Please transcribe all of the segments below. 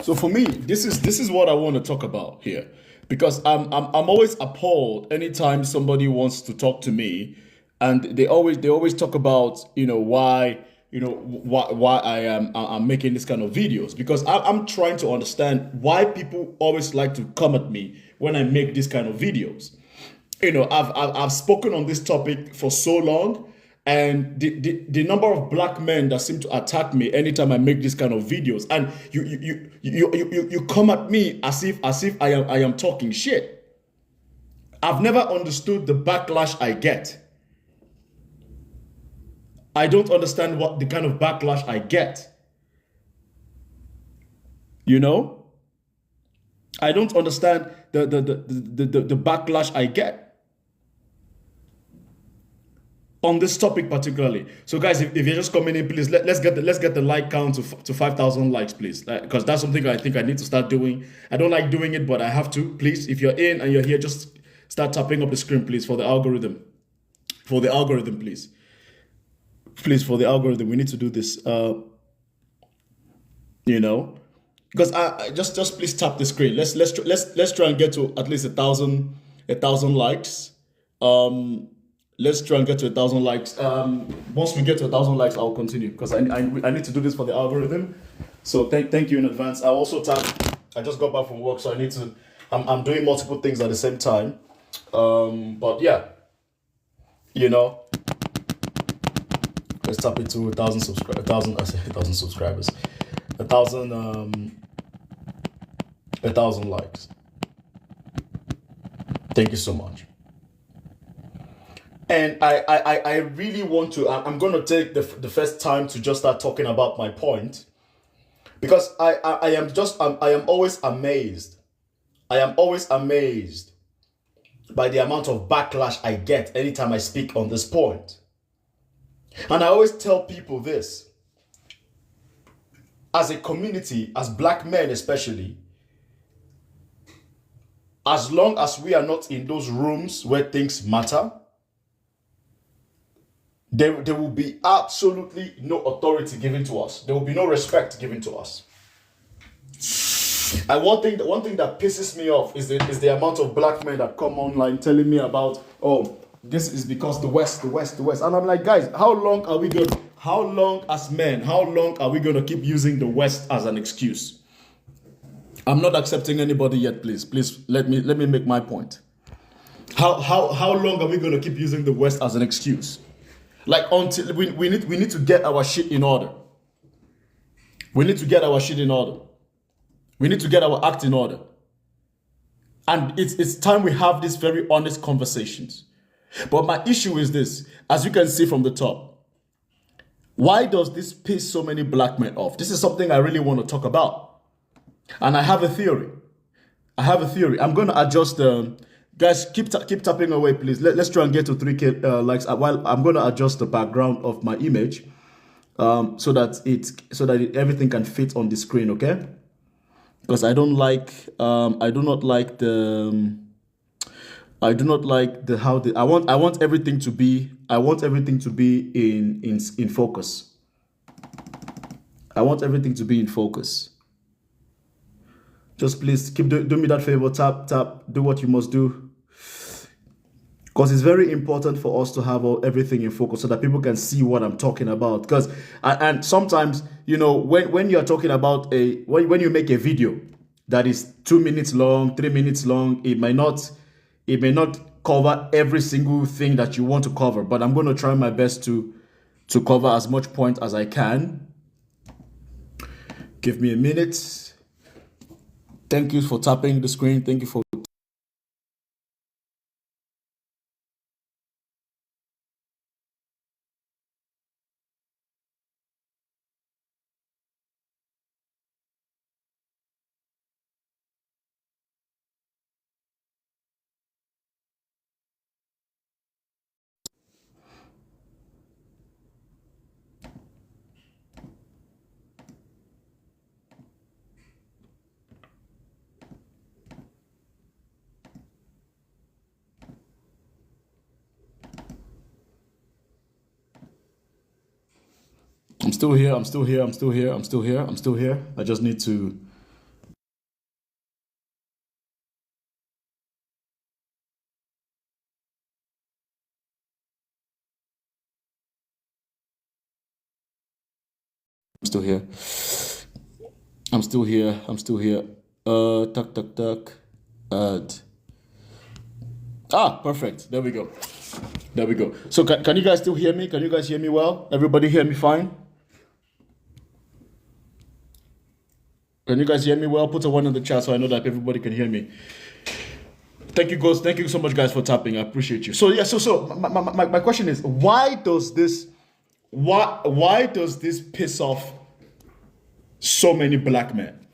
So for me, this is what I want to talk about here, because I'm always appalled anytime somebody wants to talk to me, and they always talk about why I'm making this kind of videos, because I'm trying to understand why people always like to come at me when I make this kind of videos. I've spoken on this topic for so long, and the number of black men that seem to attack me anytime I make this kind of videos, and you come at me as if I am talking shit. I've never understood the backlash I get. I don't understand what the kind of backlash I get. You know, I don't understand the backlash I get on this topic particularly. So guys, if you're just coming in, please let's get the like count to 5,000 likes, please, because that's something I think I need to start doing. I don't like doing it, but I have to. Please, if you're in and you're here, just start tapping up the screen, please, for the algorithm. For the algorithm, please. Please, for the algorithm, we need to do this. Because I just please tap the screen. Let's try and get to at least a thousand likes. Let's try and get to 1,000 likes. Once we get to 1,000 likes, I'll continue, because I need to do this for the algorithm. So thank you in advance. I also I just got back from work, so I need to. I'm doing multiple things at the same time. But yeah, let's tap it to 1,000 subscribers. 1,000. I say 1,000 subscribers. 1,000 likes. Thank you so much. And I really want to. I'm going to take the first time to just start talking about my point, because I am always amazed. I am always amazed by the amount of backlash I get anytime I speak on this point. And I always tell people this: as a community, as black men especially, as long as we are not in those rooms where things matter, there will be absolutely no authority given to us. There will be no respect given to us. And one thing that pisses me off is the amount of black men that come online telling me about, oh, this is because the West. And I'm like, guys, how long as men, how long are we going to keep using the West as an excuse? I'm not accepting anybody yet, please. Please let me make my point. How long are we going to keep using the West as an excuse? Like, until we need to get our shit in order. We need to get our shit in order. We need to get our act in order. And it's time we have these very honest conversations. But my issue is this, as you can see from the top. Why does this piss so many black men off? This is something I really want to talk about. And I have a theory. I'm going to adjust guys, keep tapping away, please. Let's try and get to 3K likes. While I'm going to adjust the background of my image, so that everything can fit on the screen, okay? Because I do not like I want everything to be in focus. I want everything to be in focus. Just please do me that favor. Tap, do what you must do. Because it's very important for us to have everything in focus so that people can see what I'm talking about. Because and sometimes, when you're talking about when you make a video that is 2 minutes long, 3 minutes long, it may not cover every single thing that you want to cover. But I'm going to try my best to cover as much point as I can. Give me a minute. Thank you for tapping the screen. Thank you for. I'm still here. I just need to I'm still here. I'm still here. I'm still here. Tuck, tuck, tuck. Add. Ah, perfect. There we go. There we go. So can you guys still hear me? Can you guys hear me well? Everybody hear me fine? Can you guys hear me well? Put a one in the chat so I know that everybody can hear me. Thank you, guys. Thank you so much, guys, for tapping. I appreciate you. So yeah. So my question is, why does this piss off so many black men?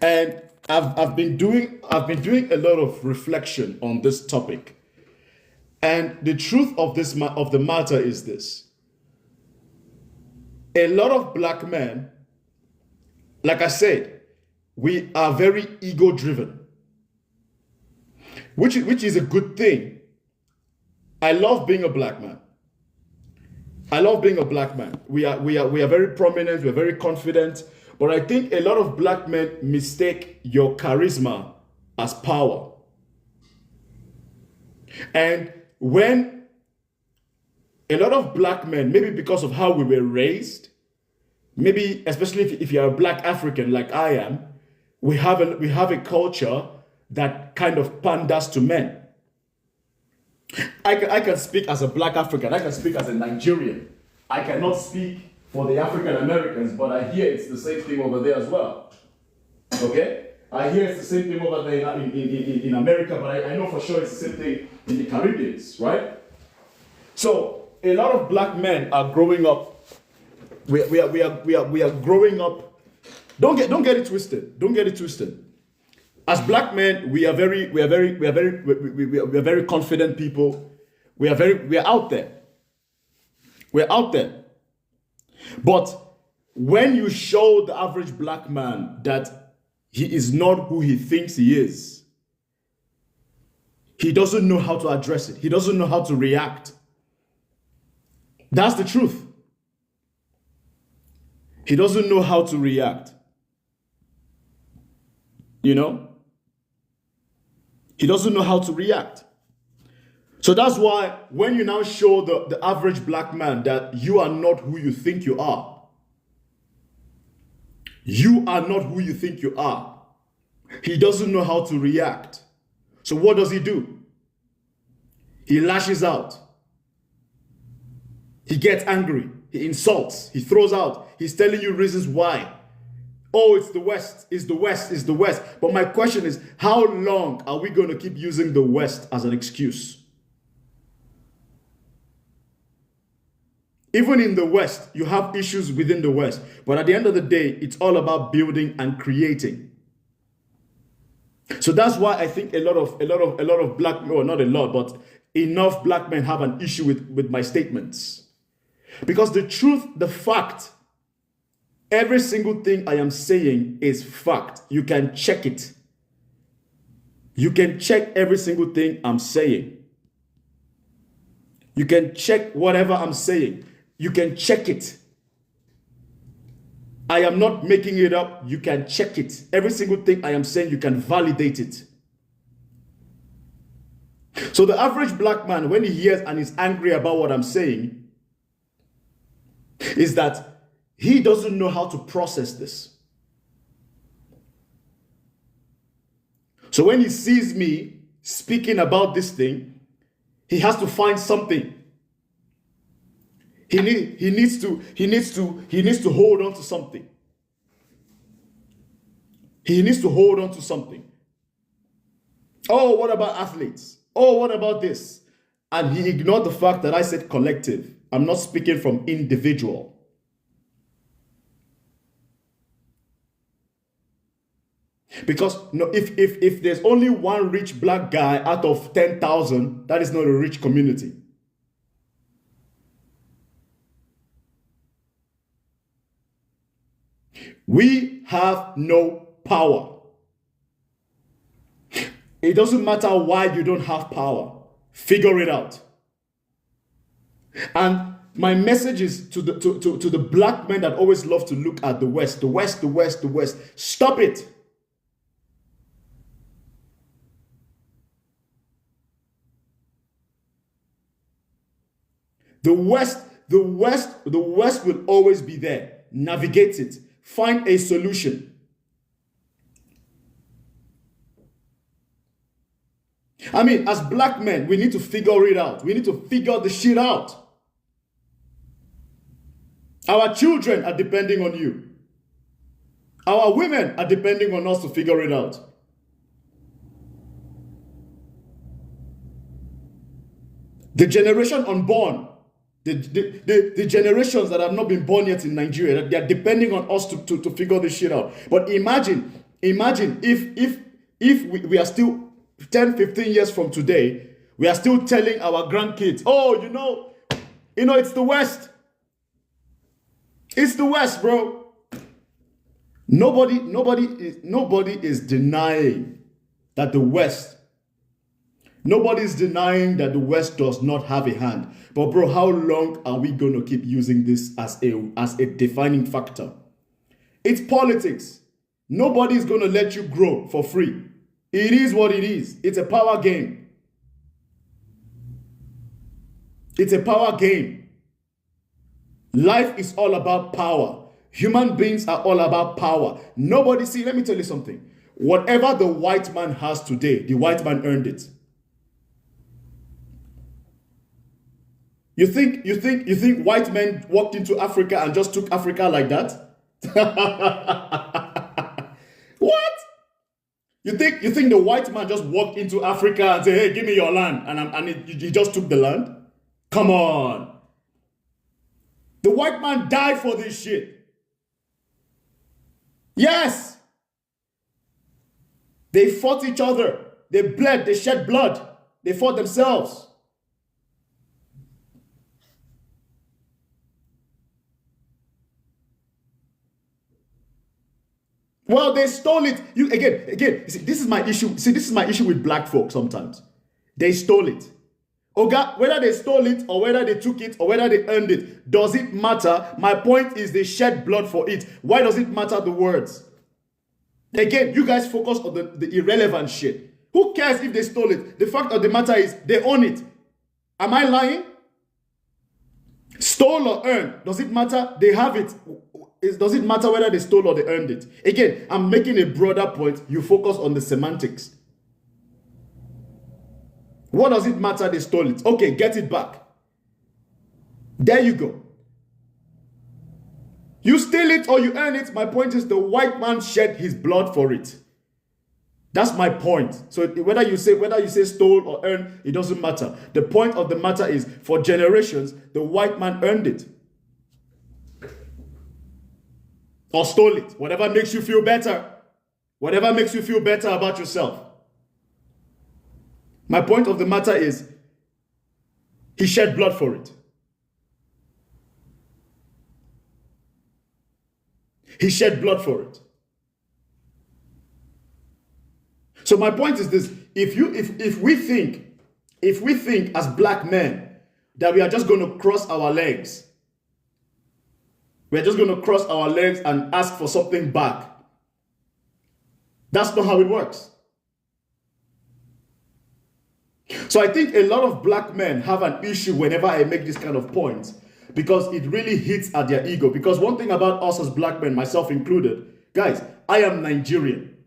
And I've been doing a lot of reflection on this topic. And the truth of the matter is this: a lot of black men, like I said, we are very ego driven, which is a good thing. I love being a black man. I love being a black man. We are very prominent. We are very confident. But I think a lot of black men mistake your charisma as power. And when a lot of black men, maybe because of how we were raised, maybe especially if you're a black African like I am, we have a culture that kind of panders to men. I can speak as a black African. I can speak as a Nigerian. I cannot speak for the African Americans, but I hear it's the same thing over there as well. Okay? I hear it's the same thing over there in America, but I know for sure it's the same thing in the Caribbean, right? So a lot of black men are growing up. We are growing up. Don't get it twisted. Don't get it twisted. As black men, we are very confident people. We are out there. We're out there. But when you show the average black man that he is not who he thinks he is, he doesn't know how to address it. He doesn't know how to react. That's the truth. He doesn't know how to react. You know? He doesn't know how to react. So that's why when you now show the average black man that you are not who you think you are, you are not who you think you are, he doesn't know how to react. So what does he do? He lashes out. He gets angry. He insults. He throws out. He's telling you reasons why. Oh, it's the West. It's the West. It's the West. But my question is, how long are we going to keep using the West as an excuse? Even in the West, you have issues within the West. But at the end of the day, it's all about building and creating. So that's why I think a lot of black, or not a lot, but enough black men have an issue with my statements. Because the truth, the fact, every single thing I am saying is fact. You can check it. You can check every single thing I'm saying. You can check whatever I'm saying. You can check it. I am not making it up. You can check it. Every single thing I am saying, you can validate it. So the average black man, when he hears and is angry about what I'm saying, is that he doesn't know how to process this. So when he sees me speaking about this thing, he has to find something. He needs to hold on to something. He needs to hold on to something. Oh, what about athletes? Oh, what about this? And he ignored the fact that I said collective. I'm not speaking from individual. Because no, if there's only one rich black guy out of 10,000, that is not a rich community. We have no power. It doesn't matter why you don't have power. Figure it out. And my message is to the black men that always love to look at the West, the West, the West, the West. Stop it. The West, The West will always be there. Navigate it. Find a solution. I mean, as black men, we need to figure it out. We need to figure the shit out. Our children are depending on you. Our women are depending on us to figure it out. The generation unborn, the generations that have not been born yet in Nigeria, they are depending on us to figure this shit out. But imagine if we are still 10, 15 years from today, we are still telling our grandkids, oh, you know, it's the West. It's the West, bro. Nobody is denying that the West. Nobody is denying that the West does not have a hand. But bro, how long are we going to keep using this as a defining factor? It's politics. Nobody is going to let you grow for free. It is what it is. It's a power game. It's a power game. Life is all about power. Human beings are all about power. Nobody, see, let me tell you something. Whatever the white man has today, the white man earned it. You think white men walked into Africa and just took Africa like that? What? You think the white man just walked into Africa and said, hey, give me your land, and he just took the land? Come on. The white man died for this shit. Yes. They fought each other. They bled. They shed blood. They fought themselves. Well, they stole it. Again. See, this is my issue. See, this is my issue with black folk sometimes. They stole it. Oga, whether they stole it or whether they took it or whether they earned it, does it matter? My point is they shed blood for it. Why does it matter the words? Again, you guys focus on the irrelevant shit. Who cares if they stole it? The fact of the matter is they own it. Am I lying? Stole or earned, does it matter? They have it. Does it matter whether they stole or they earned it? Again, I'm making a broader point. You focus on the semantics. What does it matter they stole it? Okay, get it back. There you go. You steal it or you earn it. My point is the white man shed his blood for it. That's my point. So whether you say stole or earned, it doesn't matter. The point of the matter is for generations, the white man earned it. Or stole it. Whatever makes you feel better. Whatever makes you feel better about yourself. My point of the matter is, he shed blood for it. He shed blood for it. So my point is this: if we think as black men that we are just going to cross our legs, we're just going to cross our legs and ask for something back. That's not how it works. So I think a lot of black men have an issue whenever I make this kind of points, because it really hits at their ego. Because one thing about us as black men, myself included, guys, I am Nigerian.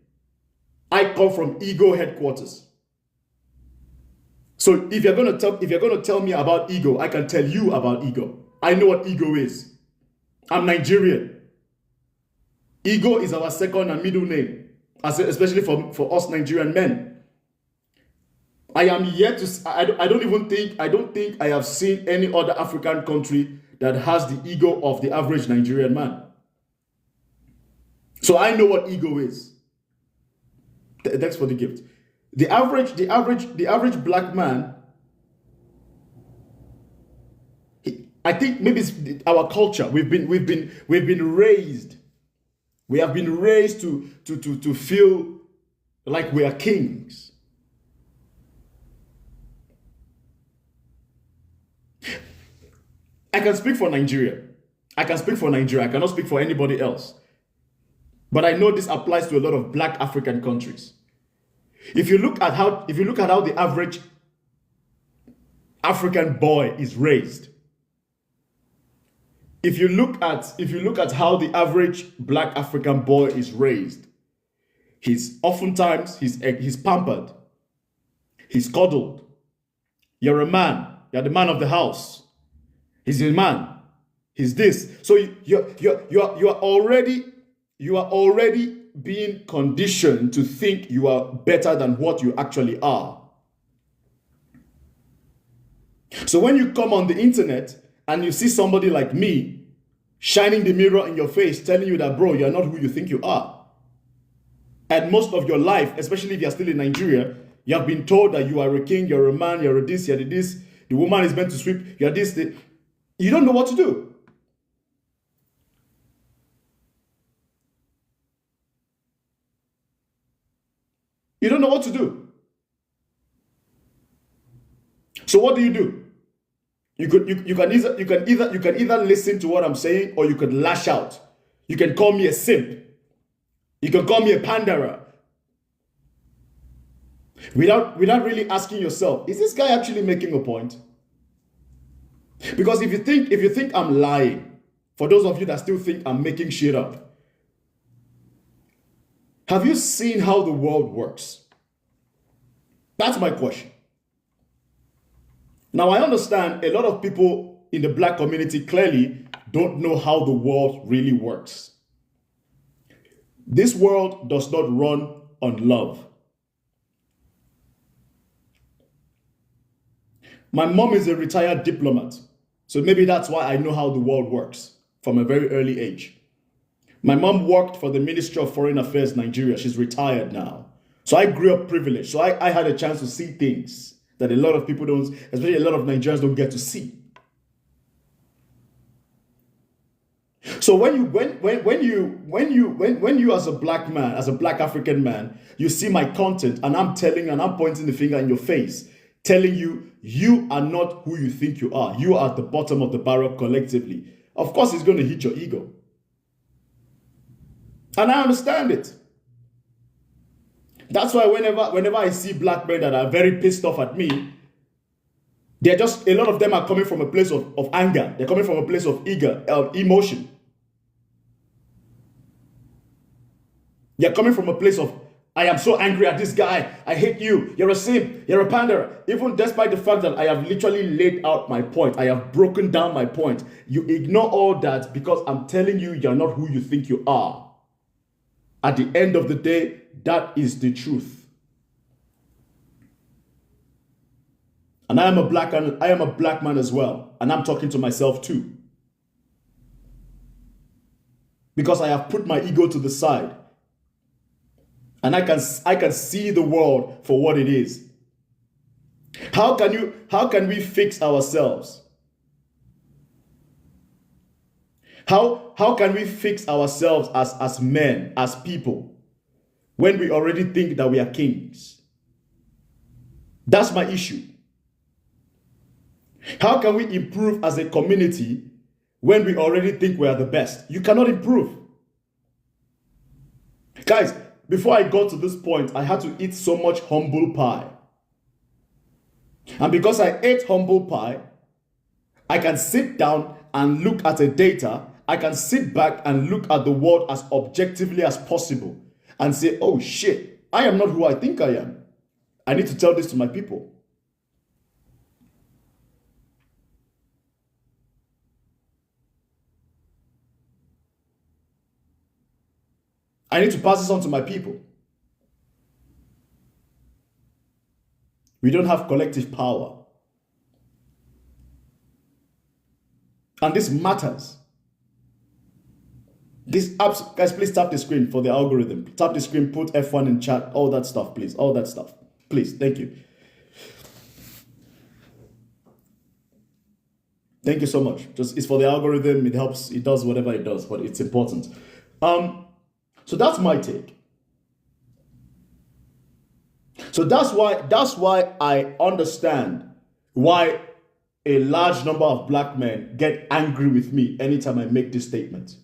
I come from ego headquarters. So if you're going to tell me about ego, I can tell you about ego. I know what ego is. I'm Nigerian. Ego is our second and middle name, especially for us Nigerian men. I am yet to. I don't think I have seen any other African country that has the ego of the average Nigerian man. So I know what ego is. Thanks for the gift. The average black man. I think maybe it's our culture. We've been raised. We have been raised to feel like we are kings. I can speak for Nigeria. I cannot speak for anybody else. But I know this applies to a lot of black African countries. If you look at how the average African boy is raised, if you look at how the average black African boy is raised, he's oftentimes he's pampered, he's coddled. You're a man, you're the man of the house. He's a man. He's this. So you are already being conditioned to think you are better than what you actually are. So when you come on the internet and you see somebody like me shining the mirror in your face, telling you that, bro, you're not who you think you are. And most of your life, especially if you're still in Nigeria, you have been told that you are a king, you're a man, you're a this, you're a this, the woman is meant to sweep, you're this, this. You don't know what to do. You don't know what to do. So what do? You can either listen to what I'm saying, or you could lash out. You can call me a simp. You can call me a panderer. Without really asking yourself, is this guy actually making a point? Because if you think I'm lying, for those of you that still think I'm making shit up, have you seen how the world works? That's my question. Now, I understand a lot of people in the black community clearly don't know how the world really works. This world does not run on love. My mom is a retired diplomat, so maybe that's why I know how the world works from a very early age. My mom worked for the Ministry of Foreign Affairs, Nigeria. She's retired now. So I grew up privileged. So I had a chance to see things that a lot of people don't, especially a lot of Nigerians don't get to see. So when you as a black man, as a black African man, you see my content and I'm pointing the finger in your face, telling you, you are not who you think you are. You are at the bottom of the barrel collectively. Of course, it's going to hit your ego. And I understand it. That's why whenever I see black men that are very pissed off at me, they're just, a lot of them are coming from a place of anger. They're coming from a place of emotion. They're coming from a place of, I am so angry at this guy. I hate you. You're a simp. You're a panderer. Even despite the fact that I have literally laid out my point. I have broken down my point. You ignore all that because I'm telling you, you're not who you think you are. At the end of the day, that is the truth. And I am a black man as well. And I'm talking to myself too. Because I have put my ego to the side. And I can see the world for what it is. How can we fix ourselves? How can we fix ourselves as men, as people, when we already think that we are kings? That's my issue. How can we improve as a community when we already think we are the best? You cannot improve. Guys, before I got to this point, I had to eat so much humble pie. And because I ate humble pie, I can sit down and look at the data. I can sit back and look at the world as objectively as possible and say, oh shit, I am not who I think I am. I need to tell this to my people. I need to pass this on to my people. We don't have collective power. And this matters. This apps, guys, please tap the screen for the algorithm. Tap the screen, put F1 in chat, all that stuff, please. All that stuff. Please, thank you. Thank you so much. Just, it's for the algorithm, it helps, it does whatever it does, but it's important. So that's my take. So that's why I understand why a large number of black men get angry with me anytime I make this statement.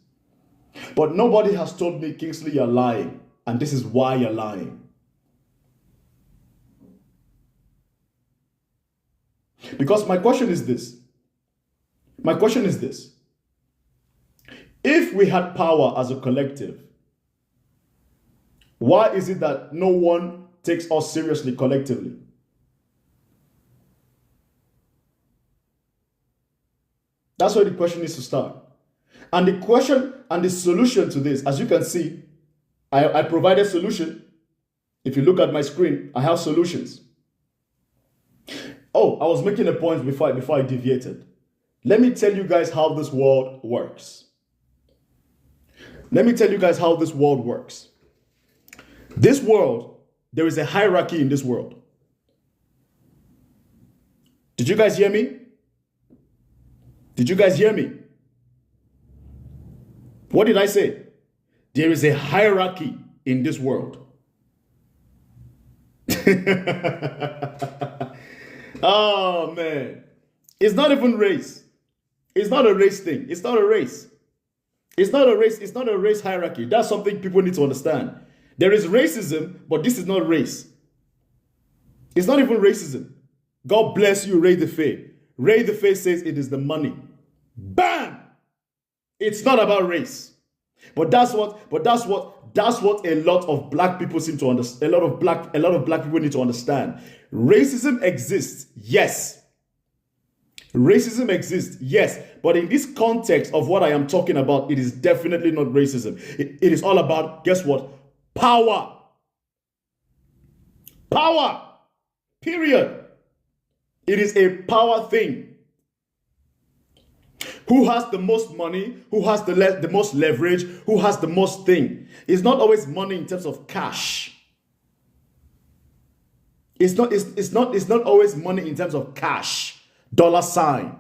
But nobody has told me, Kingsley, you're lying, and this is why you're lying. Because my question is this. If we had power as a collective, why is it that no one takes us seriously collectively? That's where the question needs to start. And the question and the solution to this, as you can see, I provide a solution. If you look at my screen, I have solutions. Oh, I was making a point before I deviated. Let me tell you guys how this world works. Let me tell you guys how this world works. This world, there is a hierarchy in this world. Did you guys hear me? Did you guys hear me? What did I say? There is a hierarchy in this world. Oh, man. It's not even race. It's not a race thing. It's not a race. It's not a race. It's not a race hierarchy. That's something people need to understand. There is racism, but this is not race. It's not even racism. God bless you, Ray the Fae. Ray the Fae says it is the money. Bam! It's not about race. But that's what a lot of black people seem to understand. A lot of black people need to understand. Racism exists, yes. Racism exists, yes. But in this context of what I am talking about, it is definitely not racism. It is all about, guess what? Power. Power. Period. It is a power thing. Who has the most money? Who has the most leverage? Who has the most thing? It's not always money in terms of cash. It's not always money in terms of cash, dollar sign.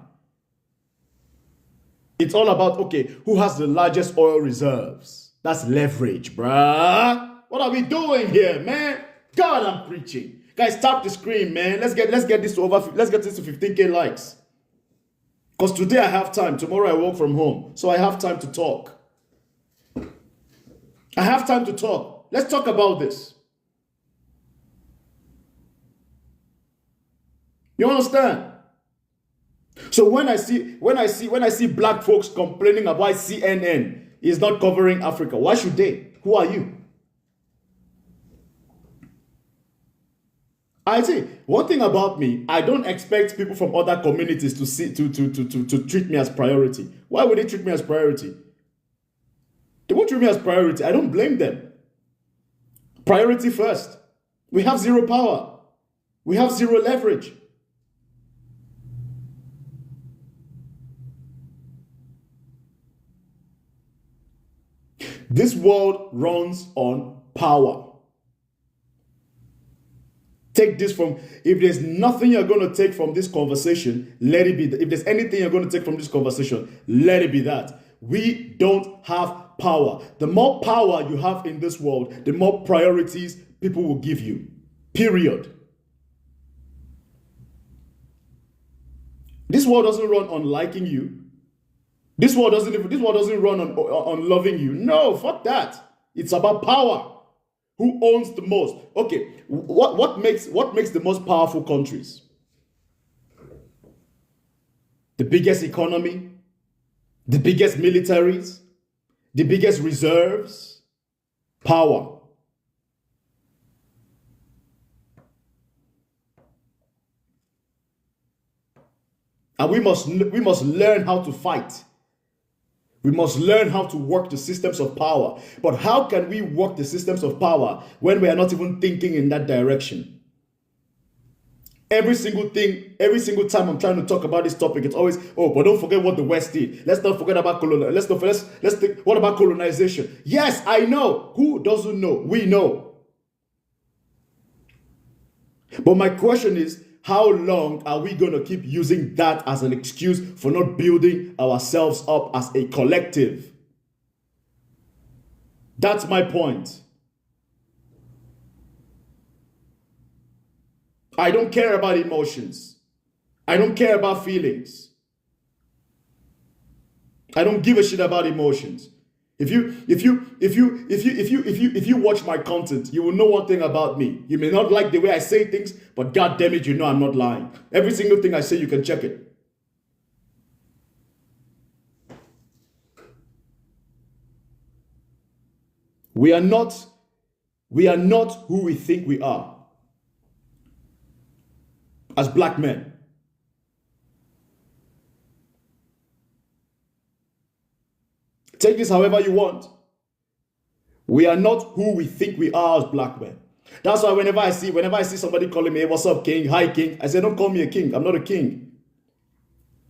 It's all about, okay, who has the largest oil reserves? That's leverage, bruh. What are we doing here, man? God, I'm preaching. Guys, tap the screen, man. Let's get this to 15K likes. Because today I have time. Tomorrow I work from home. So I have time to talk. I have time to talk. Let's talk about this. You understand? So when I see black folks complaining about why CNN is not covering Africa, why should they? Who are you? I say one thing about me, I don't expect people from other communities to treat me as priority. Why would they treat me as priority? They won't treat me as priority. I don't blame them. Priority first. We have zero power. We have zero leverage. This world runs on power. Take this from, if there's nothing you're going to take from this conversation, let it be. If there's anything you're going to take from this conversation, let it be that. We don't have power. The more power you have in this world, the more priorities people will give you. Period. This world doesn't run on liking you. This world doesn't run on loving you. No, fuck that. It's about power. Who owns the most? Okay, what makes the most powerful countries? The biggest economy, the biggest militaries, the biggest reserves, power. And we must learn how to fight. We must learn how to work the systems of power. But how can we work the systems of power when we are not even thinking in that direction? Every single time I'm trying to talk about this topic, it's always, oh, but don't forget what the West did. Let's not forget about let's think, what about colonization? Yes, I know. Who doesn't know? We know. But my question is, how long are we going to keep using that as an excuse for not building ourselves up as a collective? That's my point. I don't care about emotions. I don't care about feelings. I don't give a shit about emotions. If you watch my content, you will know one thing about me. You may not like the way I say things, but God damn it, you know I'm not lying. Every single thing I say, you can check it. We are not who we think we are as black men. Take this however you want. We are not who we think we are as black men. That's why whenever I see somebody calling me, hey, what's up, king? Hi, king. I say, don't call me a king. I'm not a king.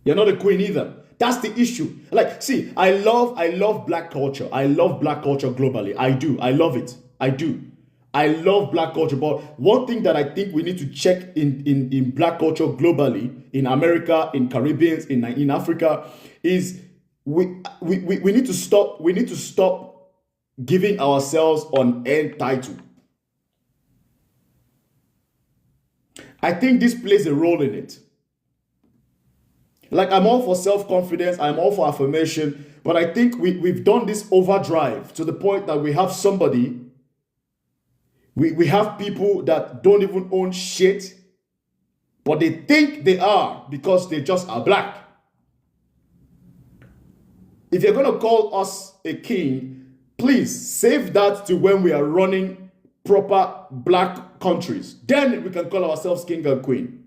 You're not a queen either. That's the issue. Like, see, I love black culture. I love black culture globally. I do. I love it. I do. I love black culture. But one thing that I think we need to check in black culture globally, in America, in Caribbean, in Africa, is we need to stop giving ourselves an end title. I think this plays a role in it. Like, I'm all for self-confidence, I'm all for affirmation, but I think we've done this overdrive to the point that we have somebody, we have people that don't even own shit, but they think they are because they just are black. If you're going to call us a king, please save that to when we are running proper black countries. Then we can call ourselves king and queen.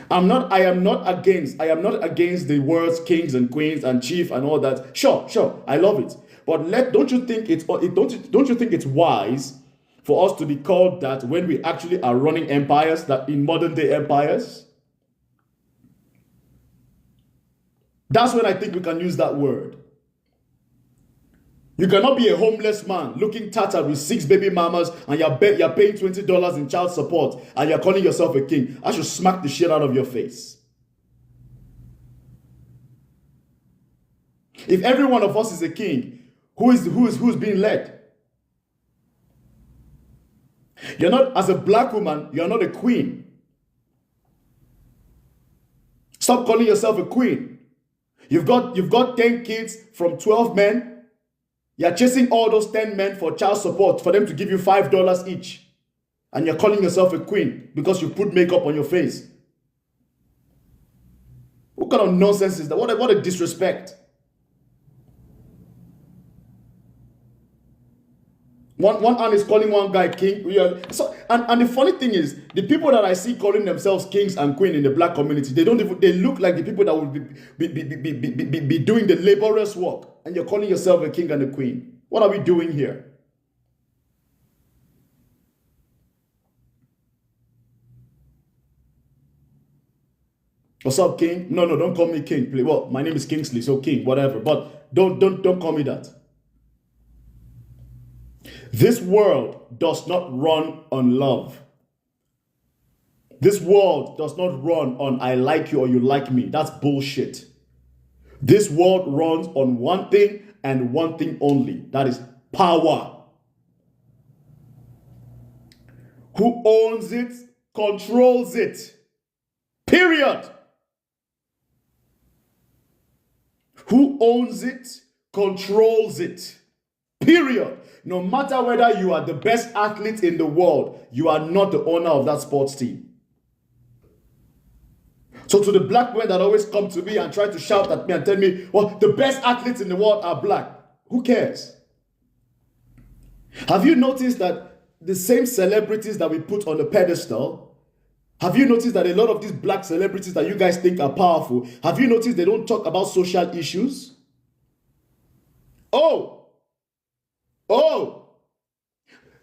I am not against the words kings and queens and chief and all that. Sure, I love it. But don't you think it's wise for us to be called that when we actually are running empires, that in modern day empires? That's when I think we can use that word. You cannot be a homeless man looking tattered with 6 baby mamas and you're paying $20 in child support and you're calling yourself a king. I should smack the shit out of your face. If every one of us is a king, who's being led? You're not, as a black woman, you're not a queen. Stop calling yourself a queen. You've got 10 kids from 12 men. You're chasing all those 10 men for child support for them to give you $5 each. And you're calling yourself a queen because you put makeup on your face. What kind of nonsense is that? What a disrespect. One hand is calling one guy king. And the funny thing is, the people that I see calling themselves kings and queen in the black community, they look like the people that will be doing the laborious work. And you're calling yourself a king and a queen. What are we doing here? What's up, king? No, don't call me king, please. Well, my name is Kingsley, so king, whatever. But don't call me that. This world does not run on love. This world does not run on I like you or you like me. That's bullshit. This world runs on one thing and one thing only. That is power. Who owns it, controls it. Period. Who owns it, controls it. Period. No matter whether you are the best athlete in the world, you are not the owner of that sports team. So to the black men that always come to me and try to shout at me and tell me, well, the best athletes in the world are black. Who cares? Have you noticed that the same celebrities that we put on the pedestal, have you noticed that a lot of these black celebrities that you guys think are powerful, have you noticed they don't talk about social issues? Oh,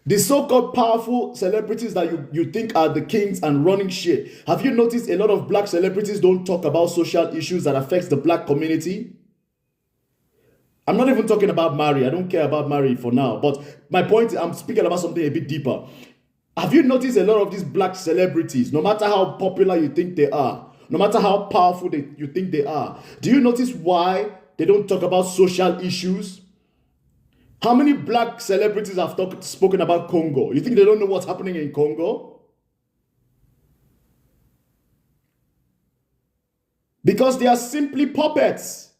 the so-called powerful celebrities that you think are the kings and running shit. Have you noticed a lot of black celebrities don't talk about social issues that affects the black community? I'm not even talking about Mary. I don't care about Mary for now. But my point is, I'm speaking about something a bit deeper. Have you noticed a lot of these black celebrities, no matter how popular you think they are, no matter how powerful you think they are, do you notice why they don't talk about social issues? How many black celebrities have spoken about Congo? You think they don't know what's happening in Congo? Because they are simply puppets.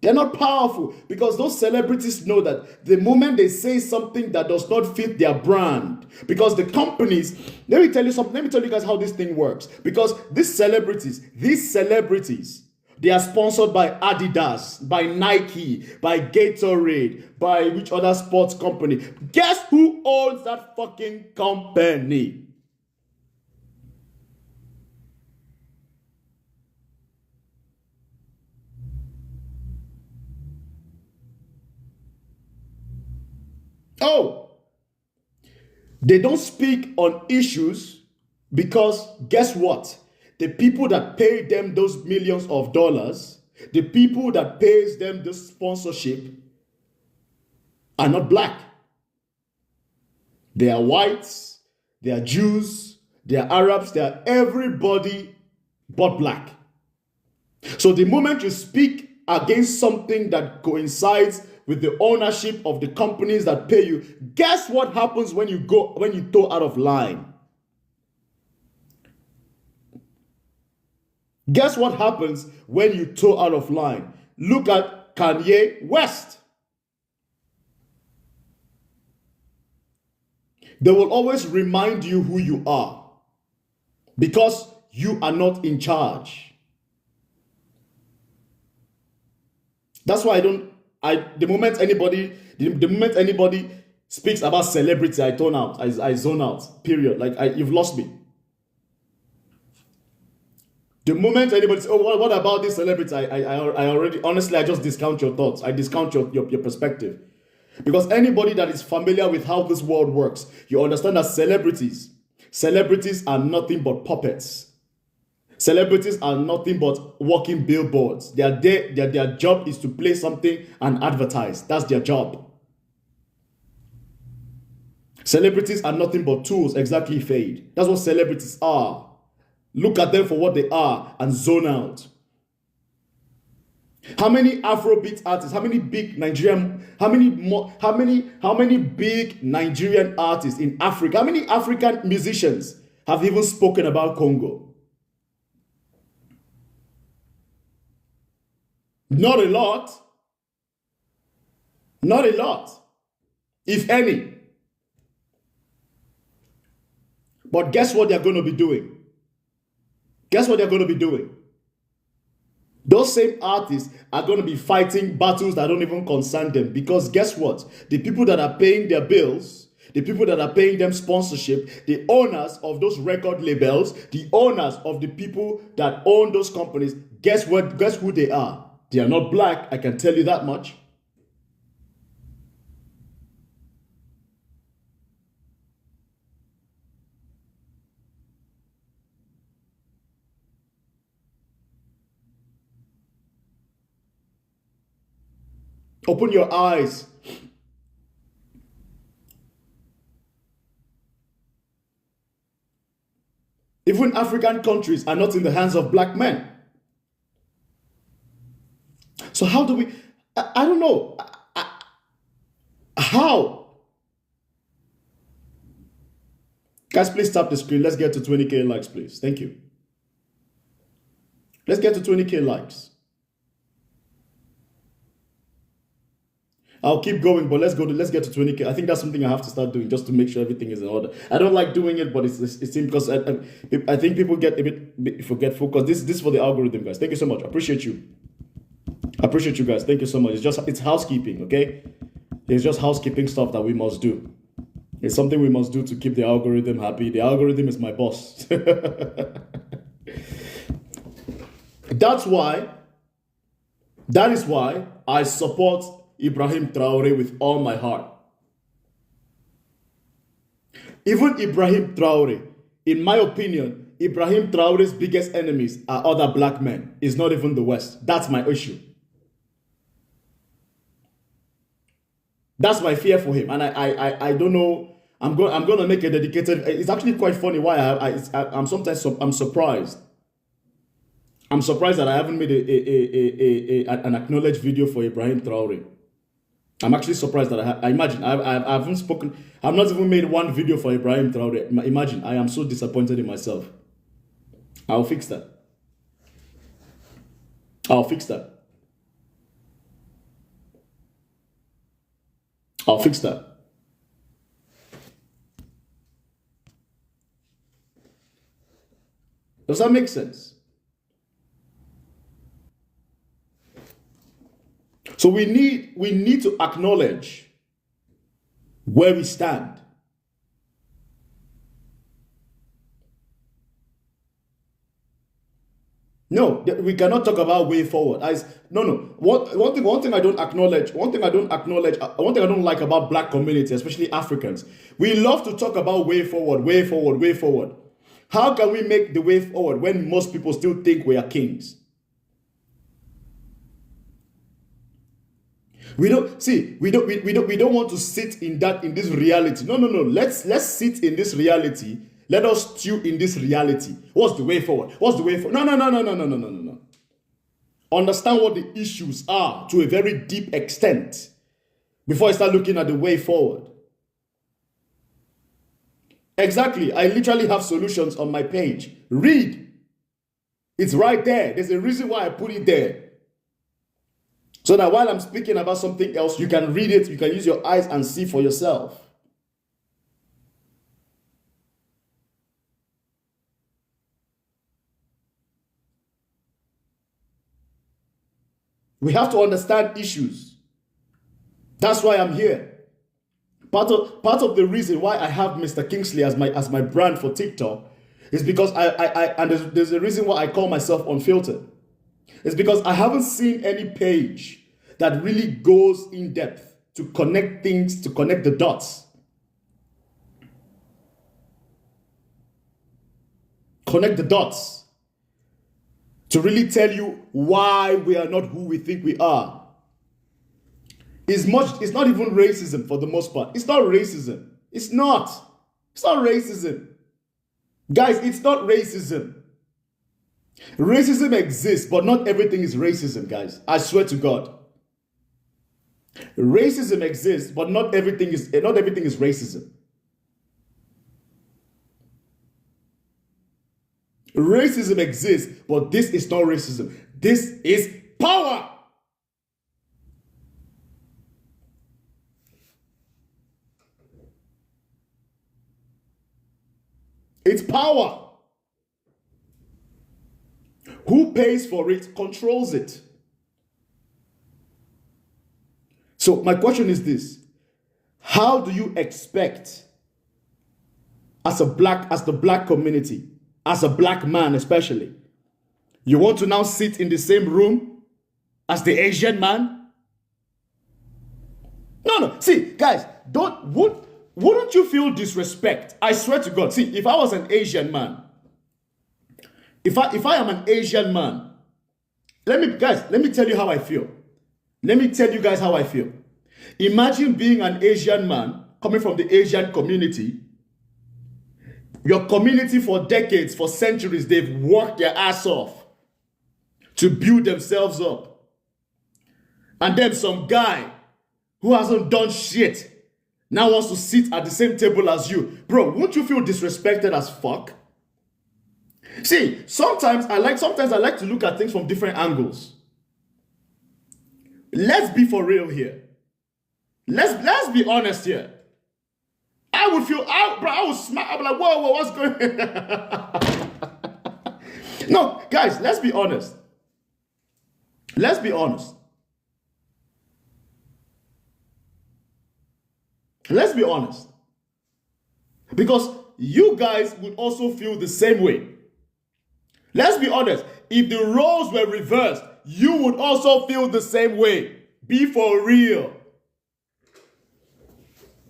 They're not powerful. Because those celebrities know that the moment they say something that does not fit their brand, because the companies, let me tell you something, let me tell you guys how this thing works. Because these celebrities They are sponsored by Adidas, by Nike, by Gatorade, by which other sports company? Guess who owns that fucking company? Oh, they don't speak on issues because guess what? The people that pay them those millions of dollars, the people that pays them this sponsorship are not black. They are whites, they are Jews, they are Arabs, they are everybody but black. So the moment you speak against something that coincides with the ownership of the companies that pay you, guess what happens when you toe out of line? Guess what happens when you toe out of line? Look at Kanye West. They will always remind you who you are because you are not in charge. That's why the moment anybody speaks about celebrity, I tune out, I zone out, period. Like you've lost me. The moment anybody says, oh, what about this celebrity? I already, honestly, I just discount your thoughts. I discount your perspective. Because anybody that is familiar with how this world works, you understand that celebrities are nothing but puppets. Celebrities are nothing but walking billboards. Their job is to play something and advertise. That's their job. Celebrities are nothing but tools, exactly, Fade. That's what celebrities are. Look at them for what they are and zone out. How many Afrobeat artists, how many big Nigerian artists in Africa, how many African musicians have even spoken about Congo? Not a lot. Not a lot, if any. But guess what they're going to be doing? Guess what they're going to be doing? Those same artists are going to be fighting battles that don't even concern them. Because guess what? The people that are paying their bills, the people that are paying them sponsorship, the owners of those record labels, the owners of the people that own those companies, guess what? Guess who they are? They are not black, I can tell you that much. Open your eyes. Even African countries are not in the hands of black men. So how do we, I don't know. How? Guys, please tap the screen. Let's get to 20K likes, please. Thank you. Let's get to 20K likes. I'll keep going, but let's get to 20K. I think that's something I have to start doing just to make sure everything is in order. I don't like doing it, but it's because I think people get a bit forgetful because this is for the algorithm, guys. Thank you so much. I appreciate you. I appreciate you guys. Thank you so much. It's housekeeping, okay? It's just housekeeping stuff that we must do. It's something we must do to keep the algorithm happy. The algorithm is my boss. That is why I support Ibrahim Traore with all my heart. Even Ibrahim Traore, in my opinion, Ibrahim Traore's biggest enemies are other black men. It's not even the West. That's my issue. That's my fear for him. And I don't know. I'm going to make a dedicated. It's actually quite funny why I'm surprised. I'm surprised that I haven't made an acknowledged video for Ibrahim Traore. I'm actually surprised that I imagine I haven't spoken. I've not even made one video for Ibrahim Traore. Imagine, I am so disappointed in myself. I'll fix that. I'll fix that. I'll fix that. Does that make sense? So we need to acknowledge where we stand. No, we cannot talk about way forward. No. One thing I don't acknowledge. One thing I don't like about black community, especially Africans. We love to talk about way forward, way forward, way forward. How can we make the way forward when most people still think we are kings? We don't want to sit in this reality. No. Let's sit in this reality. Let us stew in this reality. What's the way forward? What's the way forward? No. Understand what the issues are to a very deep extent before I start looking at the way forward. Exactly. I literally have solutions on my page. Read. It's right there. There's a reason why I put it there. So that while I'm speaking about something else, you can read it, you can use your eyes and see for yourself. We have to understand issues. That's why I'm here. Part of the reason why I have Mr. Kingsley as my brand for TikTok is because and there's a reason why I call myself Unfiltered. It's because I haven't seen any page that really goes in depth to connect things, to connect the dots. Connect the dots. To really tell you why we are not who we think we are. It's not even racism for the most part. It's not racism. It's not racism. Guys, it's not racism. Racism exists, but not everything is racism, guys. I swear to God. Racism exists, but not everything is racism. Racism exists, but this is not racism. This is power. It's power. Who pays for it controls it. So my question is this: how do you expect, as the black community, as a black man especially, you want to now sit in the same room as the Asian man? No. See, guys, wouldn't you feel disrespect? I swear to God. See, if I was an Asian man, if I am an Asian man, let me tell you how I feel. Let me tell you guys how I feel. Imagine being an Asian man coming from the Asian community. Your community for decades, for centuries, they've worked their ass off to build themselves up. And then some guy who hasn't done shit now wants to sit at the same table as you. Bro, won't you feel disrespected as fuck? See, sometimes I like to look at things from different angles. Let's be for real here. Let's be honest here. I would feel, I would smile. I'd be like, whoa, what's going on? No, guys, let's be honest. Let's be honest. Let's be honest. Because you guys would also feel the same way. Let's be honest. If the roles were reversed, you would also feel the same way. Be for real.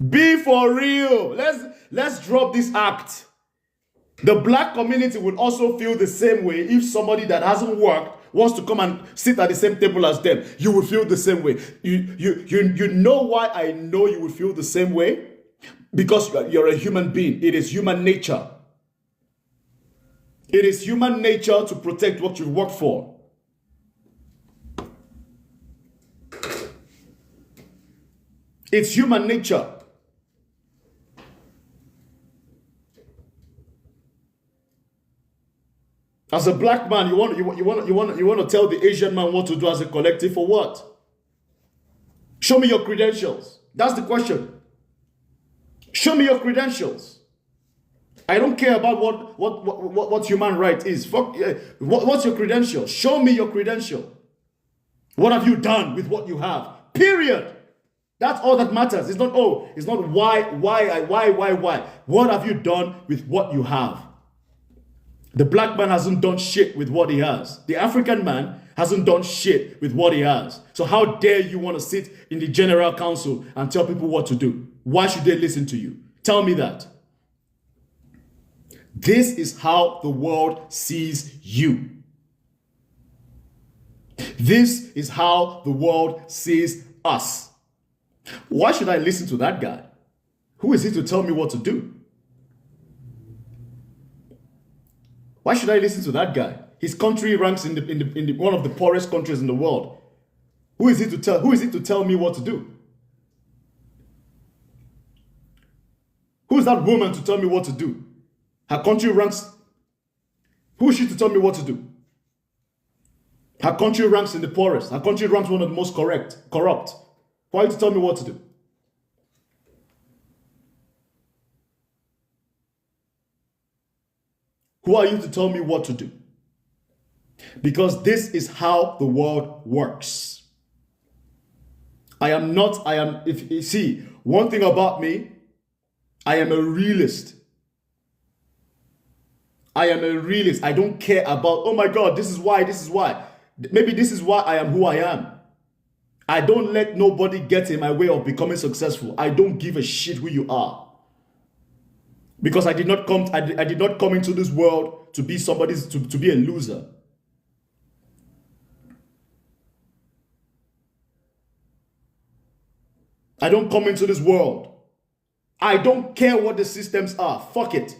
Be for real. Let's drop this act. The black community would also feel the same way if somebody that hasn't worked wants to come and sit at the same table as them. You would feel the same way. You know why I know you would feel the same way? Because you're a human being. It is human nature. It is human nature to protect what you work for. It's human nature. As a black man, you want to tell the Asian man what to do as a collective for what? Show me your credentials. That's the question. Show me your credentials. I don't care about what human right is. Fuck, what's your credential? Show me your credential. What have you done with what you have? Period. That's all that matters. It's not, oh, it's not why. What have you done with what you have? The black man hasn't done shit with what he has. The African man hasn't done shit with what he has. So how dare you want to sit in the general council and tell people what to do? Why should they listen to you? Tell me that. This is how the world sees you. This is how the world sees us. Why should I listen to that guy? Who is he to tell me what to do? Why should I listen to that guy? His country ranks in one of the poorest countries in the world. Who is he to tell me what to do? Who is that woman to tell me what to do? Her country ranks. Who is she to tell me what to do? Her country ranks in the poorest. Her country ranks one of the most corrupt. Why are you to tell me what to do? Who are you to tell me what to do? Because this is how the world works. If you see, one thing about me, I am a realist. I am a realist. I don't care about, oh my God, this is why. Maybe this is why I am who I am. I don't let nobody get in my way of becoming successful. I don't give a shit who you are. Because I did not come into this world to be to be a loser. I don't come into this world. I don't care what the systems are. Fuck it.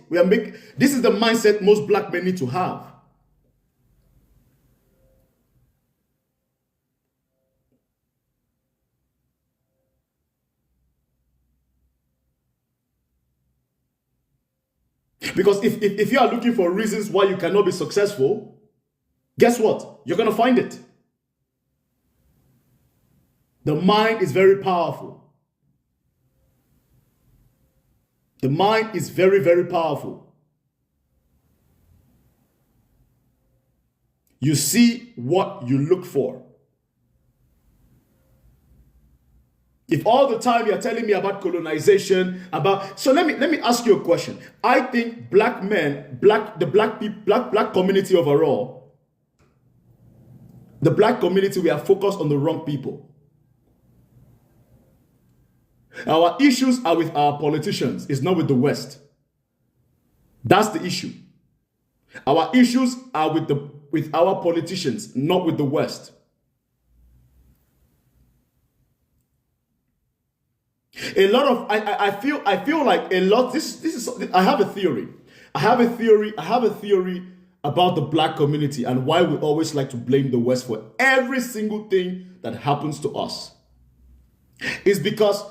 This is the mindset most black men need to have. Because if you are looking for reasons why you cannot be successful, guess what? You're going to find it. The mind is very powerful. The mind is very, very powerful. You see what you look for. If all the time you're telling me about colonization, so let me ask you a question. I think black men, the black community overall, the black community, we are focused on the wrong people. Our issues are with our politicians, it's not with the West. That's the issue. Our issues are with our politicians, not with the West. A lot of I feel like a lot. This is I have a theory. I have a theory about the black community and why we always like to blame the West for every single thing that happens to us. It's because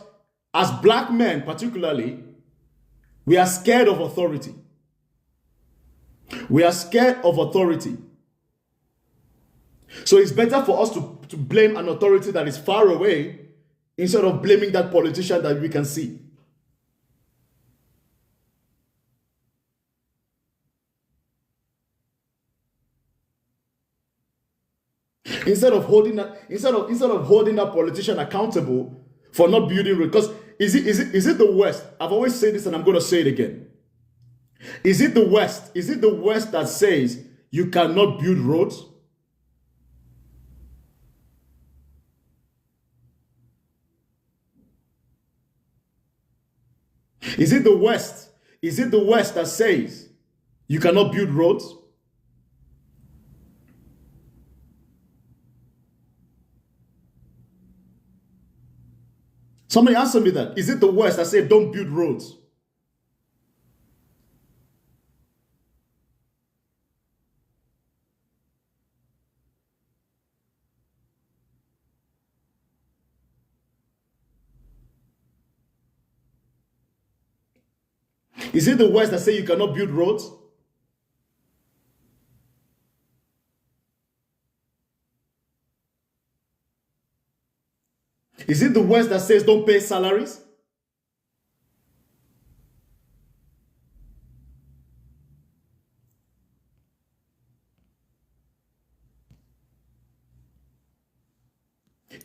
as black men, particularly, we are scared of authority. We are scared of authority. So it's better for us to blame an authority that is far away instead of blaming that politician that we can see. Instead of holding that politician accountable for not building roads. Because is it the West? I've always said this and I'm going to say it again. Is it the West? Is it the West that says you cannot build roads? Is it the West? Is it the West that says you cannot build roads? Somebody answer me that. Is it the West that says don't build roads? Is it the West that say you cannot build roads? Is it the West that says don't pay salaries?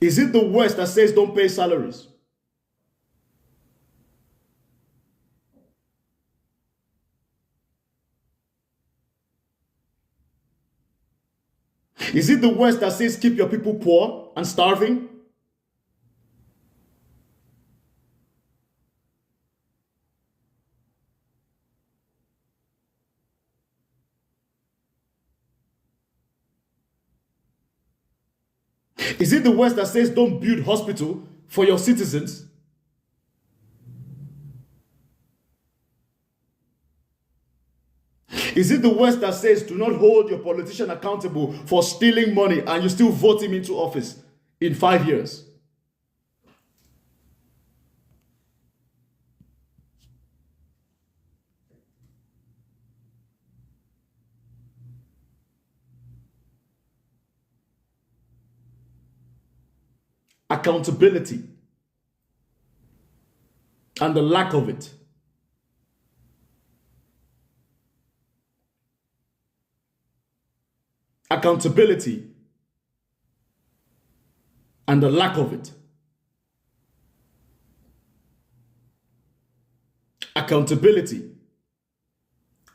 Is it the West that says don't pay salaries? Is it the West that says keep your people poor and starving? Is it the West that says don't build hospital for your citizens? Is it the West that says do not hold your politician accountable for stealing money and you still vote him into office in 5 years? Accountability and the lack of it. Accountability and the lack of it. Accountability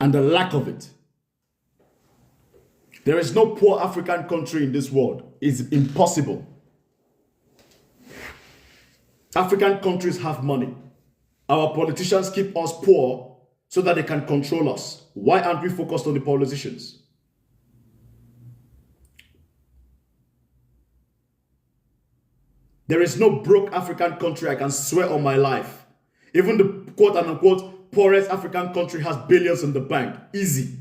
and the lack of it. There is no poor African country in this world. It's impossible. African countries have money. Our politicians keep us poor so that they can control us. Why aren't we focused on the politicians? There is no broke African country I can swear on my life. Even the quote and unquote poorest African country has billions in the bank. Easy.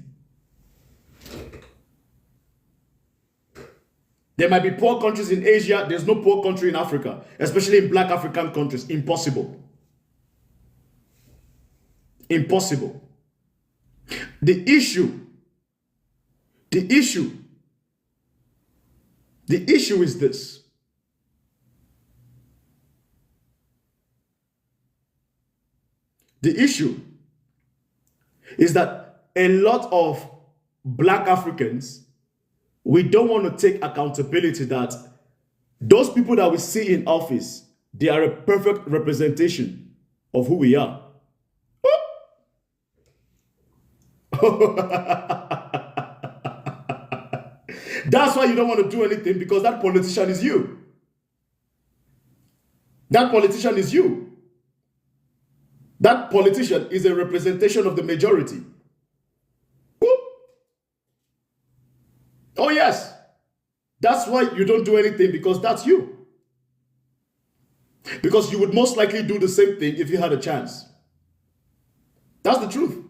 There might be poor countries in Asia. There's no poor country in Africa, especially in black African countries. Impossible. Impossible. The issue is this. The issue is that a lot of black Africans, we don't want to take accountability that those people that we see in office, they are a perfect representation of who we are. That's why you don't want to do anything, because that politician is you. That politician is you. That politician is a representation of the majority. Oh yes. That's why you don't do anything, because that's you. Because you would most likely do the same thing if you had a chance. That's the truth.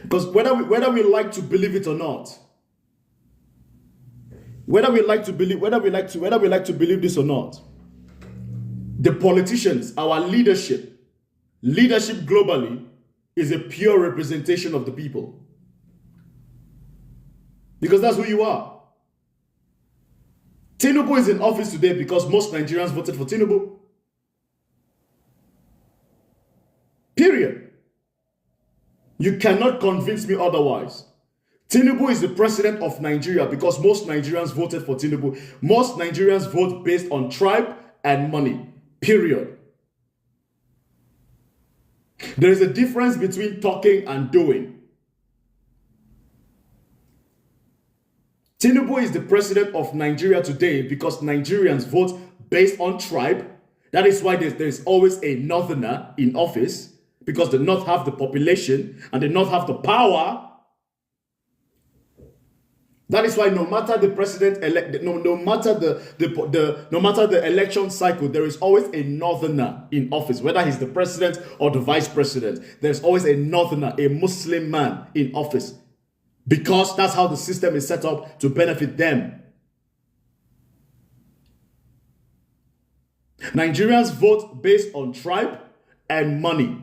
Because whether we like to believe it or not, whether we like to believe this or not, the politicians, our leadership globally is a pure representation of the people. Because that's who you are. Tinubu is in office today because most Nigerians voted for Tinubu. Period. You cannot convince me otherwise. Tinubu is the president of Nigeria because most Nigerians voted for Tinubu. Most Nigerians vote based on tribe and money. Period. There is a difference between talking and doing. Tinubu is the president of Nigeria today because Nigerians vote based on tribe. That is why there is always a northerner in office, because the north have the population and the north have the power. That is why no matter the president elect, no matter the election cycle, there is always a northerner in office, whether he's the president or the vice president. There's always a northerner, a Muslim man in office, because that's how the system is set up to benefit them. Nigerians vote based on tribe and money.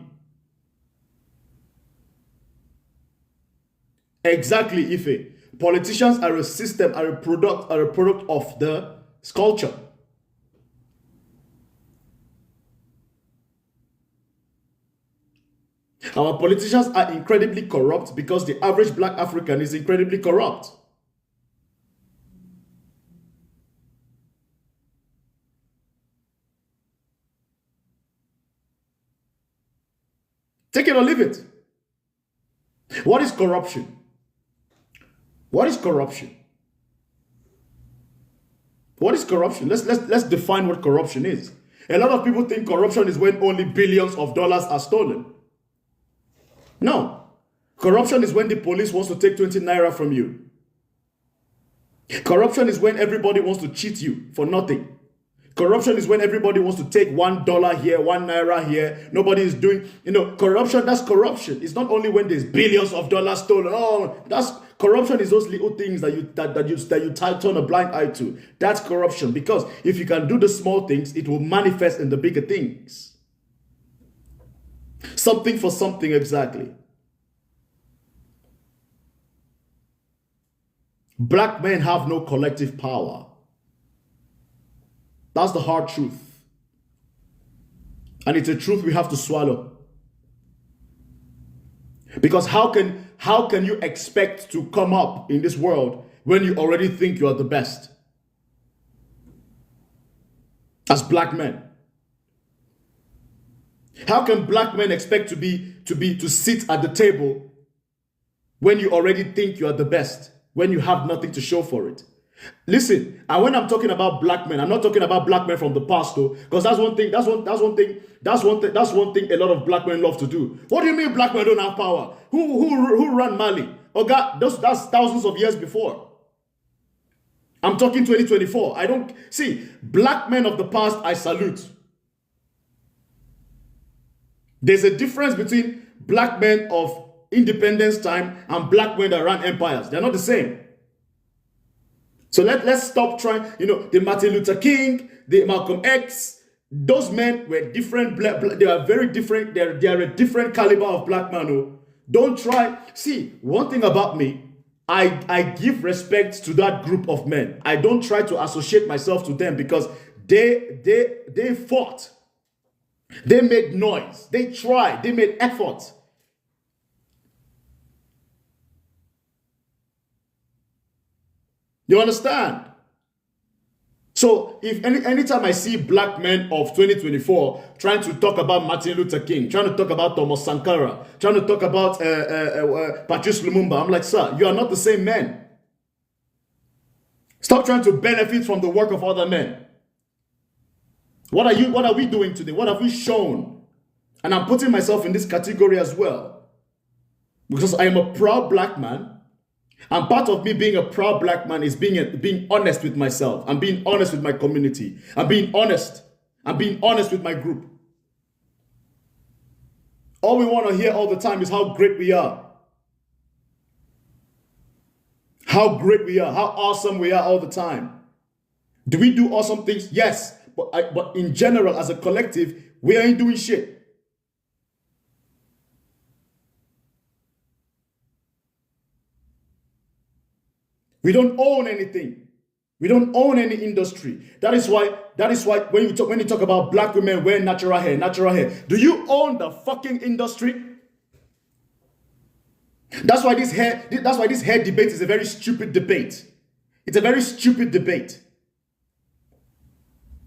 Exactly, Ife. Politicians are a system, are a product of the culture. Our politicians are incredibly corrupt because the average black African is incredibly corrupt. Take it or leave it. What is corruption? What is corruption? What is corruption? Let's define what corruption is. A lot of people think corruption is when only billions of dollars are stolen. No. Corruption is when the police wants to take 20 naira from you. Corruption is when everybody wants to cheat you for nothing. Corruption is when everybody wants to take $1 here, 1 naira here. Nobody is doing, corruption, that's corruption. It's not only when there's billions of dollars stolen. Oh, that's corruption is those little things that you turn a blind eye to. That's corruption. Because if you can do the small things, it will manifest in the bigger things. Something for something, exactly. Black men have no collective power. That's the hard truth. And it's a truth we have to swallow. Because how can you expect to come up in this world when you already think you are the best? As black men. How can black men expect to sit at the table when you already think you are the best? When you have nothing to show for it? Listen, and when I'm talking about black men, I'm not talking about black men from the past, though, because that's one thing a lot of black men love to do. What do you mean black men don't have power? Who ran Mali? Oh God, that's thousands of years before. I'm talking 2024. I don't see black men of the past. I salute. There's a difference between black men of independence time and black men that ran empires. They're not the same. So let's stop trying, the Martin Luther King, the Malcolm X, those men were different. They are very different. They are a different caliber of black man. Oh. Don't try. See, one thing about me, I give respect to that group of men. I don't try to associate myself to them because they fought. They made noise. They tried. They made effort. You understand? So if anytime I see black men of 2024 trying to talk about Martin Luther King, trying to talk about Thomas Sankara, trying to talk about Patrice Lumumba, I'm like, sir, you are not the same men. Stop trying to benefit from the work of other men. What are we doing today? What have we shown? And I'm putting myself in this category as well. Because I am a proud black man. And part of me being a proud black man is being honest with myself. I'm being honest with my community. I'm being honest. I'm being honest with my group. All we want to hear all the time is how great we are. How great we are. How awesome we are all the time. Do we do awesome things? Yes. But in general, as a collective, we ain't doing shit. We don't own anything. We don't own any industry. That is why when you talk about black women wearing natural hair, do you own the fucking industry? That's why this hair debate is a very stupid debate. It's a very stupid debate.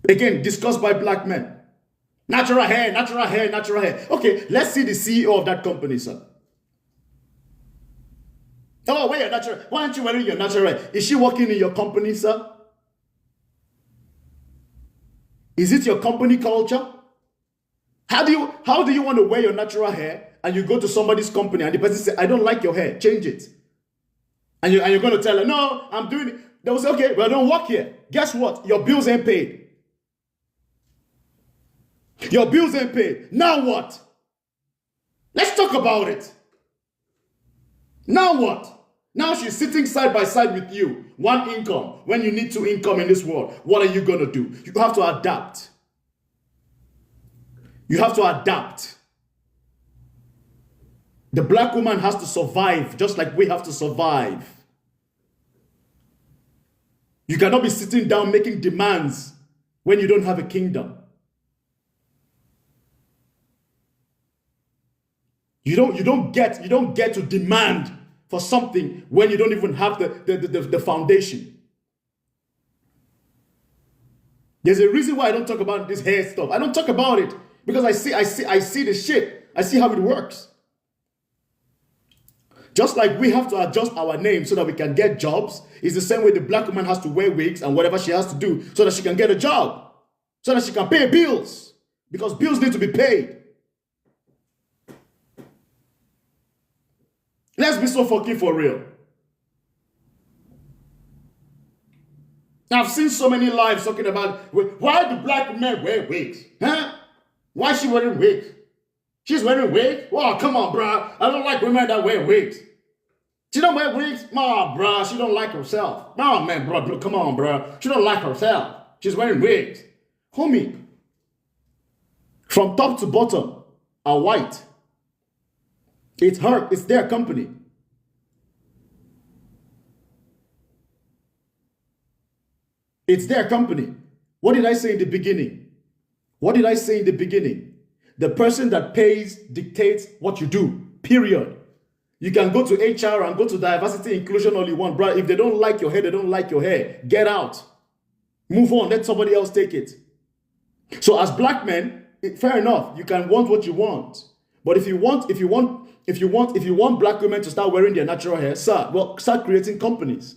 Again, discussed by black men. Natural hair, natural hair, natural hair. Okay, let's see the CEO of that company, sir. Oh, wear your natural. Why aren't you wearing your natural hair? Is she working in your company, sir? Is it your company culture? How do you want to wear your natural hair and you go to somebody's company and the person says, I don't like your hair, change it. And you're going to tell her, no, I'm doing it. They will say, okay, well, don't work here. Guess what? Your bills ain't paid. Your bills ain't paid. Now what? Let's talk about it. Now what? Now she's sitting side by side with you. One income. When you need two income in this world, what are you going to do? You have to adapt. You have to adapt. The black woman has to survive just like we have to survive. You cannot be sitting down making demands when you don't have a kingdom. You don't get to demand for something when you don't even have the foundation. There's a reason why I don't talk about this hair stuff. I don't talk about it because I see the shit. I see how it works. Just like we have to adjust our name so that we can get jobs, it's the same way the black woman has to wear wigs and whatever she has to do so that she can get a job, so that she can pay bills, because bills need to be paid. Let's be so fucking for real. I've seen so many lives talking about why do black men wear wigs? Huh? Why is she wearing wigs? She's wearing wigs? Oh, come on, bruh. I don't like women that wear wigs. She don't wear wigs? Nah, bruh. She don't like herself. Nah, man, bruh. Come on, bruh. She don't like herself. She's wearing wigs. Homie, from top to bottom are white. It's her. It's their company. It's their company. What did I say in the beginning? What did I say in the beginning? The person that pays dictates what you do, period. You can go to HR and go to diversity inclusion all you want, bro. If they don't like your hair, they don't like your hair. Get out. Move on. Let somebody else take it. So as black men, fair enough. You can want what you want. But if you want black women to start wearing their natural hair, sir, well, start creating companies.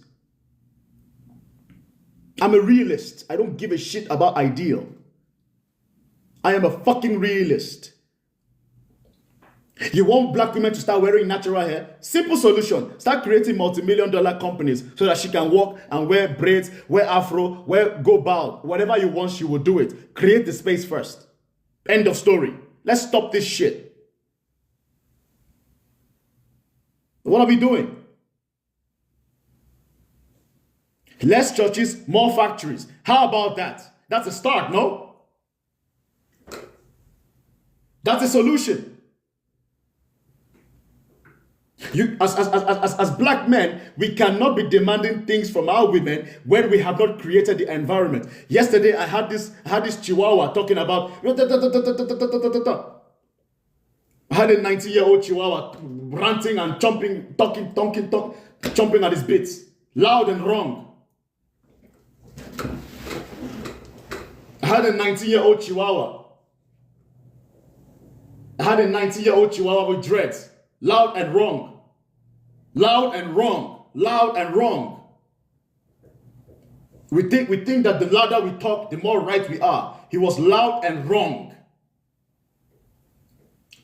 I'm a realist. I don't give a shit about ideal. I am a fucking realist. You want black women to start wearing natural hair? Simple solution. Start creating multi-million-dollar companies so that she can walk and wear braids, wear afro, go bald. Whatever you want, she will do it. Create the space first. End of story. Let's stop this shit. What are we doing? Less churches, more factories. How about that? That's a start, no? That's a solution. As black men, we cannot be demanding things from our women when we have not created the environment. Yesterday, I had this chihuahua talking about. I had a 90-year-old chihuahua ranting and chomping at his bits, loud and wrong. I had a 90-year-old chihuahua. With dreads. Loud and wrong. Loud and wrong. Loud and wrong. We think that the louder we talk, the more right we are. He was loud and wrong.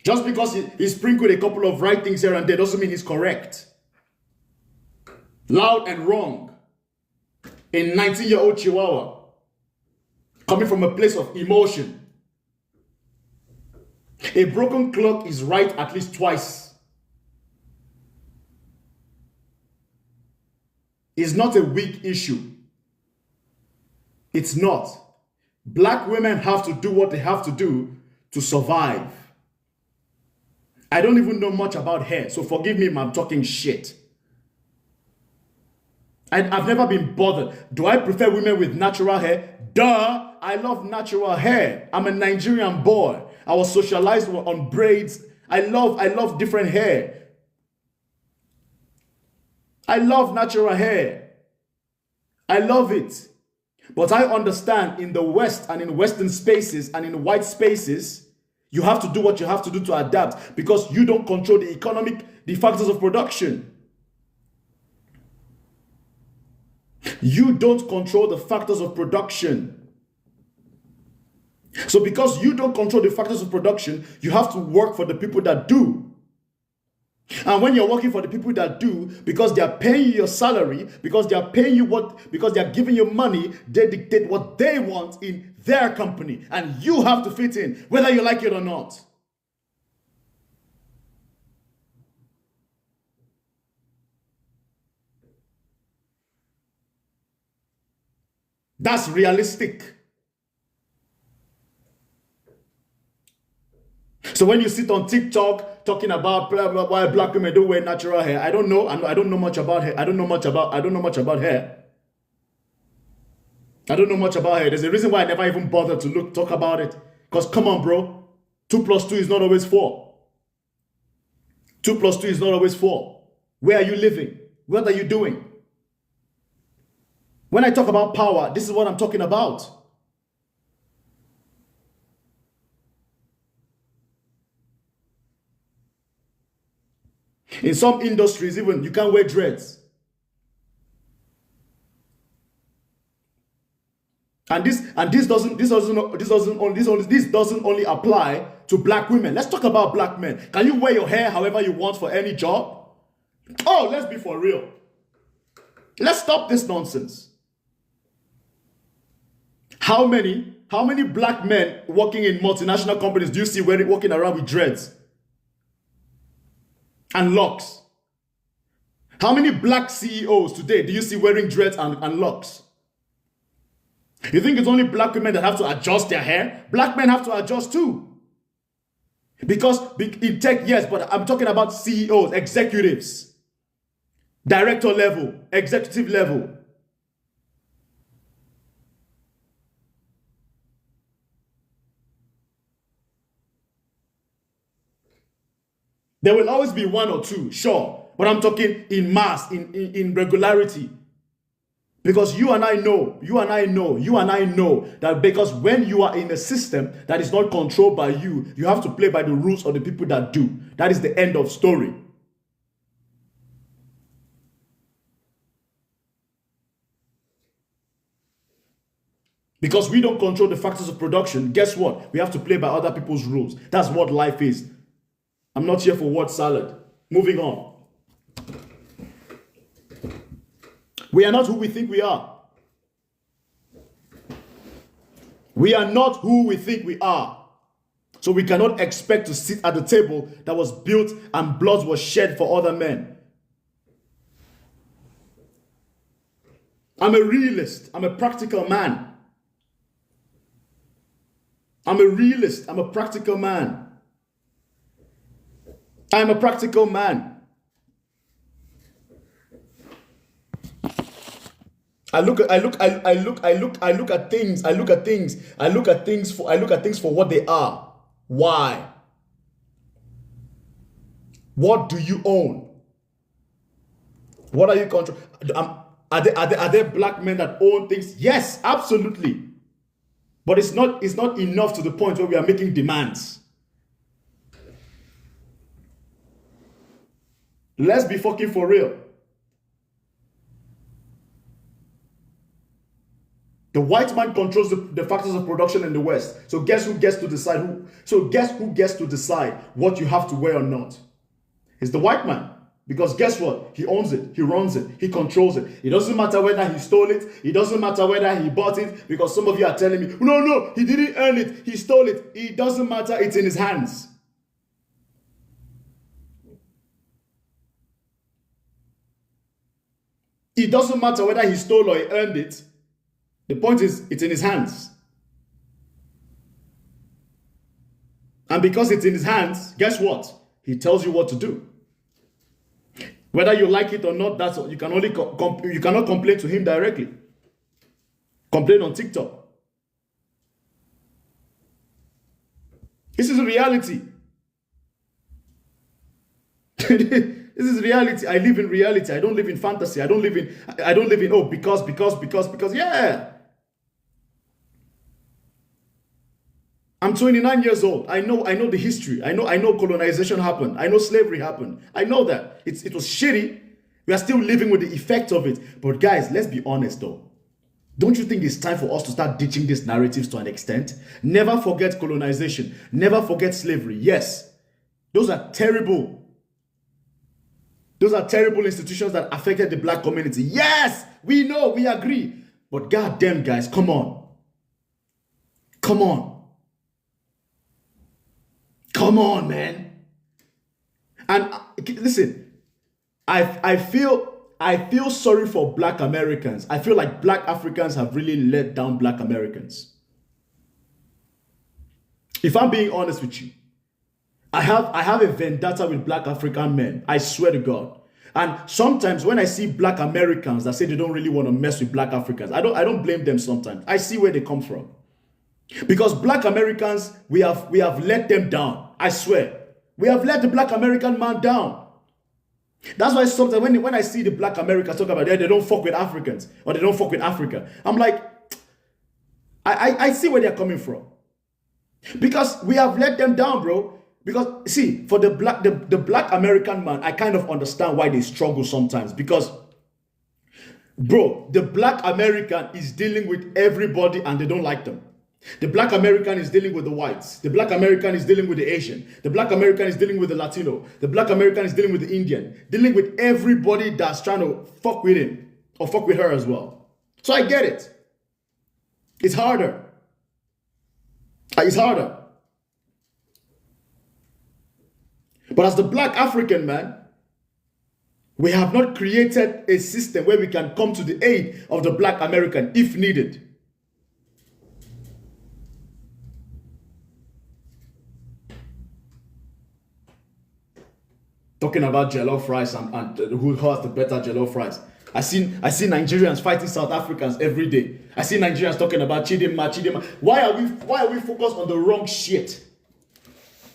Just because he sprinkled a couple of right things here and there doesn't mean he's correct. Loud and wrong. A 90-year-old chihuahua. Coming from a place of emotion. A broken clock is right at least twice. It's not a weak issue. It's not. Black women have to do what they have to do to survive. I don't even know much about hair, so forgive me if I'm talking shit. I've never been bothered. Do I prefer women with natural hair? Duh! I love natural hair. I'm a Nigerian boy. I was socialized on braids. I love different hair. I love natural hair. I love it. But I understand in the West and in Western spaces and in white spaces, you have to do what you have to do to adapt because you don't control the factors of production. You don't control the factors of production. So because you don't control the factors of production, you have to work for the people that do. And when you're working for the people that do, because they are paying you your salary, because they are paying you because they are giving you money, they dictate what they want in their company. And you have to fit in, whether you like it or not. That's realistic. So when you sit on TikTok talking about why black women don't wear natural hair, I don't know. I don't know much about hair. I don't know much about hair. I don't know much about hair. There's a reason why I never even bothered to talk about it. Because come on, bro. 2 + 2 is not always 4. 2 + 2 is not always 4. Where are you living? What are you doing? When I talk about power, this is what I'm talking about. In some industries, even you can't wear dreads. And this doesn't only apply to black women. Let's talk about black men. Can you wear your hair however you want for any job? Oh, let's be for real. Let's stop this nonsense. How many black men working in multinational companies do you see walking around with dreads and locks? How many black CEOs today do you see wearing dreads and locks? You think it's only black women that have to adjust their hair? Black men have to adjust too. Because in tech, yes, but I'm talking about CEOs, executives, director level, executive level. There will always be one or two, sure, but I'm talking in mass, in regularity. Because you and I know that because when you are in a system that is not controlled by you, you have to play by the rules of the people that do. That is the end of story. Because we don't control the factors of production, guess what? We have to play by other people's rules. That's what life is. I'm not here for word salad. Moving on. We are not who we think we are. We are not who we think we are. So we cannot expect to sit at the table that was built and blood was shed for other men. I'm a realist. I'm a practical man. I'm a realist. I'm a practical man. I'm a practical man. I look at things for what they are. Why? What do you own? What are you controlling? Are there black men that own things? Yes, absolutely. But it's not enough to the point where we are making demands. Let's be fucking for real. The white man controls the factors of production in the West. So guess who gets to decide what you have to wear or not? It's the white man. Because guess what? He owns it. He runs it. He controls it. It doesn't matter whether he stole it. It doesn't matter whether he bought it. Because some of you are telling me, no, he didn't earn it. He stole it. It doesn't matter. It's in his hands. It doesn't matter whether he stole or he earned it. The point is, it's in his hands. And because it's in his hands, guess what? He tells you what to do. Whether you like it or not, that's you can only you cannot complain to him directly. Complain on TikTok. This is reality. This is reality. I live in reality. I don't live in fantasy. I don't live in oh because yeah. I'm 29 years old. I know the history. I know colonization happened. I know slavery happened. I know that. It was shitty. We are still living with the effect of it. But guys, let's be honest though. Don't you think it's time for us to start ditching these narratives to an extent? Never forget colonization. Never forget slavery. Yes, those are terrible. Those are terrible institutions that affected the black community. Yes, we know, we agree. But goddamn, guys, come on. Come on. Come on, man. And listen, I feel sorry for black Americans. I feel like black Africans have really let down black Americans. If I'm being honest with you, I have a vendetta with black African men. I swear to God. And sometimes when I see black Americans that say they don't really want to mess with black Africans, I don't blame them sometimes. I see where they come from. Because black Americans, we have let them down. I swear. We have let the black American man down. That's why sometimes when I see the black Americans talk about they don't fuck with Africans or they don't fuck with Africa, I'm like, I see where they're coming from. Because we have let them down, bro. because see, for the black American man, I kind of understand why they struggle sometimes, because bro, the black American is dealing with everybody and they don't like them. The black American is dealing with the whites. The black American is dealing with the Asian. The black American is dealing with the Latino. The black American is dealing with the Indian. Dealing with everybody that's trying to fuck with him or fuck with her as well. So I get it. It's harder. It's harder. But as the black African man, we have not created a system where we can come to the aid of the black American if needed. Talking about jollof rice and who has the better jollof rice. I see Nigerians fighting South Africans every day. I see Nigerians talking about Chidinma. Why are we focused on the wrong shit?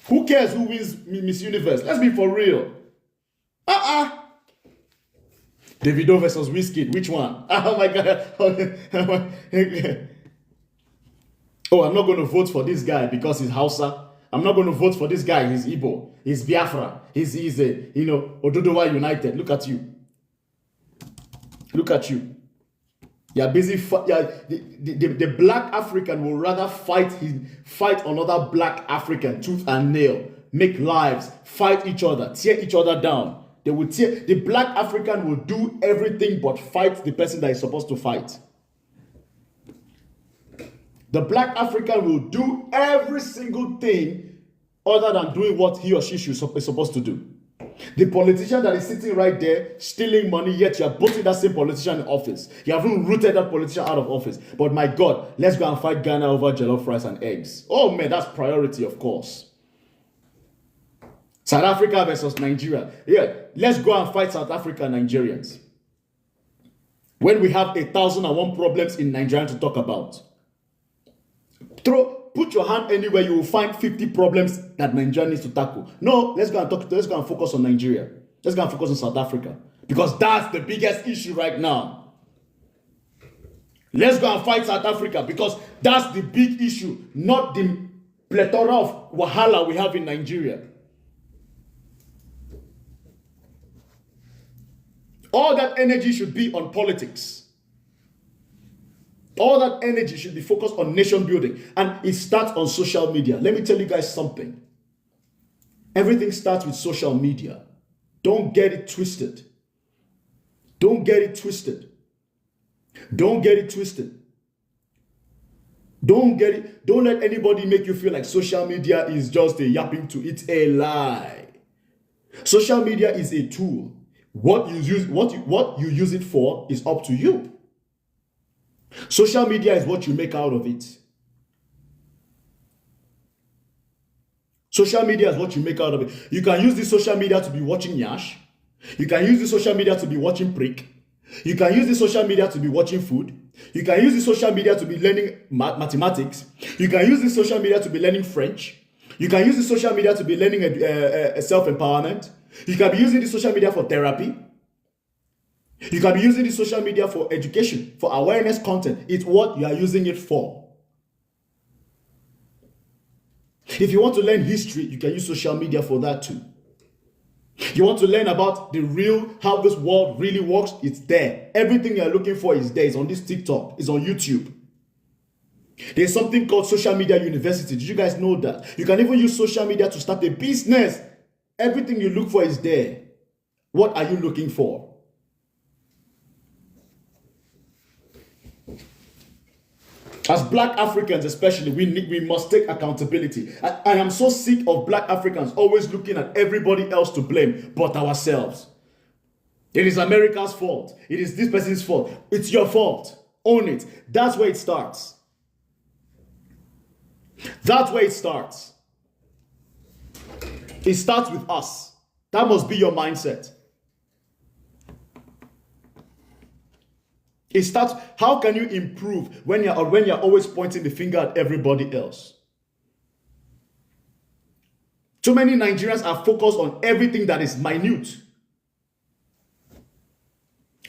Who cares who wins Miss Universe? Let's be for real. Davido versus Wizkid, which one? Oh my god. Oh, I'm not going to vote for this guy because he's Hausa. I'm not going to vote for this guy. He's Igbo. He's Biafra. He's Ododowa United. Look at you. Look at you. You're busy. The black African will rather fight another black African tooth and nail, make lives, fight each other, tear each other down. The black African will do everything but fight the person that is supposed to fight. The black African will do every single thing other than doing what he or she is supposed to do. The politician that is sitting right there stealing money, yet you are putting that same politician in office. You haven't rooted that politician out of office. But my God, let's go and fight Ghana over jollof rice and eggs. Oh man, that's priority, of course. South Africa versus Nigeria. Yeah, let's go and fight South Africa and Nigerians. When we have 1,001 problems in Nigeria to talk about. Put your hand anywhere, you will find 50 problems that Nigeria needs to tackle. No, let's go and focus on Nigeria. Let's go and focus on South Africa. Because that's the biggest issue right now. Let's go and fight South Africa because that's the big issue, not the plethora of wahala we have in Nigeria. All that energy should be on politics. All that energy should be focused on nation building. And it starts on social media. Let me tell you guys something. Everything starts with social media. Don't get it twisted. Don't get it twisted. Don't get it twisted. Don't let anybody make you feel like social media is just a yapping to. It's a lie. Social media is a tool. What you use it for is up to you. Social media is what you make out of it. Social media is what you make out of it. You can use this social media to be watching Yash. You can use this social media to be watching Prick. You can use this social media to be watching food. You can use this social media to be learning mathematics. You can use this social media to be learning French. You can use this social media to be learning self-empowerment. You can be using this social media for therapy. You can be using this social media for education, for awareness content. It's what you are using it for. If you want to learn history, you can use social media for that too. You want to learn about how this world really works, it's there. Everything you're looking for is there. It's on this TikTok. It's on YouTube. There's something called social media university. Did you guys know that? You can even use social media to start a business. Everything you look for is there. What are you looking for? As black Africans especially, we must take accountability. I am so sick of black Africans always looking at everybody else to blame but ourselves. It is America's fault. It is this person's fault. It's your fault. Own it. That's where it starts. That's where it starts. It starts with us. That must be your mindset. It starts, how can you improve when you're always pointing the finger at everybody else? Too many Nigerians are focused on everything that is minute.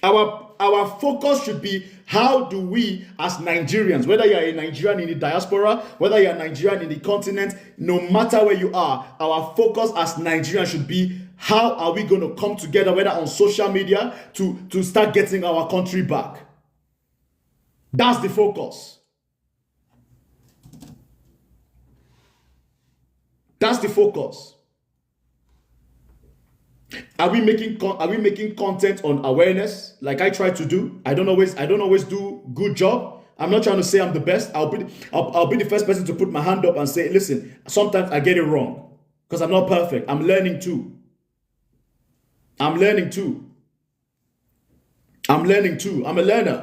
Our Our focus should be, how do we as Nigerians, whether you're a Nigerian in the diaspora, whether you're a Nigerian in the continent, no matter where you are, our focus as Nigerians should be, how are we going to come together, whether on social media, to start getting our country back? That's the focus. That's the focus. Are we making content on awareness like I try to do? I don't always do good job. I'm not trying to say I'm the best. I'll be the first person to put my hand up and say, listen, sometimes I get it wrong because I'm not perfect. I'm learning too. I'm a learner.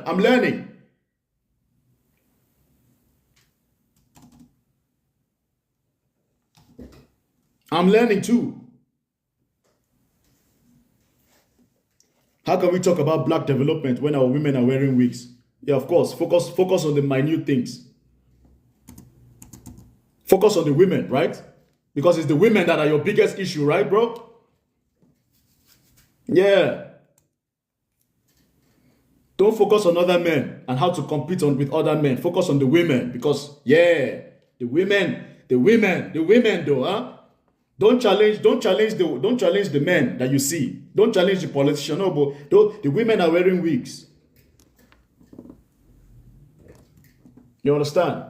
I'm learning. Too. How can we talk about black development when our women are wearing wigs? Yeah, of course. Focus on the minute things. Focus on the women, right? Because it's the women that are your biggest issue, right, bro? Yeah. Don't focus on other men and how to compete with other men. Focus on the women because, yeah, the women though, huh? Don't challenge the men that you see. Don't challenge the politician. No, but the women are wearing wigs. You understand?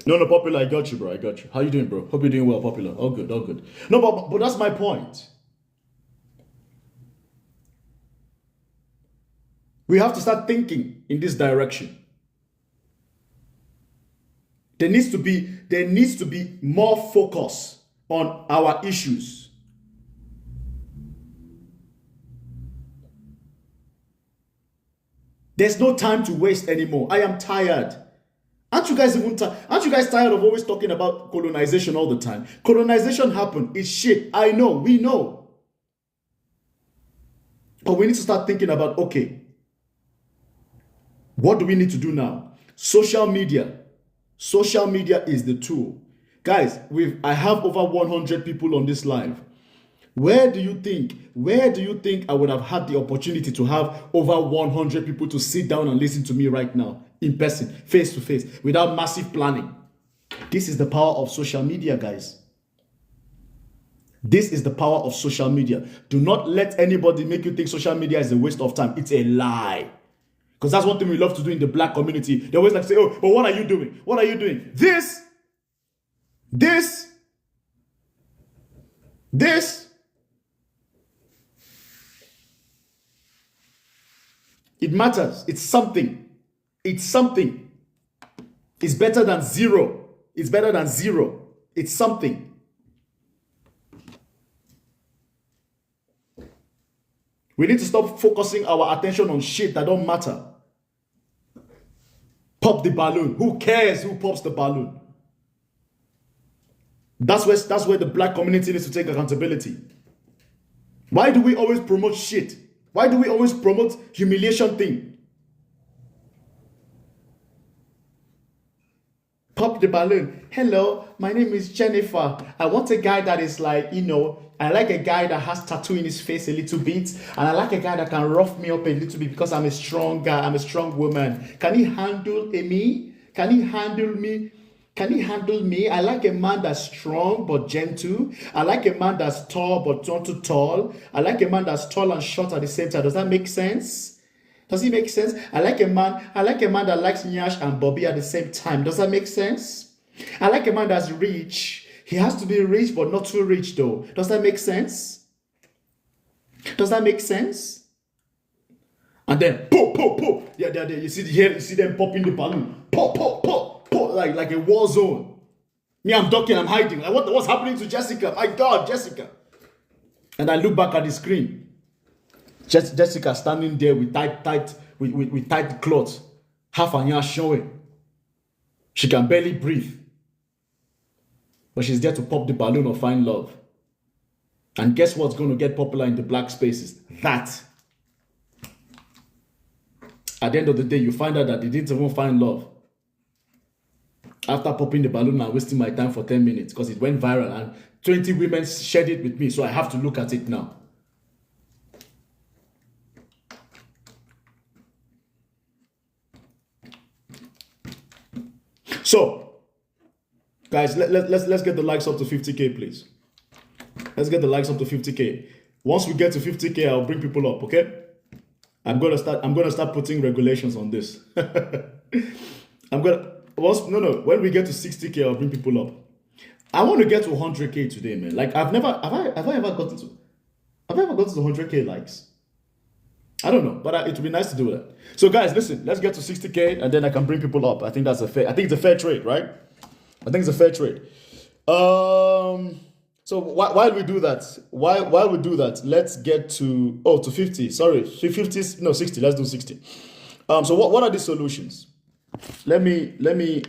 No, Popular, I got you, bro. I got you. How you doing, bro? Hope you're doing well, Popular. All good. No, but that's my point. We have to start thinking in this direction. There needs to be more focus on our issues. There's no time to waste anymore. I am tired. Aren't you guys tired of always talking about colonization all the time? Colonization happened. It's shit. I know. We know. But we need to start thinking about, okay, what do we need to do now? Social media is the tool. Guys, I have over 100 people on this live. Where do you think I would have had the opportunity to have over 100 people to sit down and listen to me right now, in person, face to face, without massive planning? This is the power of social media, guys. This is the power of social media. Do not let anybody make you think social media is a waste of time. It's a lie. Because that's one thing we love to do in the black community. They always like to say, oh, but what are you doing? What are you doing? This. It matters. It's something. It's better than zero. It's something. We need to stop focusing our attention on shit that don't matter. Pop the balloon. Who cares who pops the balloon? That's where the black community needs to take accountability. Why do we always promote shit? Why do we always promote humiliation thing? Pop the balloon. Hello, my name is Jennifer. I want a guy that is like, I like a guy that has tattoo in his face a little bit. And I like a guy that can rough me up a little bit because I'm a strong guy. I'm a strong woman. Can he handle me? Can he handle me? I like a man that's strong but gentle. I like a man that's tall but not too tall. I like a man that's tall and short at the same time. Does that make sense? Does it make sense? I like a man that likes Nyash and Bobby at the same time. Does that make sense? I like a man that's rich. He has to be rich but not too rich though. Does that make sense? And then Yeah, you see them popping the balloon. Pop. Like a war zone. Me, I'm ducking, I'm hiding. Like, what's happening to Jessica? My God, Jessica. And I look back at the screen. Jessica standing there with tight clothes. Half an ear showing. She can barely breathe. But she's there to pop the balloon or find love. And guess what's going to get popular in the black spaces? That. At the end of the day, you find out that they didn't even find love. After popping the balloon and wasting my time for 10 minutes because it went viral and 20 women shared it with me, so I have to look at it now. So, guys, let's get the likes up to 50K, please. Let's get the likes up to 50K. Once we get to 50K, I'll bring people up, okay? I'm gonna start putting regulations on this. When we get to 60K, I'll bring people up. I want to get to 100K today, man. Like have I ever gotten to 100K likes? I don't know, but it would be nice to do that. So guys, listen, let's get to 60K and then I can bring people up. I think it's a fair trade, right? I think it's a fair trade. So while we do that, let's get to 50. Sorry, 50. No, 60. Let's do 60. So what are the solutions? Let me. You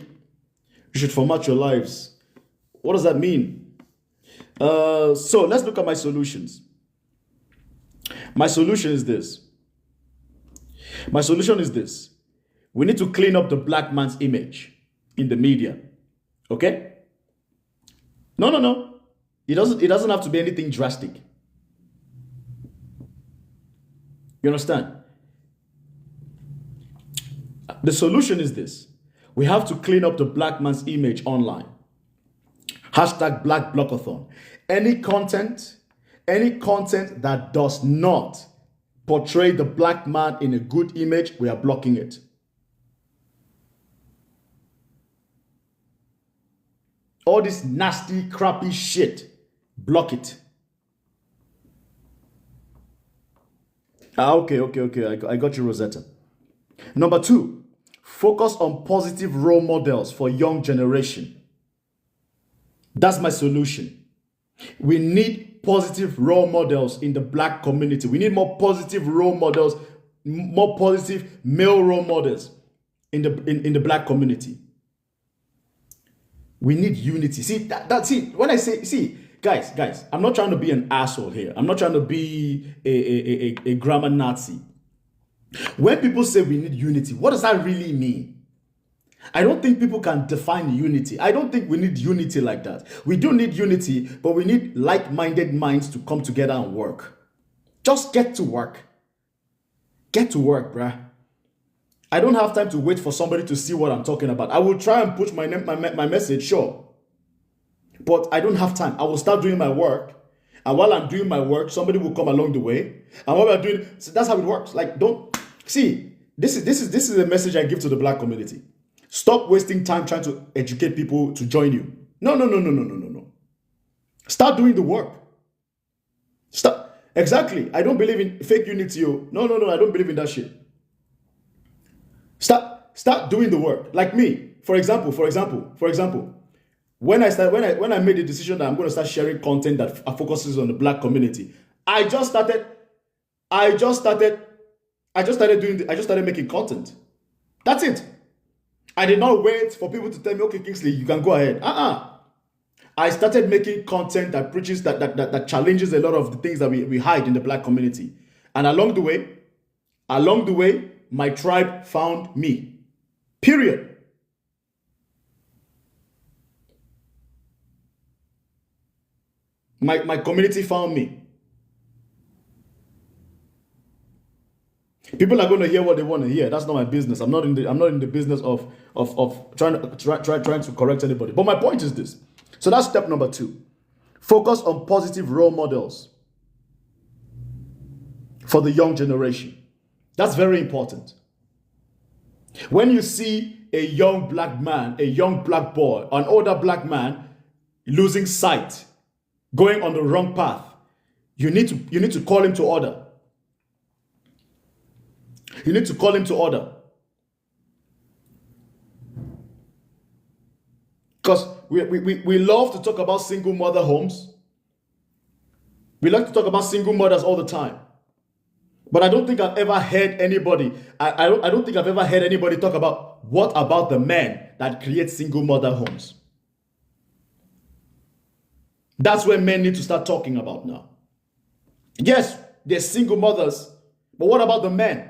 should format your lives. What does that mean? So let's look at my solutions. My solution is this. We need to clean up the black man's image in the media. Okay? No. It doesn't have to be anything drastic. You understand? The solution is this. We have to clean up the black man's image online. Hashtag Black Blockathon. Any content that does not portray the black man in a good image, we are blocking it. All this nasty, crappy shit, block it. Okay. I got you, Rosetta. Number 2, focus on positive role models for young generation. That's my solution. We need positive role models in the black community. We need more positive role models, more positive male role models in the black community. We need unity. See, that's it. When I say, guys, I'm not trying to be an asshole here. I'm not trying to be a grammar Nazi. When people say we need unity, what does that really mean? I don't think people can define unity. I don't think we need unity like that. We do need unity, but we need like-minded minds to come together and work. Just get to work. Get to work, bruh. I don't have time to wait for somebody to see what I'm talking about. I will try and push my message, sure. But I don't have time. I will start doing my work. And while I'm doing my work, somebody will come along the way. And what we're doing, so that's how it works. Like, don't see, this is a message I give to the black community. Stop wasting time trying to educate people to join you. No. Start doing the work. Exactly. I don't believe in fake unity. No. I don't believe in that shit. Start doing the work. Like me, for example. When I made the decision that I'm going to start sharing content that focuses on the black community, I just started making content. That's it. I did not wait for people to tell me, okay, Kingsley, you can go ahead. I started making content that preaches, that challenges a lot of the things that we hide in the black community. And along the way, my tribe found me. Period. My community found me. People are going to hear what they want to hear. That's not my business. I'm not in the business of trying to correct anybody. But my point is this. So that's step number 2. Focus on positive role models for the young generation. That's very important. When you see a young black man, a young black boy, an older black man losing sight, going on the wrong path, you need to call him to order. You need to call him to order. Because we love to talk about single mother homes. We like to talk about single mothers all the time. But I don't think I've ever heard anybody, I don't think I've ever heard anybody talk about what about the men that create single mother homes. That's where men need to start talking about now. Yes, there's single mothers, but what about the men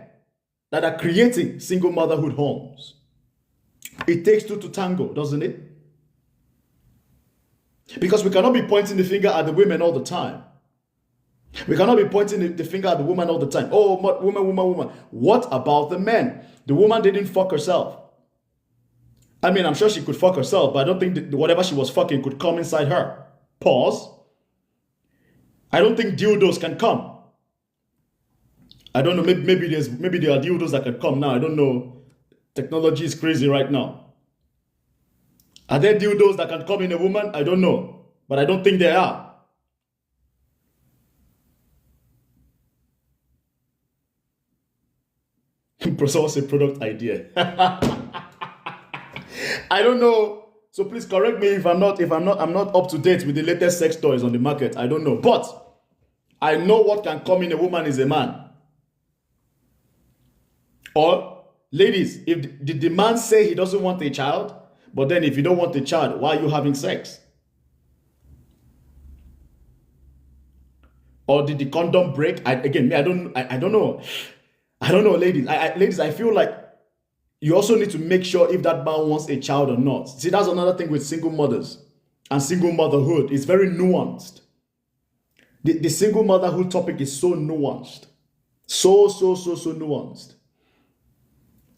that are creating single motherhood homes? It takes two to tango, doesn't it? Because we cannot be pointing the finger at the women all the time. We cannot be pointing the finger at the woman all the time. Oh, woman. What about the men? The woman didn't fuck herself. I mean, I'm sure she could fuck herself, but I don't think that whatever she was fucking could come inside her. Pause. I don't think dildos can come. I don't know. Maybe there are dildos that can come now. I don't know. Technology is crazy right now. Are there dildos that can come in a woman? I don't know, but I don't think there are. Someone say product idea. I don't know. So please correct me if I'm not up to date with the latest sex toys on the market. I don't know. But I know what can come in a woman is a man. Or ladies, if did the man say he doesn't want a child, but then if you don't want a child, why are you having sex? Or did the condom break? I don't know. I don't know, ladies. Ladies, I feel like you also need to make sure if that man wants a child or not. See, that's another thing with single mothers and single motherhood. It's very nuanced. The single motherhood topic is so nuanced. So nuanced.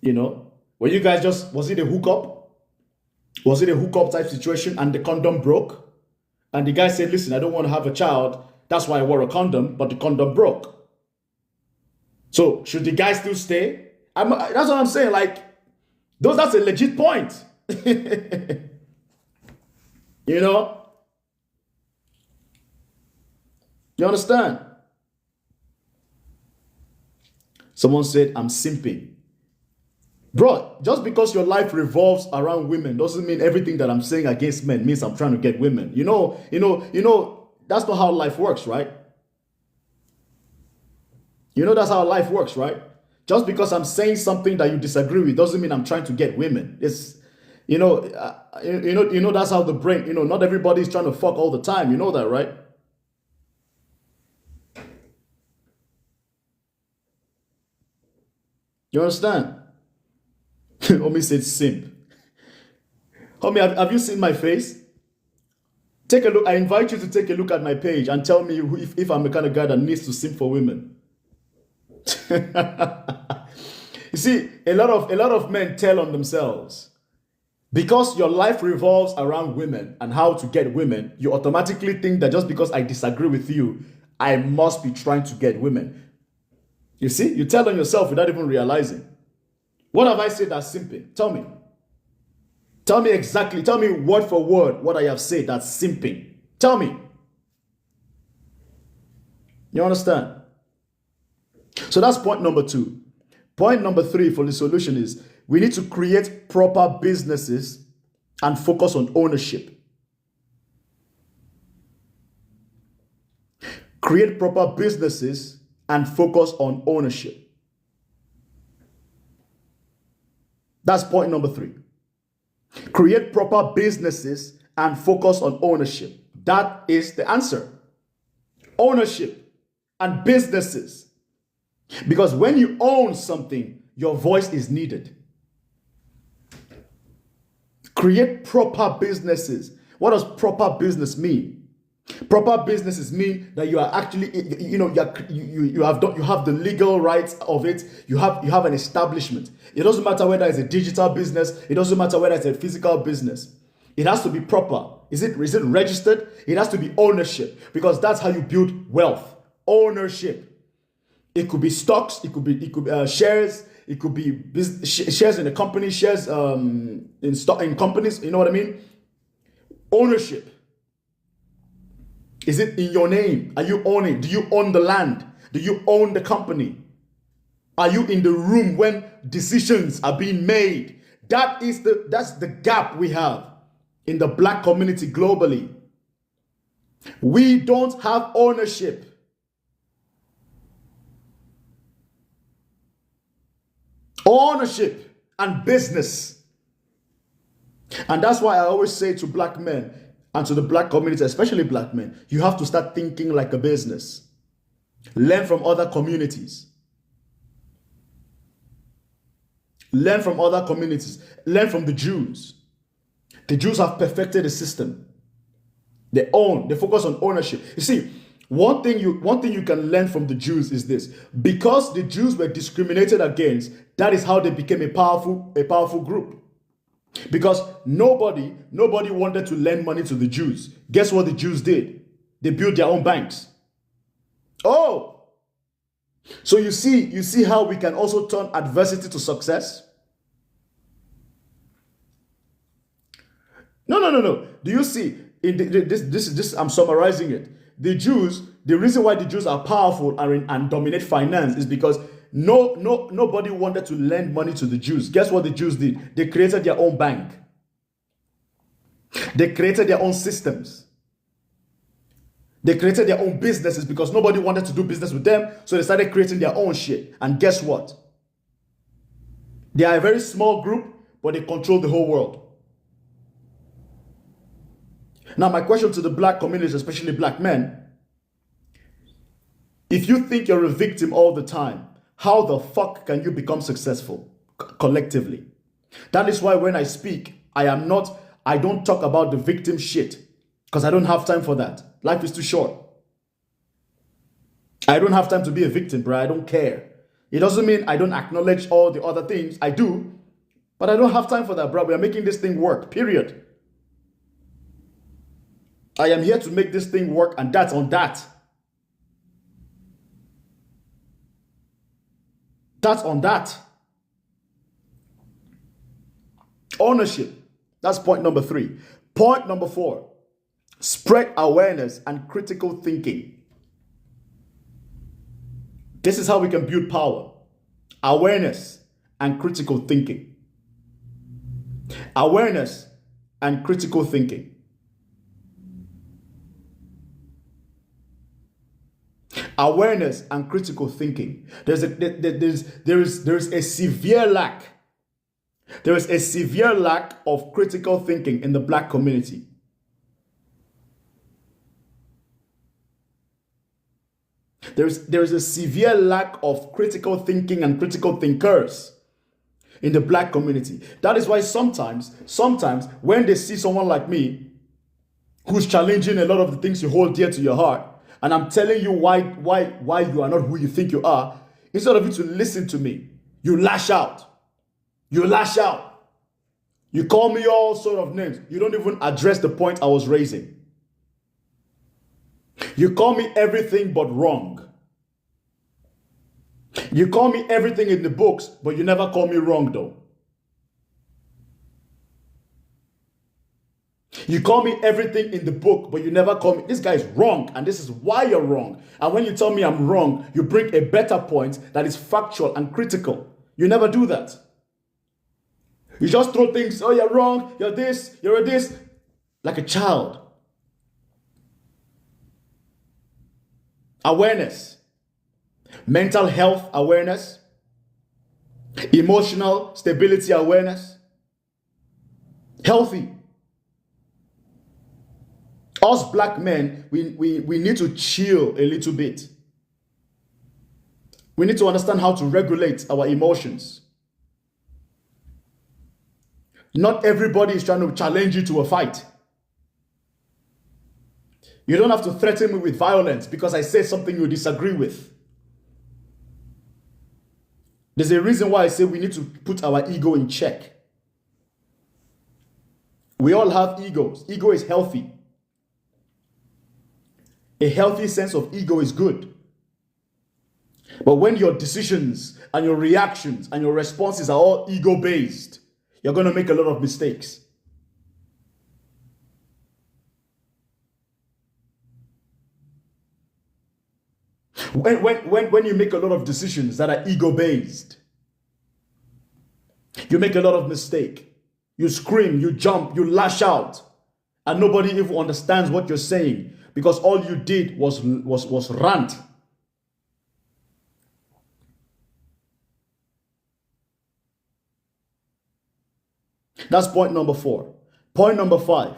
You know, were you guys was it a hookup? Was it a hookup type situation and the condom broke? And the guy said, listen, I don't want to have a child. That's why I wore a condom, but the condom broke. So should the guy still stay? That's what I'm saying. Like, that's a legit point. You know? You understand? Someone said, I'm simping. Bro, just because your life revolves around women doesn't mean everything that I'm saying against men means I'm trying to get women. You know, that's not how life works, right? You know that's how life works, right? Just because I'm saying something that you disagree with doesn't mean I'm trying to get women. It's, that's how the brain, not everybody's trying to fuck all the time. You know that, right? You understand? Homie said simp. Homie, have you seen my face? Take a look. I invite you to take a look at my page and tell me if I'm the kind of guy that needs to simp for women. You see, a lot of men tell on themselves. Because your life revolves around women and how to get women, you automatically think that just because I disagree with you, I must be trying to get women. You see, you tell on yourself without even realizing. What have I said that's simping? Tell me. Tell me exactly. Tell me word for word what I have said that's simping. Tell me. You understand? So that's point number 2. Point number 3 for the solution is we need to create proper businesses and focus on ownership. Create proper businesses and focus on ownership. That's point number 3. Create proper businesses and focus on ownership. That is the answer. Ownership and businesses. Because when you own something, your voice is needed. Create proper businesses. What does proper business mean? Proper businesses mean that you are actually, you have the legal rights of it. You have an establishment. It doesn't matter whether it's a digital business. It doesn't matter whether it's a physical business. It has to be proper. Is it registered? It has to be ownership, because that's how you build wealth. Ownership. It could be stocks. It could be shares. It could be shares in a company. Shares in companies. You know what I mean? Ownership. Is it in your name? Are you owning? Do you own the land? Do you own the company? Are you in the room when decisions are being made? That's the gap we have in the black community globally. We don't have ownership. Ownership and business. And that's why I always say to black men and to the black community, especially black men, you have to start thinking like a business. Learn from other communities. Learn from other communities. Learn from the Jews. The Jews have perfected the system. They focus on ownership. You see, one thing you can learn from the Jews is this. Because the Jews were discriminated against, that is how they became a powerful group. Because nobody wanted to lend money to the Jews. Guess what the Jews did? They built their own banks. Oh, so you see how we can also turn adversity to success? No. Do you see? This I'm summarizing it. The Jews, the reason why the Jews are powerful and dominate finance is because nobody wanted to lend money to the Jews. Guess what the Jews did? They created their own bank. They created their own systems. They created their own businesses because nobody wanted to do business with them. So they started creating their own shit. And guess what? They are a very small group, but they control the whole world. Now, my question to the black community, especially black men, if you think you're a victim all the time, how the fuck can you become successful collectively? That is why when I speak, I don't talk about the victim shit because I don't have time for that. Life is too short. I don't have time to be a victim, bro. I don't care. It doesn't mean I don't acknowledge all the other things. I do, but I don't have time for that, bro. We are making this thing work, period. I am here to make this thing work, and that's on that. That's on that. Ownership. That's point number 3. Point number 4. Spread awareness and critical thinking. This is how we can build power. Awareness and critical thinking. Awareness and critical thinking. Awareness and critical thinking. There is a severe lack. There is a severe lack of critical thinking in the black community. There is a severe lack of critical thinking and critical thinkers in the black community. That is why sometimes when they see someone like me who's challenging a lot of the things you hold dear to your heart, and I'm telling you why you are not who you think you are, instead of you to listen to me, you lash out. You lash out. You call me all sort of names. You don't even address the point I was raising. You call me everything but wrong. You call me everything in the books, but you never call me wrong though. You call me everything in the book, but you never call me, this guy is wrong, and this is why you're wrong. And when you tell me I'm wrong, you bring a better point that is factual and critical. You never do that. You just throw things, oh, you're wrong, you're this, you're this, like a child. Awareness. Mental health awareness. Emotional stability awareness. Healthy. Us black men, we need to chill a little bit. We need to understand how to regulate our emotions. Not everybody is trying to challenge you to a fight. You don't have to threaten me with violence because I say something you disagree with. There's a reason why I say we need to put our ego in check. We all have egos. Ego is healthy. A healthy sense of ego is good. But when your decisions and your reactions and your responses are all ego-based, you're going to make a lot of mistakes. When you make a lot of decisions that are ego-based, you make a lot of mistake. You scream, you jump, you lash out, and nobody even understands what you're saying because all you did was rant. That's point number 4. Point number 5.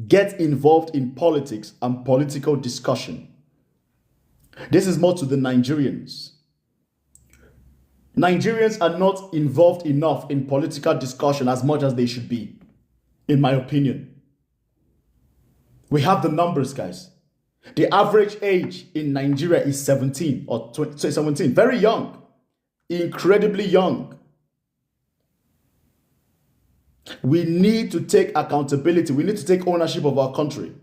Get involved in politics and political discussion. This is more to the Nigerians. Nigerians are not involved enough in political discussion as much as they should be, in my opinion. We have the numbers, guys. The average age in Nigeria is 17 or 17. Very young. Incredibly young. We need to take accountability. We need to take ownership of our country.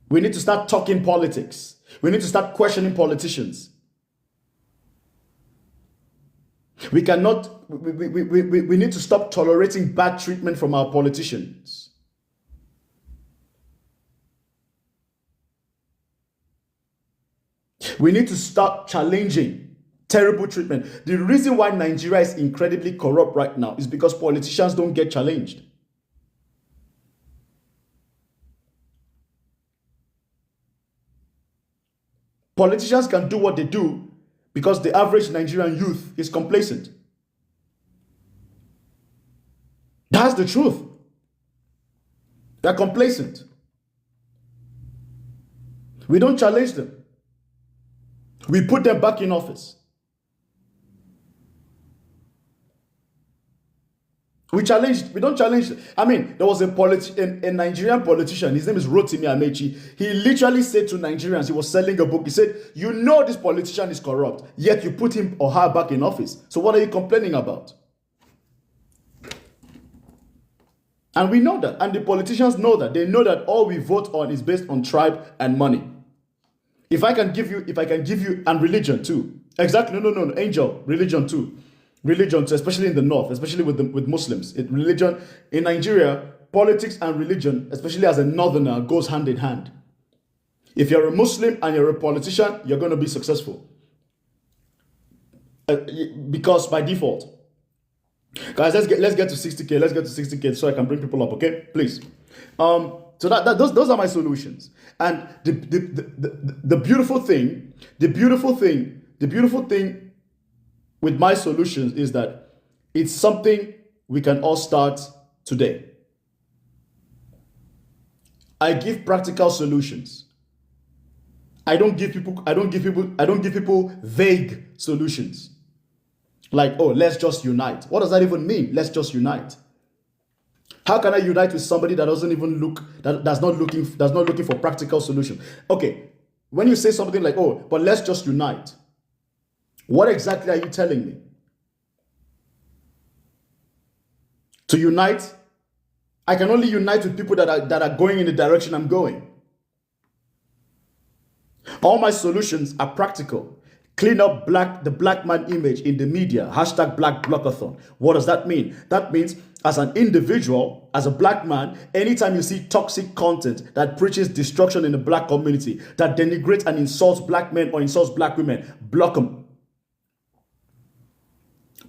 We need to start talking politics. We need to start questioning politicians. We cannot, we need to stop tolerating bad treatment from our politicians. We need to start challenging terrible treatment. The reason why Nigeria is incredibly corrupt right now is because politicians don't get challenged. Politicians can do what they do because the average Nigerian youth is complacent. That's the truth. They're complacent. We don't challenge them. We put them back in office. We don't challenge. I mean, there was a Nigerian politician, his name is Rotimi Amechi. He literally said to Nigerians, he was selling a book, he said, you know this politician is corrupt, yet you put him or her back in office. So what are you complaining about? And we know that, and the politicians know that. They know that all we vote on is based on tribe and money. If I can give you, and religion too. Exactly, no, angel, religion too. Religion, especially in the north, especially with Muslims. Religion in Nigeria, politics and religion, especially as a northerner, goes hand in hand. If you're a Muslim and you're a politician, you're going to be successful. Because by default. Guys, let's get to 60K. Let's get to 60K so I can bring people up, okay? Please. So those are my solutions. And the beautiful thing with my solutions is that it's something we can all start today. I give practical solutions. I don't give people vague solutions. Like, oh, let's just unite. What does that even mean? Let's just unite. How can I unite with somebody that that's not looking for practical solution? Okay, when you say something like, oh, but let's just unite. What exactly are you telling me? To unite, I can only unite with people that are going in the direction I'm going. All my solutions are practical. Clean up the black man image in the media. Hashtag Black Blockathon. What does that mean? That means as an individual, as a black man, anytime you see toxic content that preaches destruction in the black community, that denigrates and insults black men or insults black women, block them.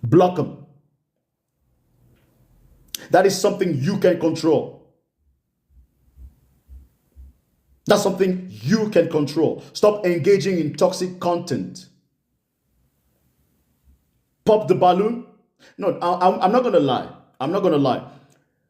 Block them. That is something you can control. That's something you can control. Stop engaging in toxic content. Pop the balloon. No, I'm not going to lie. I'm not going to lie.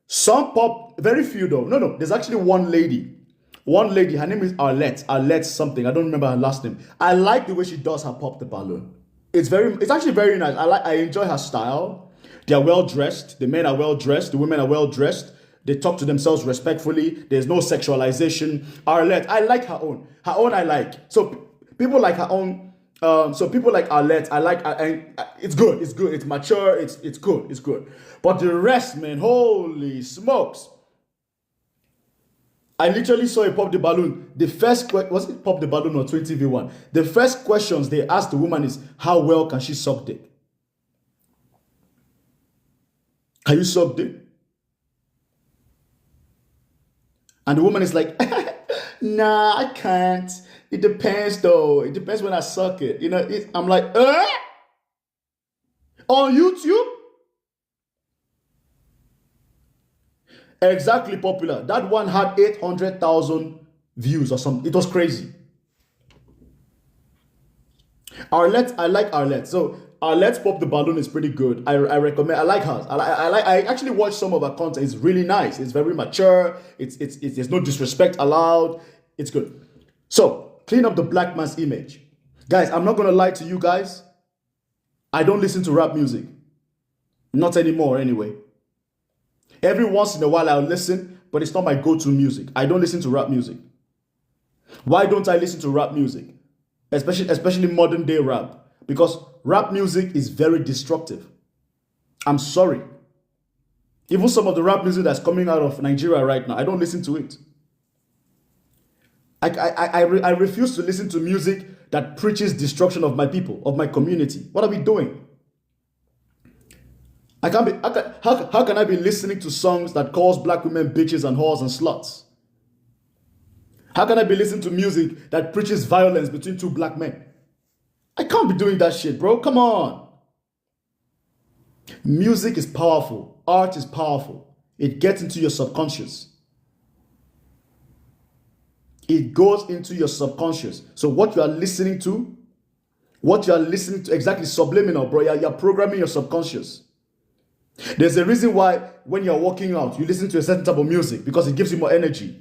Some pop, very few though. No, there's actually one lady. One lady, her name is Arlette. Arlette something. I don't remember her last name. I like the way she does her pop the balloon. It's actually very nice. I enjoy her style. They are well dressed. The men are well dressed. The women are well dressed. They talk to themselves respectfully. There's no sexualization. Arlette, I like her own. Her own I like. So people like her own. So people like Arlette, I like. It's good. It's good. It's mature. It's good. It's good. But the rest, man, holy smokes! I literally saw a pop the balloon. The first was it pop the balloon or 20v1? The first questions they asked the woman is, how well can she suck dick? Can you suck dick? And the woman is like, nah, I can't. It depends though. It depends when I suck it. You know, I'm like, on YouTube? Exactly popular. That one had 800,000 views or something. It was crazy. Arlette, I like Arlette. So Arlette's Pop the Balloon is pretty good. I recommend. I like hers. I actually watched some of her content. It's really nice. It's very mature. There's no disrespect allowed. It's good. So clean up the black man's image, guys. I'm not gonna lie to you guys. I don't listen to rap music. Not anymore, anyway. Every once in a while I'll listen, but it's not my go-to music. I don't listen to rap music. Why don't I listen to rap music? Especially modern day rap. Because rap music is very destructive. I'm sorry. Even some of the rap music that's coming out of Nigeria right now, I don't listen to it. I refuse to listen to music that preaches destruction of my people, of my community. What are we doing? How can I be listening to songs that calls black women bitches and whores and sluts? How can I be listening to music that preaches violence between two black men? I can't be doing that shit, bro. Come on. Music is powerful. Art is powerful. It gets into your subconscious. It goes into your subconscious. So what you are listening to, exactly subliminal, bro. You're programming your subconscious. There's a reason why when you're working out, you listen to a certain type of music because it gives you more energy.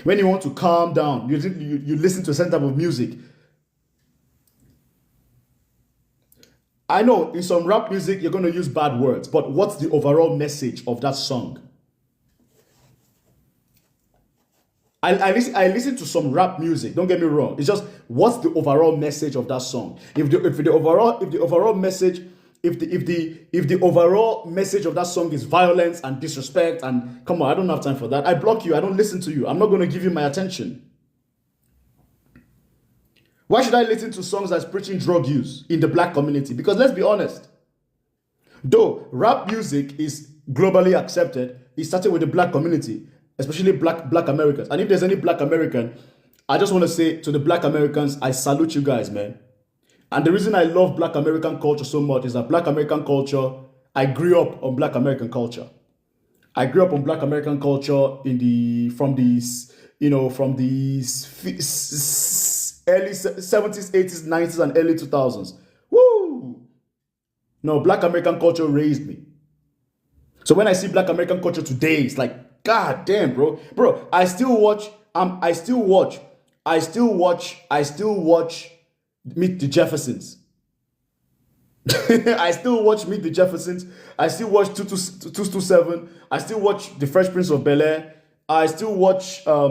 When you want to calm down, you listen to a certain type of music. I know in some rap music, you're going to use bad words, but what's the overall message of that song? I listen to some rap music, don't get me wrong. It's just, what's the overall message of that song? If the overall message of that song is violence and disrespect, and come on, I don't have time for that. I block you, I don't listen to you. I'm not going to give you my attention. Why should I listen to songs that's preaching drug use in the black community? Because let's be honest, though rap music is globally accepted, it started with the black community, especially black Americans. And if there's any black American, I just want to say to the black Americans, I salute you guys, man. And the reason I love black American culture so much is that black American culture, I grew up on black American culture. I grew up on black American culture from the early 70s, 80s, 90s, and early 2000s. Woo! No, black American culture raised me. So when I see black American culture today, it's like, God damn, bro. Bro, I still watch Meet the Jeffersons. I still watch Meet the Jeffersons. I still watch 227. I still watch The Fresh Prince of Bel-Air. I still watch so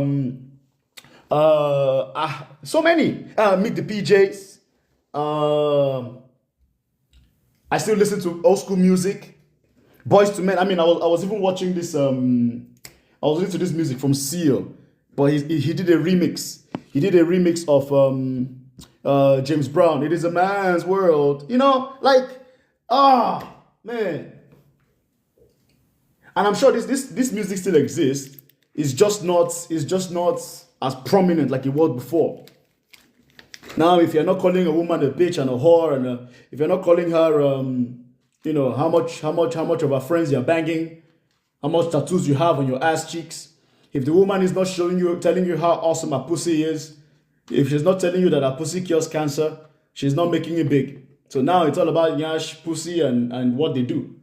many. Meet the PJs. I still listen to old school music. Boys to Men. I mean, I was even watching this. I was listening to this music from Seal, but he did a remix. He did a remix of James Brown. It is a man's world. You know, like, man. And I'm sure this music still exists. It's just not as prominent like it was before. Now, if you're not calling a woman a bitch and a whore, and if you're not calling her, how much of her friends you're banging, how much tattoos you have on your ass cheeks, if the woman is not telling you how awesome her pussy is, if she's not telling you that her pussy cures cancer, she's not making it big. So now it's all about yash, pussy, and what they do.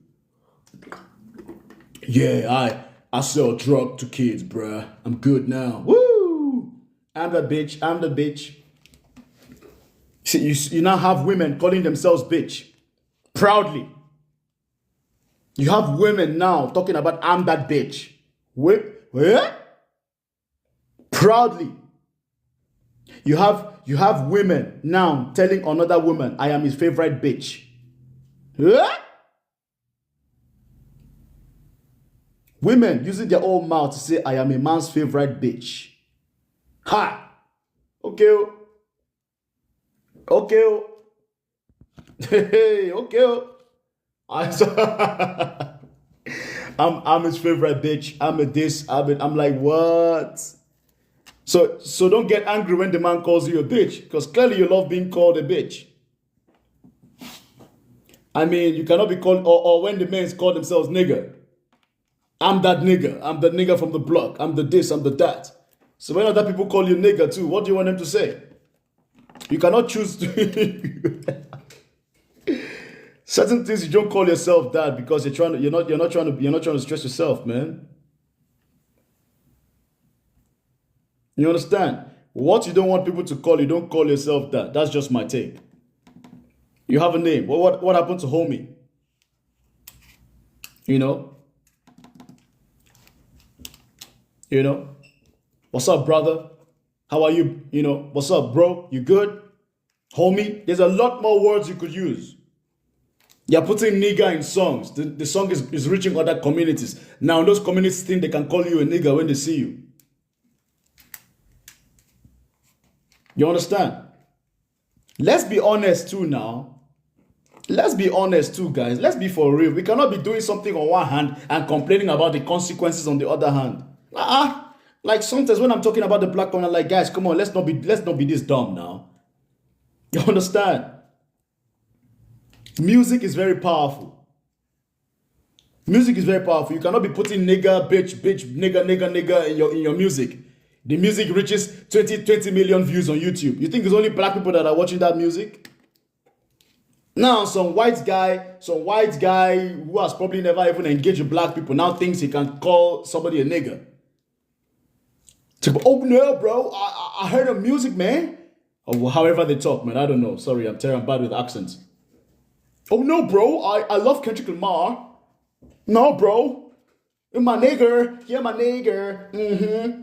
Yeah, I sell drug to kids, bruh. I'm good now. Woo! I'm the bitch. See, you now have women calling themselves bitch. Proudly. You have women now talking about I'm that bitch. Wait. Proudly. You have women now telling another woman, I am his favorite bitch. Women using their own mouth to say, I am a man's favorite bitch. Ha! Okay. Hey, okay. I'm his favorite bitch. I'm like, what? So don't get angry when the man calls you a bitch, because clearly you love being called a bitch. I mean, you cannot be called, or when the men call themselves nigger. I'm that nigger. I'm the nigger from the block. I'm the this, I'm the that. So when other people call you nigger too, what do you want them to say? You cannot choose to certain things you don't call yourself that because you're not trying to stress yourself, man. You understand? What you don't want people to call you, don't call yourself that. That's just my take. You have a name. What happened to homie? You know? What's up, brother? How are you? What's up, bro? You good? Homie? There's a lot more words you could use. You're putting nigger in songs. The song is reaching other communities. Now those communities think they can call you a nigger when they see you. You understand? Let's be honest too now. Let's be honest too, guys. Let's be for real. We cannot be doing something on one hand and complaining about the consequences on the other hand. Like sometimes when I'm talking about the black community, I'm like, guys, come on, let's not be this dumb now. You understand? Music is very powerful. Music is very powerful. You cannot be putting nigger, bitch, nigger in your music. The music reaches 20 million views on YouTube. You think it's only black people that are watching that music? Now, some white guy who has probably never even engaged with black people now thinks he can call somebody a nigger. Oh no, bro, I heard the music, man. Or however they talk, man. I don't know. Sorry, I'm bad with accents. Oh no, bro, I love Kendrick Lamar. No, bro. My nigger, yeah, my nigger.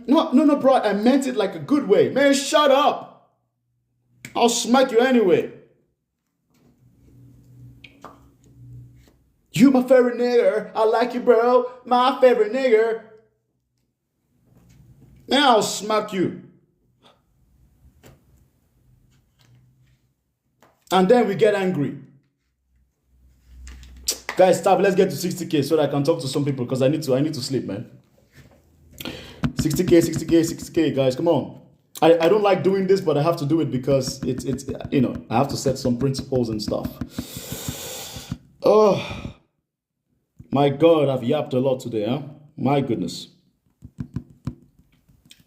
No, bro, I meant it like a good way. Man, shut up. I'll smack you anyway. You my favorite nigger. I like you, bro. My favorite nigger. And I'll smack you. And then we get angry. Guys, stop. Let's get to 60K so that I can talk to some people because I need to sleep, man. 60K, guys. Come on. I don't like doing this, but I have to do it because it's I have to set some principles and stuff. Oh, my God, I've yapped a lot today, huh? My goodness.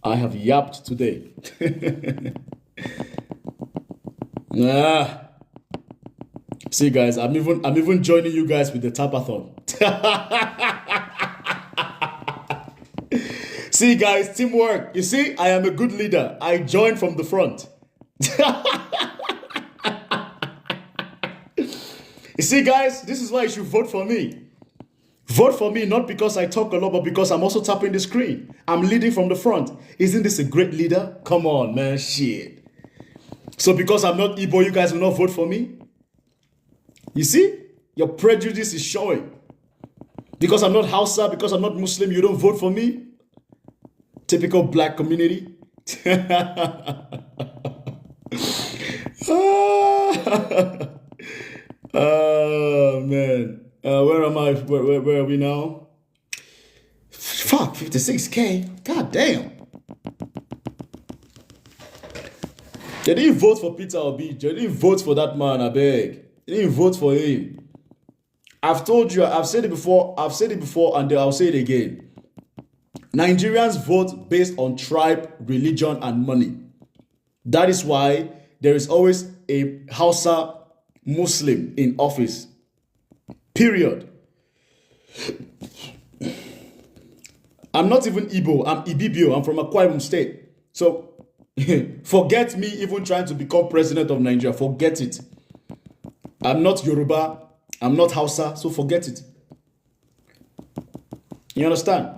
I have yapped today. See, guys, I'm even joining you guys with the tapathon. See, guys, teamwork. You see, I am a good leader. I join from the front. You see, guys, this is why you should vote for me. Vote for me, not because I talk a lot, but because I'm also tapping the screen. I'm leading from the front. Isn't this a great leader? Come on, man, shit. So because I'm not Igbo, you guys will not vote for me? You see? Your prejudice is showing. Because I'm not Hausa, because I'm not Muslim, you don't vote for me? Typical black community. Oh, man. Where am I? Where are we now? Fuck, 56K. God damn. They didn't vote for Peter Obi. They didn't vote for that man, I beg. They didn't vote for him. I've told you, I've said it before, and I'll say it again. Nigerians vote based on tribe, religion, and money. That is why there is always a Hausa Muslim in office. Period. I'm not even Igbo. I'm Ibibio. I'm from Akwa Ibom State. So forget me even trying to become president of Nigeria. Forget it. I'm not Yoruba. I'm not Hausa. So forget it. You understand?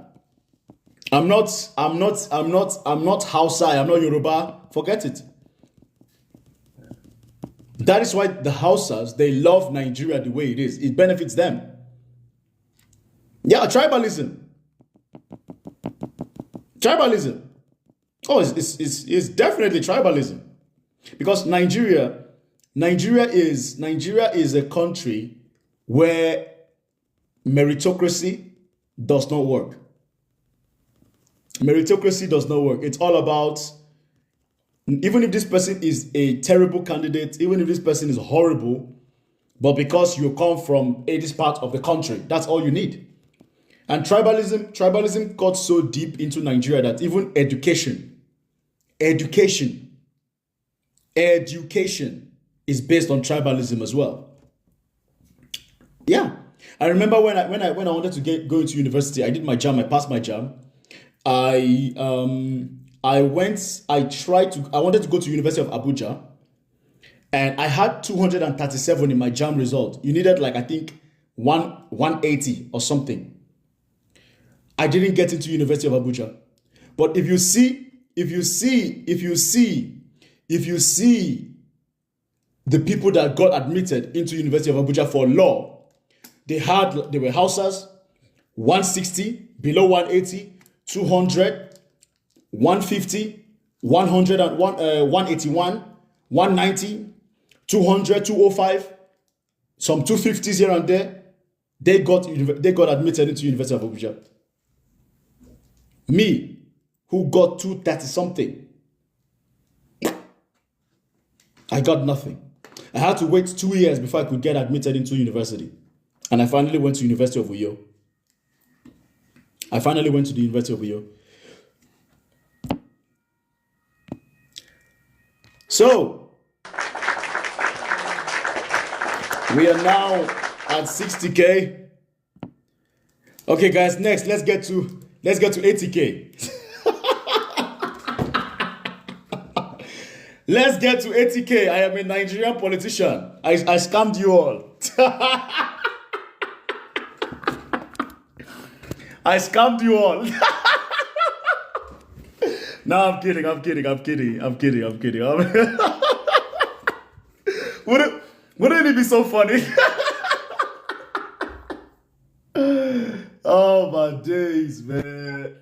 I'm not Hausa. I'm not Yoruba. Forget it. That is why the Hausas, they love Nigeria the way it is. It benefits them. Yeah, tribalism. Tribalism. Oh, it's definitely tribalism. Because Nigeria is a country where meritocracy does not work. Meritocracy does not work. It's all about, even if this person is a terrible candidate, even if this person is horrible, but because you come from this part of the country, that's all you need. And tribalism got so deep into Nigeria that even education is based on tribalism as well. Yeah. I remember when I wanted to go into university, I did my JAM, I passed my JAM. I wanted to go to University of Abuja, and I had 237 in my JAM result. You needed like, I think 180 or something. I didn't get into University of Abuja. But if you see the people that got admitted into University of Abuja for law, they were Hausas, 160, below 180, 200, 150, 100 and 181, 190, 200, 205, some 250s here and there. They got admitted into University of Abuja. Me, who got 230 something, I got nothing. I had to wait 2 years before I could get admitted into university. And I finally went to University of Uyo. So, we are now at 60K. Okay, guys, next, let's get to 80K. Let's get to 80K. I am a Nigerian politician. I scammed you all. I scammed you all. No, I'm kidding. Wouldn't it be so funny? Oh, my days, man.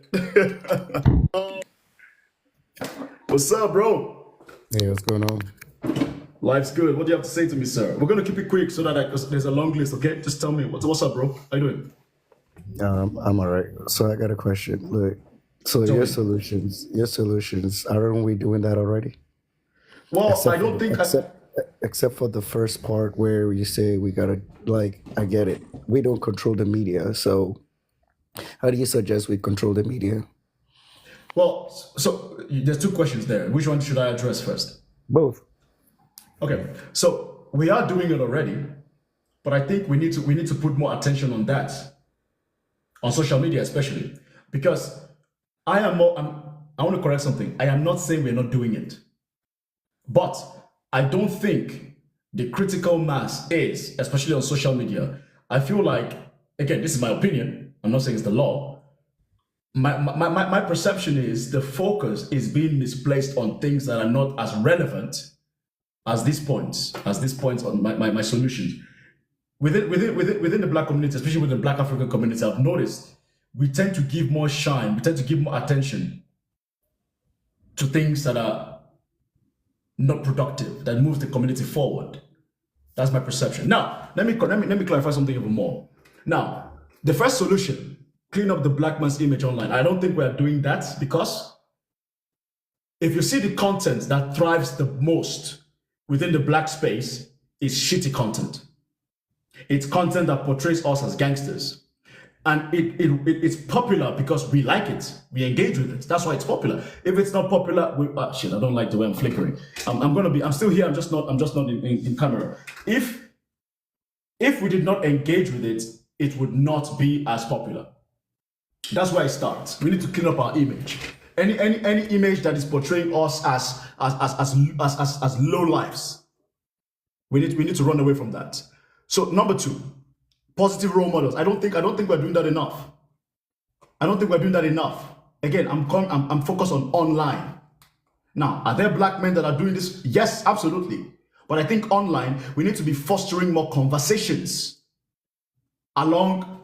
What's up, bro? Hey, what's going on? Life's good. What do you have to say to me, sir? We're going to keep it quick so that there's a long list, okay? Just tell me. What's up, bro? How you doing? I'm all right. So I got a question. Look, so your solutions, aren't we doing that already? Well, I don't think... Except for the first part where you say we gotta, like, I get it. We don't control the media, so how do you suggest we control the media? Well, so there's two questions there. Which one should I address first? Both. Okay, so we are doing it already, but I think we need to put more attention on that, on social media especially, because I want to correct something. I am not saying we're not doing it, but I don't think the critical mass is, especially on social media. I feel like, again, this is my opinion. I'm not saying it's the law. My perception is the focus is being misplaced on things that are not as relevant as these points on my solutions. Within the Black community, especially within the Black African community, I've noticed we tend to give more shine, we tend to give more attention to things that are not productive, that moves the community forward. That's my perception. Now, let me clarify something even more. Now, the first solution, clean up the Black man's image online. I don't think we are doing that, because if you see the content that thrives the most within the Black space is shitty content. It's content that portrays us as gangsters. And it's popular because we like it. We engage with it. That's why it's popular. If it's not popular, shit, I don't like the way I'm flickering. I'm still here. I'm just not in camera. If we did not engage with it, it would not be as popular. That's where it starts. We need to clean up our image. Any image that is portraying us as low lives, we need to run away from that. So number two, positive role models. I don't think we're doing that enough. Again, I'm focused on online. Now, are there Black men that are doing this? Yes, absolutely. But I think online, we need to be fostering more conversations along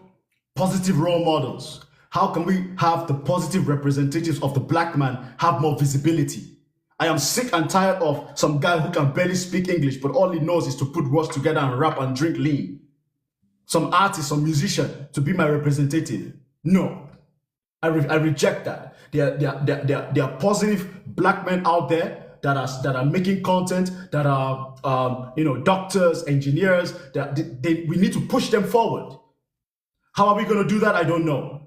positive role models. How can we have the positive representatives of the Black man have more visibility? I am sick and tired of some guy who can barely speak English, but all he knows is to put words together and rap and drink lean. Some artist, some musician to be my representative. No, I reject that. There are positive Black men out there that are making content, that are doctors, engineers. We need to push them forward. How are we going to do that? I don't know.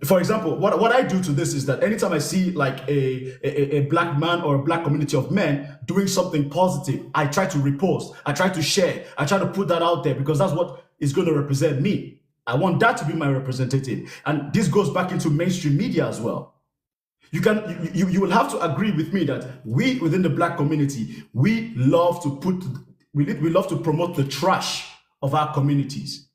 For example, what I do to this is that anytime I see like a Black man or a Black community of men doing something positive, I try to repost, I try to share, I try to put that out there, because that's what is going to represent me. I want that to be my representative. And this goes back into mainstream media as well. You will have to agree with me that we within the Black community, we love to promote the trash of our communities.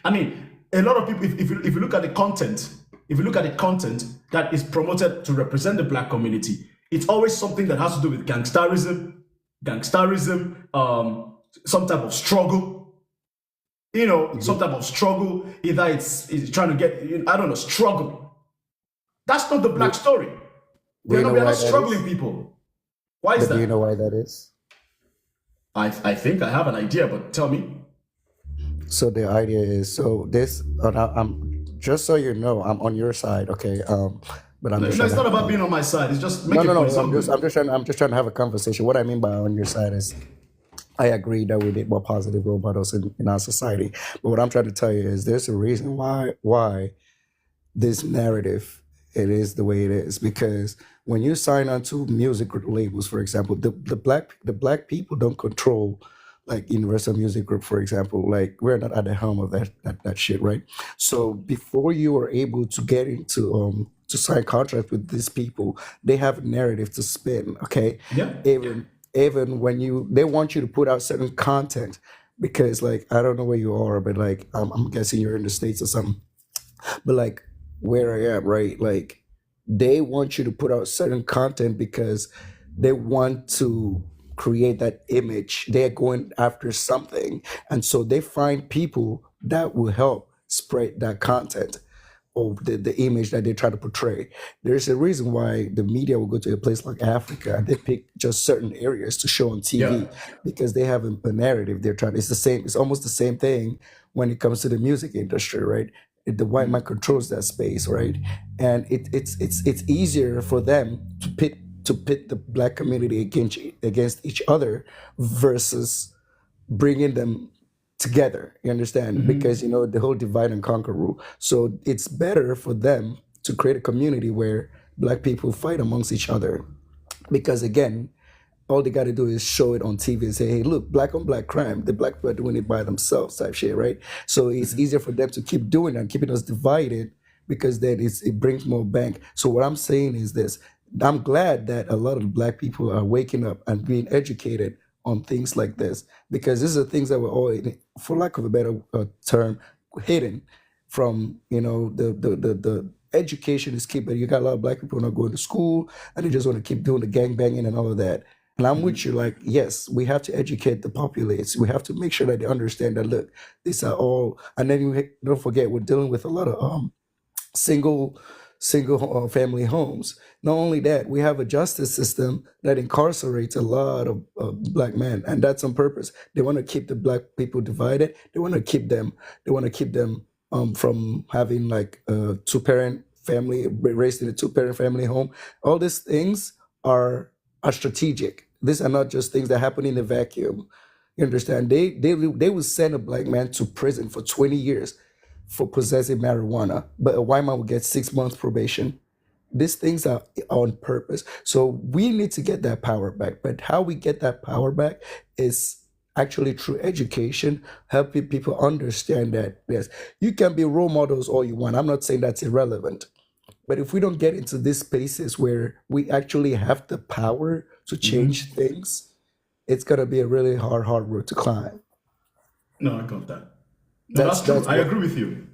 I mean, a lot of people, if you look at the content, that is promoted to represent the Black community, it's always something that has to do with gangsterism, gangsterism, some type of struggle. Some type of struguggle. Either it's trying to get, I don't know, struggle. That's not the black Do, story. do you know We are why not that struggling is? people. Why is But do you know that? why that is? I think I have an idea, but tell me. So the idea is so this. I'm just so you know, I'm on your side, okay? But I'm No, just no, trying it's to not have a about being conversation. on my side. It's just No, make a no, point. no. It's all good. I'm just trying to have a conversation. What I mean by on your side is I agree that we need more positive role models in our society. But what I'm trying to tell you is there's a reason why this narrative it is the way it is because when you sign on to music labels, for example, the black people don't control like Universal Music Group, for example. Like we're not at the helm of that shit, right? So before you are able to get into to sign contract with these people, they have a narrative to spin, okay? Yeah. Even when you they want you to put out certain content because like I don't know where you are, but like I'm guessing you're in the States or something, but like where I am, right? Like they want you to put out certain content because they want to create that image. They're going after something. And so they find people that will help spread that content or the image that they try to portray. There's a reason why the media will go to a place like Africa and they pick just certain areas to show on Yeah. TV because they have a narrative they're trying. It's the same. It's almost the same thing when it comes to the music industry, right? The white man controls that space, right? And it's easier for them to pit the black community against each other versus bringing them together. You understand? Because you know the whole divide and conquer rule. So it's better for them to create a community where black people fight amongst each other. Because again, all they got to do is show it on TV and say, "Hey, look, black on black crime. The black people are doing it by themselves," type shit, right? So it's easier for them to keep doing it and keeping us divided because then it brings more bank. So what I'm saying is this: I'm glad that a lot of black people are waking up and being educated on things like this because these are things that were all, for lack of a better term, hidden from the education is key, but you got a lot of black people not going to school and they just want to keep doing the gang banging and all of that. And I'm with you, like, yes, we have to educate the populace. We have to make sure that they understand that, look, these are all, and then don't forget, we're dealing with a lot of single family homes. Not only that, we have a justice system that incarcerates a lot of black men, and that's on purpose. They want to keep the black people divided. They want to keep them from having like a two-parent family, raised in a two-parent family home. All these things are strategic. These are not just things that happen in a vacuum. You understand? They will send a black man to prison for 20 years for possessing marijuana, but a white man will get 6 months probation. These things are on purpose. So we need to get that power back. But how we get that power back is actually through education, helping people understand that yes, you can be role models all you want. I'm not saying that's irrelevant. But if we don't get into these spaces where we actually have the power to change things, it's gonna be a really hard road to climb. No, I got that. No, That's that's true. that's I what agree with you.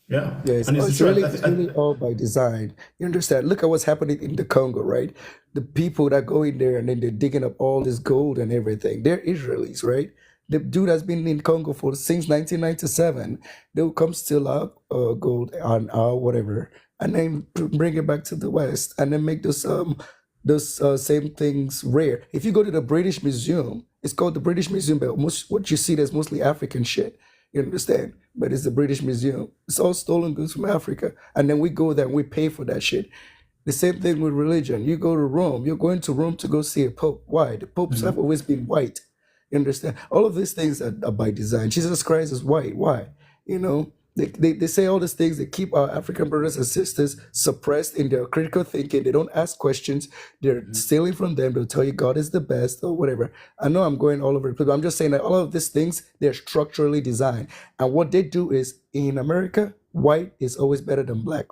Yeah. Yeah, And it's the it's truth. really all by design. You understand? Look at what's happening in the Congo, right? The people that go in there and then they're digging up all this gold and everything. They're Israelis, right? The dude has been in Congo for since 1997. They'll come steal our gold on our whatever, and then bring it back to the West, and then make those same things rare. If you go to the British Museum, it's called the British Museum, but most what you see there's mostly African shit. You understand? But it's the British Museum. It's all stolen goods from Africa. And then we go there and we pay for that shit. The same thing with religion. You go to Rome, you're going to Rome to go see a pope. Why? The popes have always been white. You understand? All of these things are by design. Jesus Christ is white. Why? You know, they say all these things that keep our African brothers and sisters suppressed in their critical thinking. They don't ask questions. They're stealing from them. They'll tell you God is the best or whatever. I know I'm going all over the place, but I'm just saying that all of these things, they're structurally designed. And what they do is in America, white is always better than black.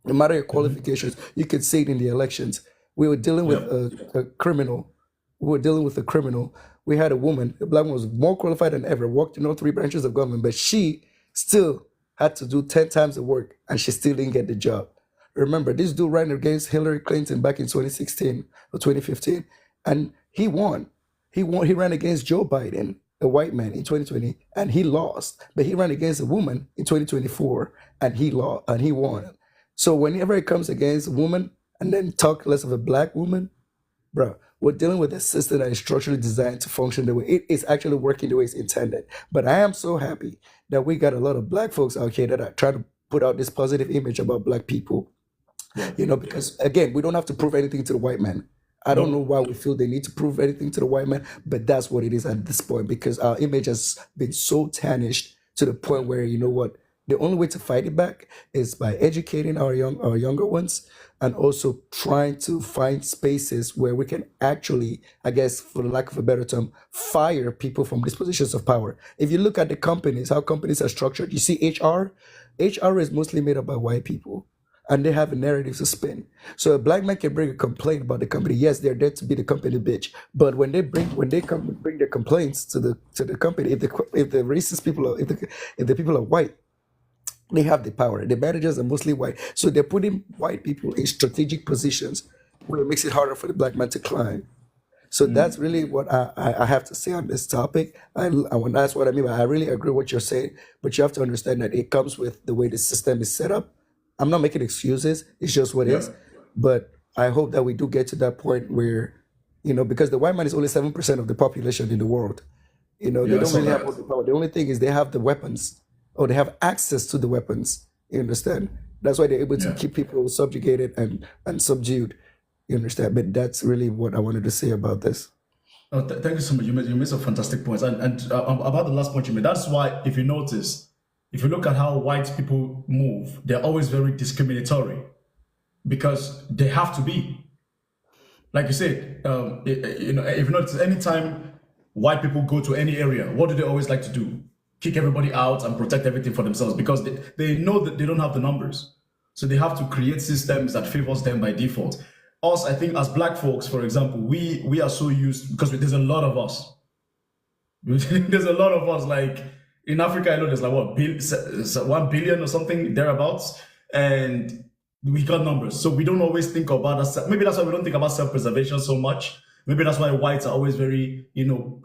No matter your qualifications, you could see it in the elections. We were dealing with Yep. a criminal. We were dealing with a criminal. We had a woman, a black woman was more qualified than ever, worked in all three branches of government, but she still had to do 10 times the work and she still didn't get the job. Remember, this dude ran against Hillary Clinton back in 2016 or 2015, and he won. He ran against Joe Biden, a white man, in 2020, and he lost. But he ran against a woman in 2024, and he lost, and he won. So whenever it comes against a woman, and then talk less of a black woman, bro, we're dealing with a system that is structurally designed to function the way it is actually working the way it's intended. But I am so happy that we got a lot of black folks out here that are trying to put out this positive image about black people. Because again, we don't have to prove anything to the white man. I don't know why we feel they need to prove anything to the white man, but that's what it is at this point because our image has been so tarnished to the point where you know what, the only way to fight it back is by educating our younger ones and also trying to find spaces where we can actually, I guess, for the lack of a better term, fire people from these positions of power. If you look at the companies, how companies are structured, you see HR is mostly made up by white people and they have a narrative to spin. So a black man can bring a complaint about the company. Yes, they're there to be the company bitch. But when they come bring their complaints to the company, if the racist people are if the people are white, they have the power. The managers are mostly white. So they're putting white people in strategic positions where it makes it harder for the black man to climb. So that's really what I have to say on this topic. That's what I mean. I really agree with what you're saying, but you have to understand that it comes with the way the system is set up. I'm not making excuses. It's just what it is. But I hope that we do get to that point where, because the white man is only 7% of the population in the world. They don't really have all the power. The only thing is they have the weapons or they have access to the weapons. You understand? That's why they're able to keep people subjugated and subdued. You understand? But that's really what I wanted to say about this. Oh, thank you so much. You made some fantastic points. And about the last point you made, that's why, if you notice, if you look at how white people move, they're always very discriminatory because they have to be. Like you said, if you notice, anytime white people go to any area, what do they always like to do? Kick everybody out and protect everything for themselves because they know that they don't have the numbers. So they have to create systems that favors them by default. Us, I think, as black folks, for example, we are so used, because there's a lot of us. There's a lot of us, like, in Africa, I know there's like, 1 billion or something, thereabouts. And we got numbers. So we don't always think about us. Maybe that's why we don't think about self-preservation so much. Maybe that's why whites are always very,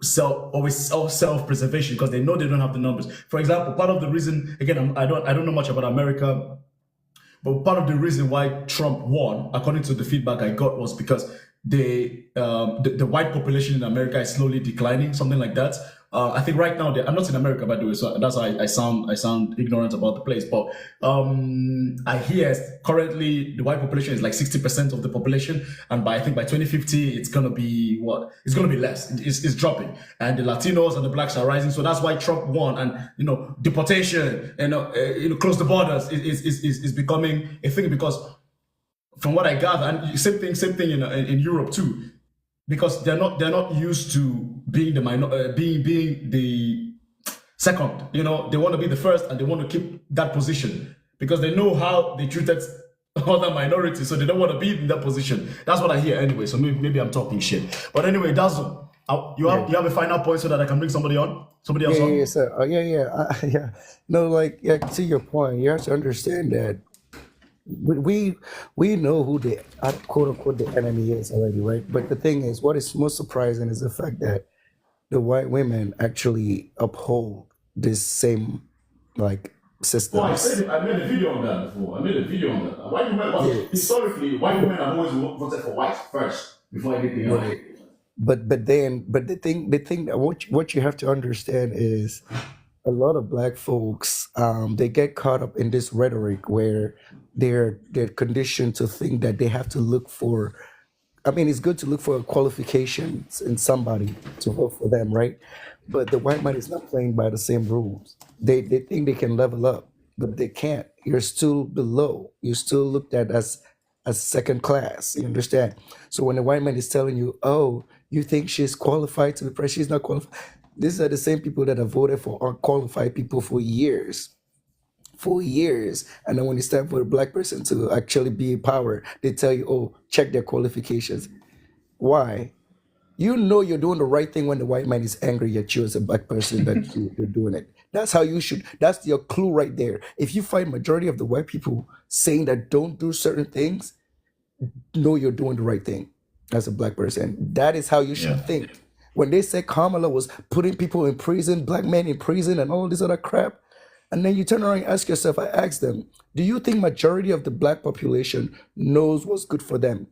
self-preservation, because they know they don't have the numbers. For example, part of the reason, again, I don't know much about America, but part of the reason why Trump won, according to the feedback I got, was because the white population in America is slowly declining, something like that. I think right now, I'm not in America, by the way, so that's why I sound ignorant about the place. But I hear currently the white population is like 60% of the population, and I think by 2050 it's gonna be what? It's gonna be less. It's dropping, and the Latinos and the blacks are rising. So that's why Trump won, and deportation, close the borders is becoming a thing, because from what I gather, and same thing in Europe too. Because they're not used to being the being the second. They want to be the first, and they want to keep that position because they know how they treated other minorities, so they don't want to be in that position. That's what I hear anyway. So maybe I'm talking shit. But anyway, Dazzle, you have a final point so that I can bring somebody else on. Yeah, sir. Yeah. No, to your point, you have to understand that we know who the quote unquote the enemy is already, right? But the thing is, what is most surprising is the fact that the white women actually uphold this same systems. I made a video on that before. White women, historically, white women have always voted for white first before anything else. Right. But the thing that what you have to understand is a lot of black folks they get caught up in this rhetoric where they're conditioned to think that they have to look for. I mean, it's good to look for qualifications in somebody to vote for them, right? But the white man is not playing by the same rules. They think they can level up, but they can't. You're still below. You're still looked at as second class. You understand? So when the white man is telling you, "Oh, you think she's qualified to be president? She's not qualified." These are the same people that have voted for unqualified people for years. And then when it's time for a black person to actually be in power, they tell you, "Oh, check their qualifications." Why? You know you're doing the right thing when the white man is angry at you as a black person that you're doing it. That's how you should. That's your clue right there. If you find majority of the white people saying that don't do certain things, know you're doing the right thing as a black person. That is how you should think. When they said Kamala was putting people in prison, black men in prison, and all this other crap, and then you turn around and ask yourself, I asked them, do you think majority of the black population knows what's good for them?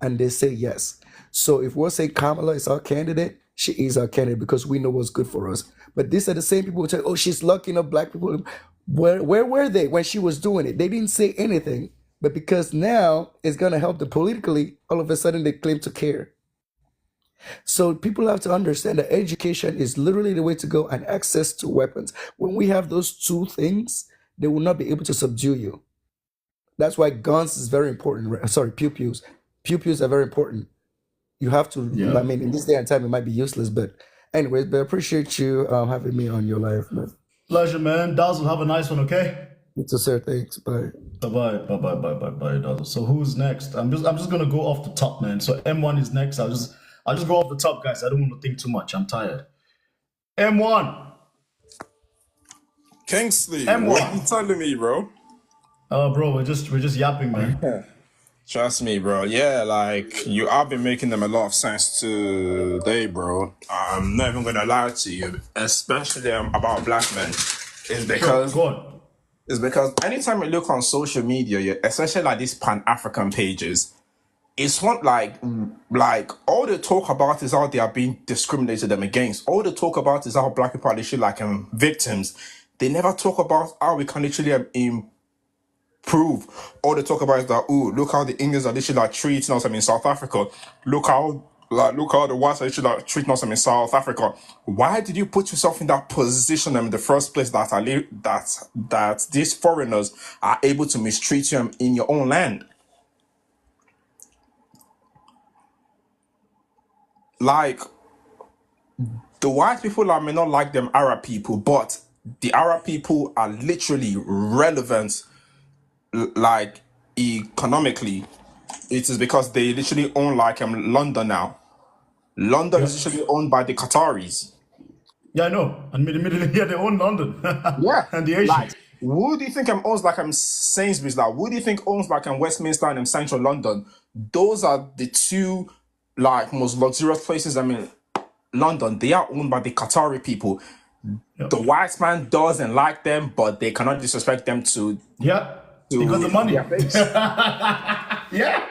And they say yes. So if we're saying Kamala is our candidate, she is our candidate because we know what's good for us. But these are the same people who say, oh, she's locking up black people. Where were they when she was doing it? They didn't say anything. But because now it's going to help them politically, all of a sudden they claim to care. So people have to understand that education is literally the way to go, and access to weapons. When we have those two things, they will not be able to subdue you. That's why guns is very important. Sorry, pew-pews. Pew-pews are very important. You have to, Yeah. I mean, in this day and time, it might be useless, but anyways, but I appreciate you having me on your live, man. Pleasure, man. Dazzle, have a nice one, okay? It's a sir, thanks. Bye. Bye, Dazzle. So who's next? I'm just gonna go off the top, man. So M1 is next. I'll just go off the top, guys. I don't want to think too much. I'm tired. M1. Kingsley, M1. what are you telling me, bro? Bro, we're just yapping, man. Trust me, bro. Yeah, like I've been making them a lot of sense today, bro. I'm not even gonna lie to you, especially about black men. It's because Go on. It's because anytime you look on social media, especially like these Pan-African pages, it's not like all they talk about is how they are being discriminated them against. All they talk about is how black people are literally like victims. They never talk about how we can literally improve. All they talk about is that, ooh, look how the Indians are literally like treating us in South Africa. Look how the whites are literally like treating us in South Africa. Why did you put yourself in that position in the first place that these foreigners are able to mistreat you in your own land? Like, the white people may not like them Arab people, but the Arab people are literally relevant, like, economically. It is because they literally own, like, London now. London is literally owned by the Qataris. Yeah, I know. And yeah, they own London. Yeah. And the Asians. Like, who do you think owns, like, Sainsbury's? Like, who do you think owns, like, Westminster and Central London? Those are the two, like, most luxurious places, London. They are owned by the Qatari people. Yep. The white man doesn't like them, but they cannot disrespect them to because the money. their face. Yeah.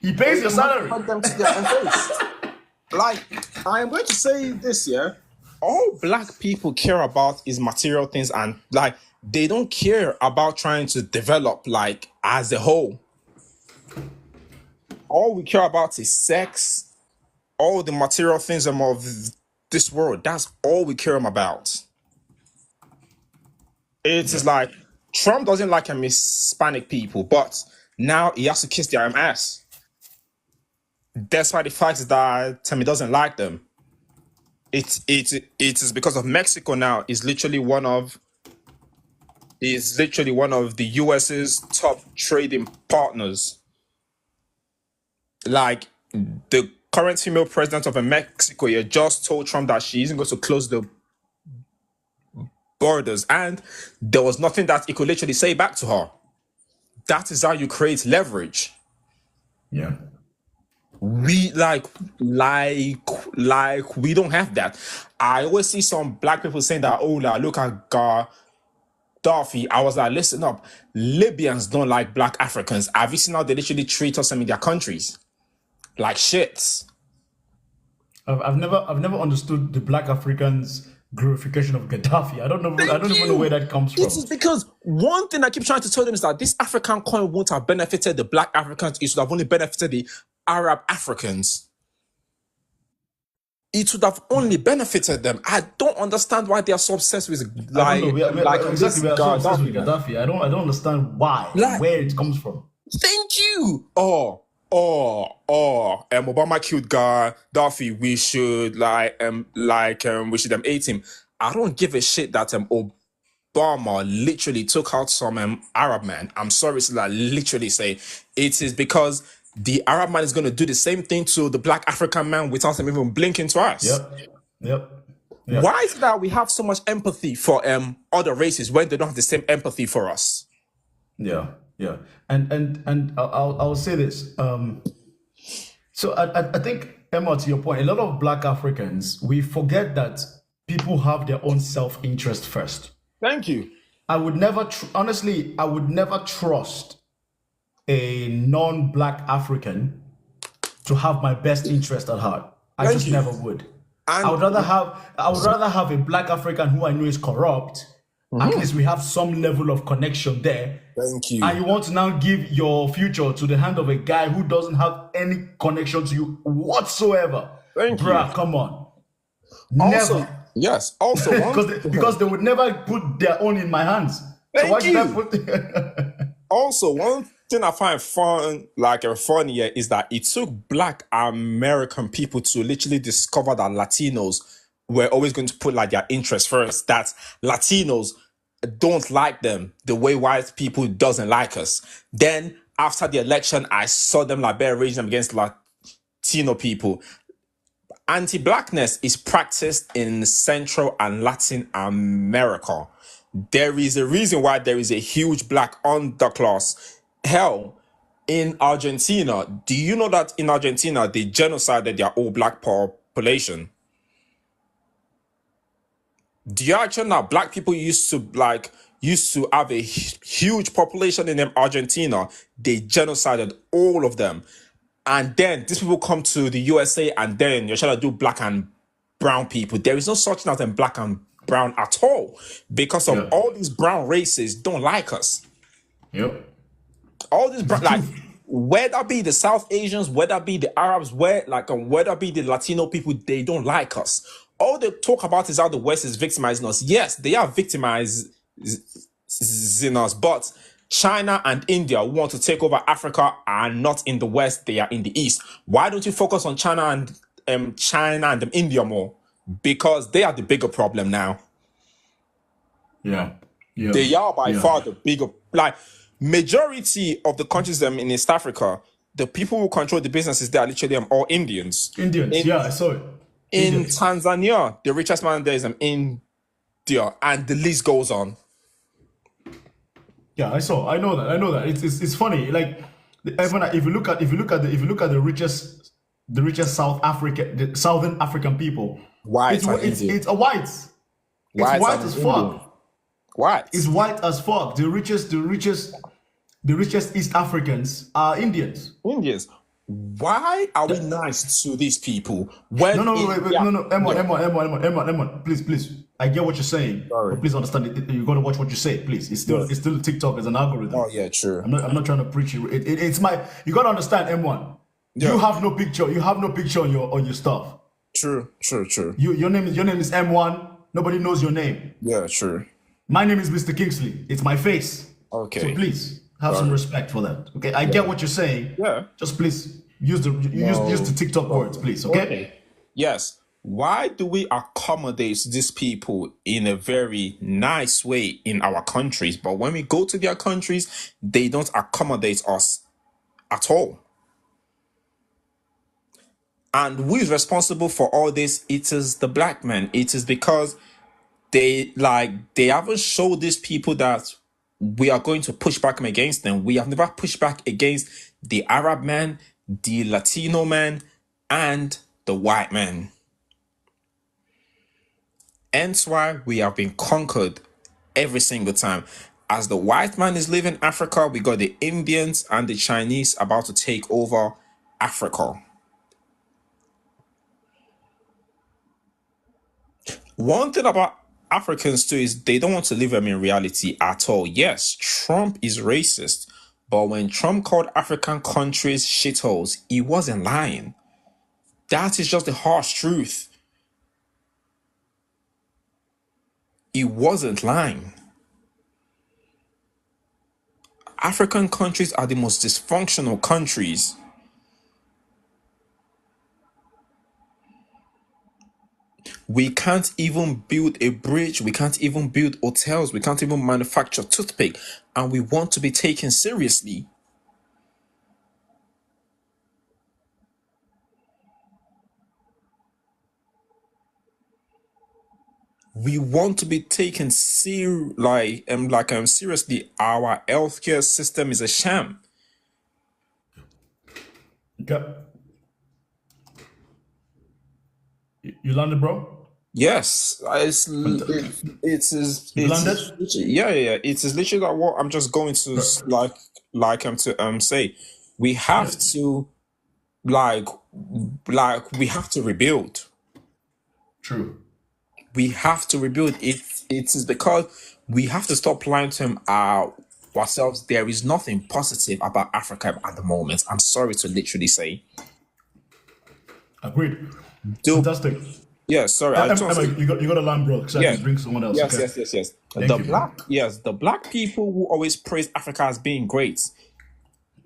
He pays your salary. Put them to their own face. Like, I am going to say this, yeah. All black people care about is material things, and like they don't care about trying to develop like as a whole. All we care about is sex, all the material things of this world. That's all we care about. It's like Trump doesn't like Hispanic people, but now he has to kiss their ass. Despite the fact that he doesn't like them. It is because of Mexico now is literally one of the US's top trading partners. Like the current female president of Mexico just told Trump that she isn't going to close the borders, and there was nothing that he could literally say back to her. That is how you create leverage. Yeah. We like we don't have that. I always see some black people saying that, oh, look at Gaddafi. I was like, listen up. Libyans don't like black Africans. Have you seen how they literally treat us in their countries? Like shit. I've never understood the black Africans glorification of Gaddafi. I don't even know where that comes from. It is because one thing I keep trying to tell them is that this African coin won't have benefited the black Africans. It should have only benefited the Arab Africans. It would have only benefited them. I don't understand why they are so obsessed with Exactly. We are so obsessed with Gaddafi. I don't understand why, where it comes from. Thank you. Obama killed Gaddafi. We should we should hate him. I don't give a shit that Obama literally took out some Arab man. I'm sorry to literally say it is because the Arab man is going to do the same thing to the black African man without him even blinking twice. Yep. Why is it that we have so much empathy for other races when they don't have the same empathy for us? Yeah. And I'll say this. So I think, Emma, to your point, a lot of Black Africans, we forget that people have their own self-interest first. Thank you. I would never, honestly, I would never trust a non-Black African to have my best interest at heart. I Thank just you. never would. And I would rather have a Black African who I know is corrupt. At least we have some level of connection there. thank you. And you want to now give your future to the hand of a guy who doesn't have any connection to you whatsoever. Thank you. Bruh, come on. Also, Never. yes. Also, Because they would never put their own in my hands. So why should I put also, one thing I find funny here is that it took Black American people to literally discover that Latinos were always going to put like their interests first. That Latinos don't like them the way white people doesn't like us. Then after the election, I saw them like better raging against Latino people. Anti-blackness is practiced in Central and Latin America. There is a reason why there is a huge Black underclass. Hell, in Argentina, do you know that in Argentina they genocided their whole Black population? Do you actually know Black people used to have a huge population in Argentina? They genocided all of them. And then these people come to the USA and then you're trying to do Black and brown people. There is no such thing as in Black and brown at all because of all these brown races don't like us. Yep. All these brown, whether be the South Asians, whether be the Arabs, whether be the Latino people, they don't like us. All they talk about is how the West is victimizing us. Yes, they are victimizing us, but China and India want to take over Africa and not in the West, they are in the East. Why don't you focus on China and India more? Because they are the bigger problem now. Yeah. They are by far the bigger, majority of the countries in East Africa, the people who control the businesses, they are literally all Indians. I saw it. In Tanzania, the richest man there is India, and the list goes on. Yeah, I know that. It's funny. Like, if you look at the richest Southern African people, it's a white. It's white as fuck. White. It's white as fuck. The richest East Africans are Indians. Why are we nice to these people? Wait, Emma, please. I get what you're saying, but please understand it. You gotta watch what you say, please. It's still TikTok as an algorithm. Oh yeah, true. I'm not trying to preach you. It's my. You gotta understand, M1. Yeah. You have no picture. You have no picture on your stuff. True. Your name is M1. Nobody knows your name. Yeah, true. My name is Mr. Kingsley. It's my face. Okay. So please have some respect for that. Okay. I get what you're saying. Yeah. Just please use the TikTok words, please. Okay. Yes. Why do we accommodate these people in a very nice way in our countries, but when we go to their countries, they don't accommodate us at all? And who is responsible for all this? It is the Black men. It is because they haven't showed these people that we are going to push back against them. We have never pushed back against the Arab man, the Latino man, and the white man. Hence why we have been conquered every single time. As the white man is leaving Africa, we got the Indians and the Chinese about to take over Africa. One thing about Africans too is they don't want to live them in reality at all. Yes, Trump is racist, but when Trump called African countries shitholes, he wasn't lying. That is just the harsh truth. He wasn't lying. African countries are the most dysfunctional countries. We can't even build a bridge. We can't even build hotels. We can't even manufacture toothpick. And we want to be taken seriously. We want to be taken seriously. Our healthcare system is a sham. Okay. You landed, bro? Yes, You landed? yeah. It is literally like what I'm just going to say. We Yeah. have to like we have to rebuild. True. We have to rebuild. It is because we have to stop lying to ourselves. There is nothing positive about Africa at the moment. I'm sorry to literally say. Agreed. Do Fantastic. Yeah, sorry. I just want Emma, to say, you got a land, bro. So I yeah, can bring someone else. yes, Okay. yes, yes, yes. Thank you, man. The black people who always praise Africa as being great,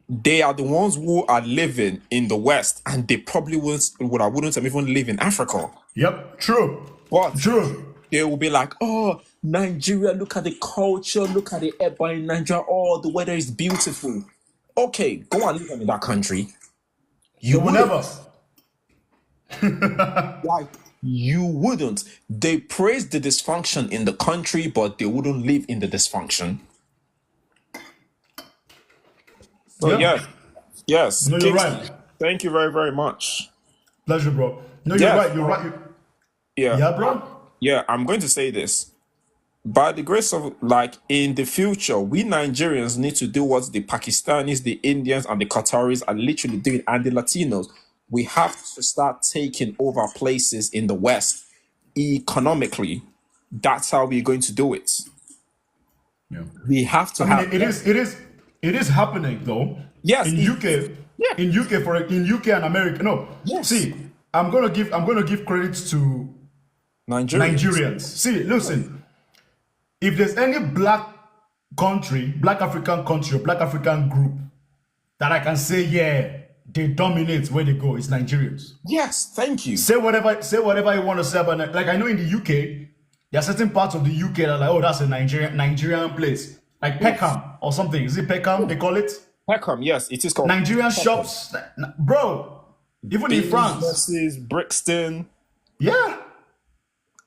they are the ones who are living in the West, and they probably wouldn't have even live in Africa. Yep. True. But True. they will be like, oh, Nigeria, look at the culture, look at the air in Nigeria, oh, the weather is beautiful. Okay, go and live in that country. You They will wouldn't. never. Like, you wouldn't. They praise the dysfunction in the country, but they wouldn't live in the dysfunction. So, Yeah. yes. No, you're right. Thank you very, very much. Pleasure, bro. No, you're right. You're right. Yeah, bro. Yeah, I'm going to say this. By the grace of, in the future, we Nigerians need to do what the Pakistanis, the Indians, and the Qataris are literally doing, and the Latinos. We have to start taking over places in the West economically. That's how we're going to do it. Yeah. We have to it is happening though. Yes, In UK, yeah. in UK and America. No. Yes. See, I'm gonna give credits to Nigerians. See, listen. If there's any black African country, or black African group that I can say, yeah, they dominate where they go, it's Nigerians. Yes, thank you. Say whatever you want to say about it. Like I know in the UK, there are certain parts of the UK that are like, oh, that's a Nigerian place. Like Peckham or something. Is it Peckham they call it? Peckham, yes, it is called Nigerian Peckham. shops. Bro, even in France. Versus Brixton. Yeah.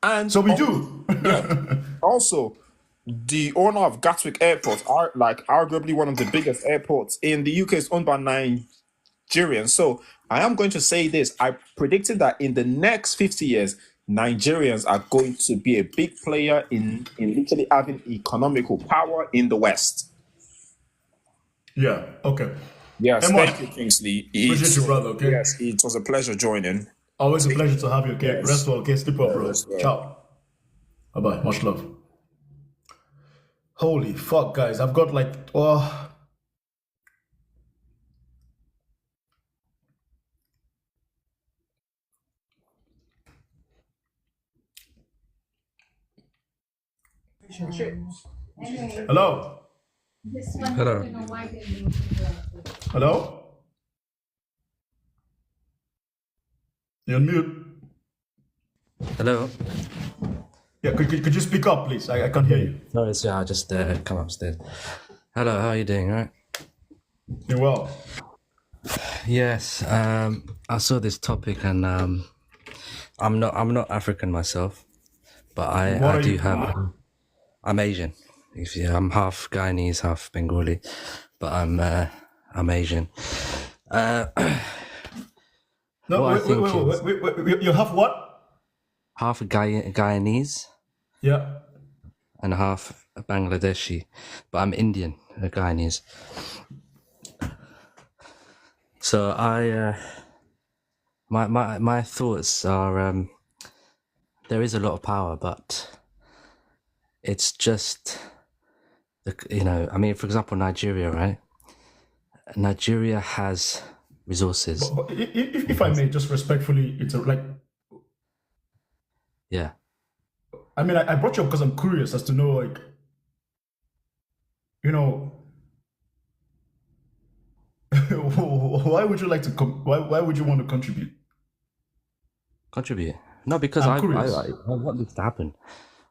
And so we do. Yeah. Also, the owner of Gatwick Airport, arguably one of the biggest airports in the UK, is owned by Nigerians. So I am going to say this. I predicted that in the next 50 years, Nigerians are going to be a big player in literally having economical power in the West. Yeah, okay. Yes, Emma, thank you, Kingsley. Appreciate you, brother, okay? Yes, it was a pleasure joining. Always a pleasure to have you, okay? Yes. Rest well, okay? Sleep well, bro. Yes, well. Ciao. Bye-bye. Much love. Holy fuck, guys. I've got like... Oh. Hello? Hello. Hello? You're on mute. Hello. Yeah, could you speak up, please? I can't hear you. No, it's I just come upstairs. Hello, how are you doing? All right. You're well. Yes. I saw this topic and I'm not African myself, but I do have. I'm Asian. I'm half Guyanese, half Bengali, but I'm Asian. No, wait. You have what? Half Guyanese. Yeah. And half Bangladeshi, but I'm Indian, Guyanese. So my thoughts are there is a lot of power, but it's just I mean, for example, Nigeria, right? Nigeria has resources. But if I may, just respectfully, it's yeah. I mean, I brought you up because I'm curious as to know, like, why would you like to why would you want to contribute? Contribute? No, because I want this to happen.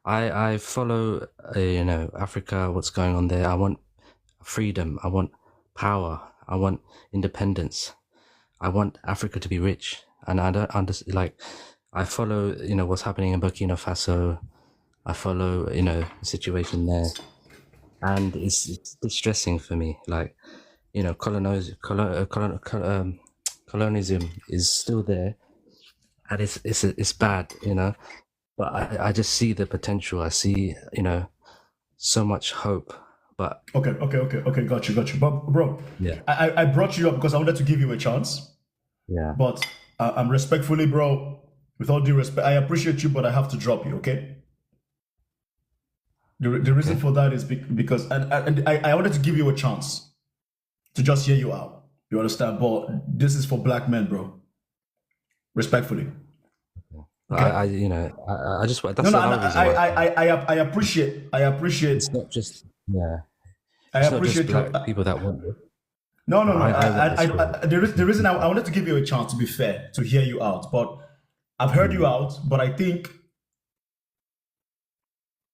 I follow Africa, what's going on there. I want freedom. I want power. I want independence. I want Africa to be rich, and I don't understand. I follow what's happening in Burkina Faso. I follow the situation there, and it's distressing for me. Colonialism is still there, and it's bad, you know. But I just see the potential. I see, you know, so much hope. But Okay, got you. But bro, yeah, I brought you up because I wanted to give you a chance. yeah, But I'm respectfully, bro, with all due respect, I appreciate you, but I have to drop you, okay? The reason for that is because and I wanted to give you a chance to just hear you out. You understand? But this is for black men, bro. Respectfully. Okay? I you know, I just that's No, no, another reason why I appreciate it's not just I it's not just appreciate your black people that want it. no, I want this. the reason I wanted to give you a chance, to be fair, to hear you out, but I've heard you out, but I think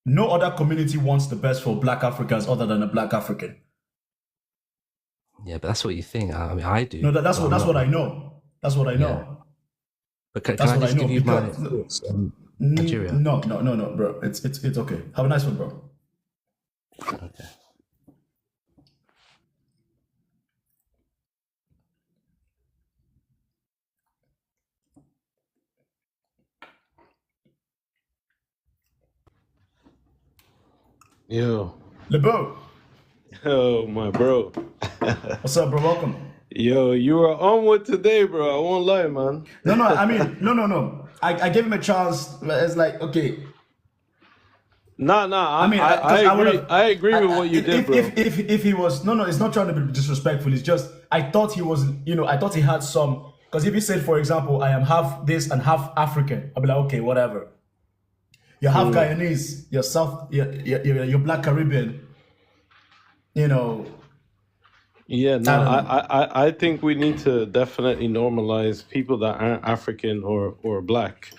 no other community wants the best for black Africans other than a black African. Yeah, but that's what you think. I mean, I do. No, that's what I know. That's what I know. Yeah. But can That's I what just I know, give you my because- thoughts on Nigeria? No, bro. It's okay. Have a nice one, bro. Okay. Yo. LeBeau, Oh, my bro. what's up, bro? Welcome. Yo, you were on with today, bro. I won't lie, man. No, I mean, no. I gave him a chance. It's like, okay. Nah. I agree with what you did, bro. If he was no, it's not trying to be disrespectful. It's just I thought he was, I thought he had some. Because if he said, for example, I am half this and half African, I'll be like, okay, whatever. You're half Guyanese, you're South, you're Black Caribbean. Yeah, no, I think we need to definitely normalize people that aren't African or black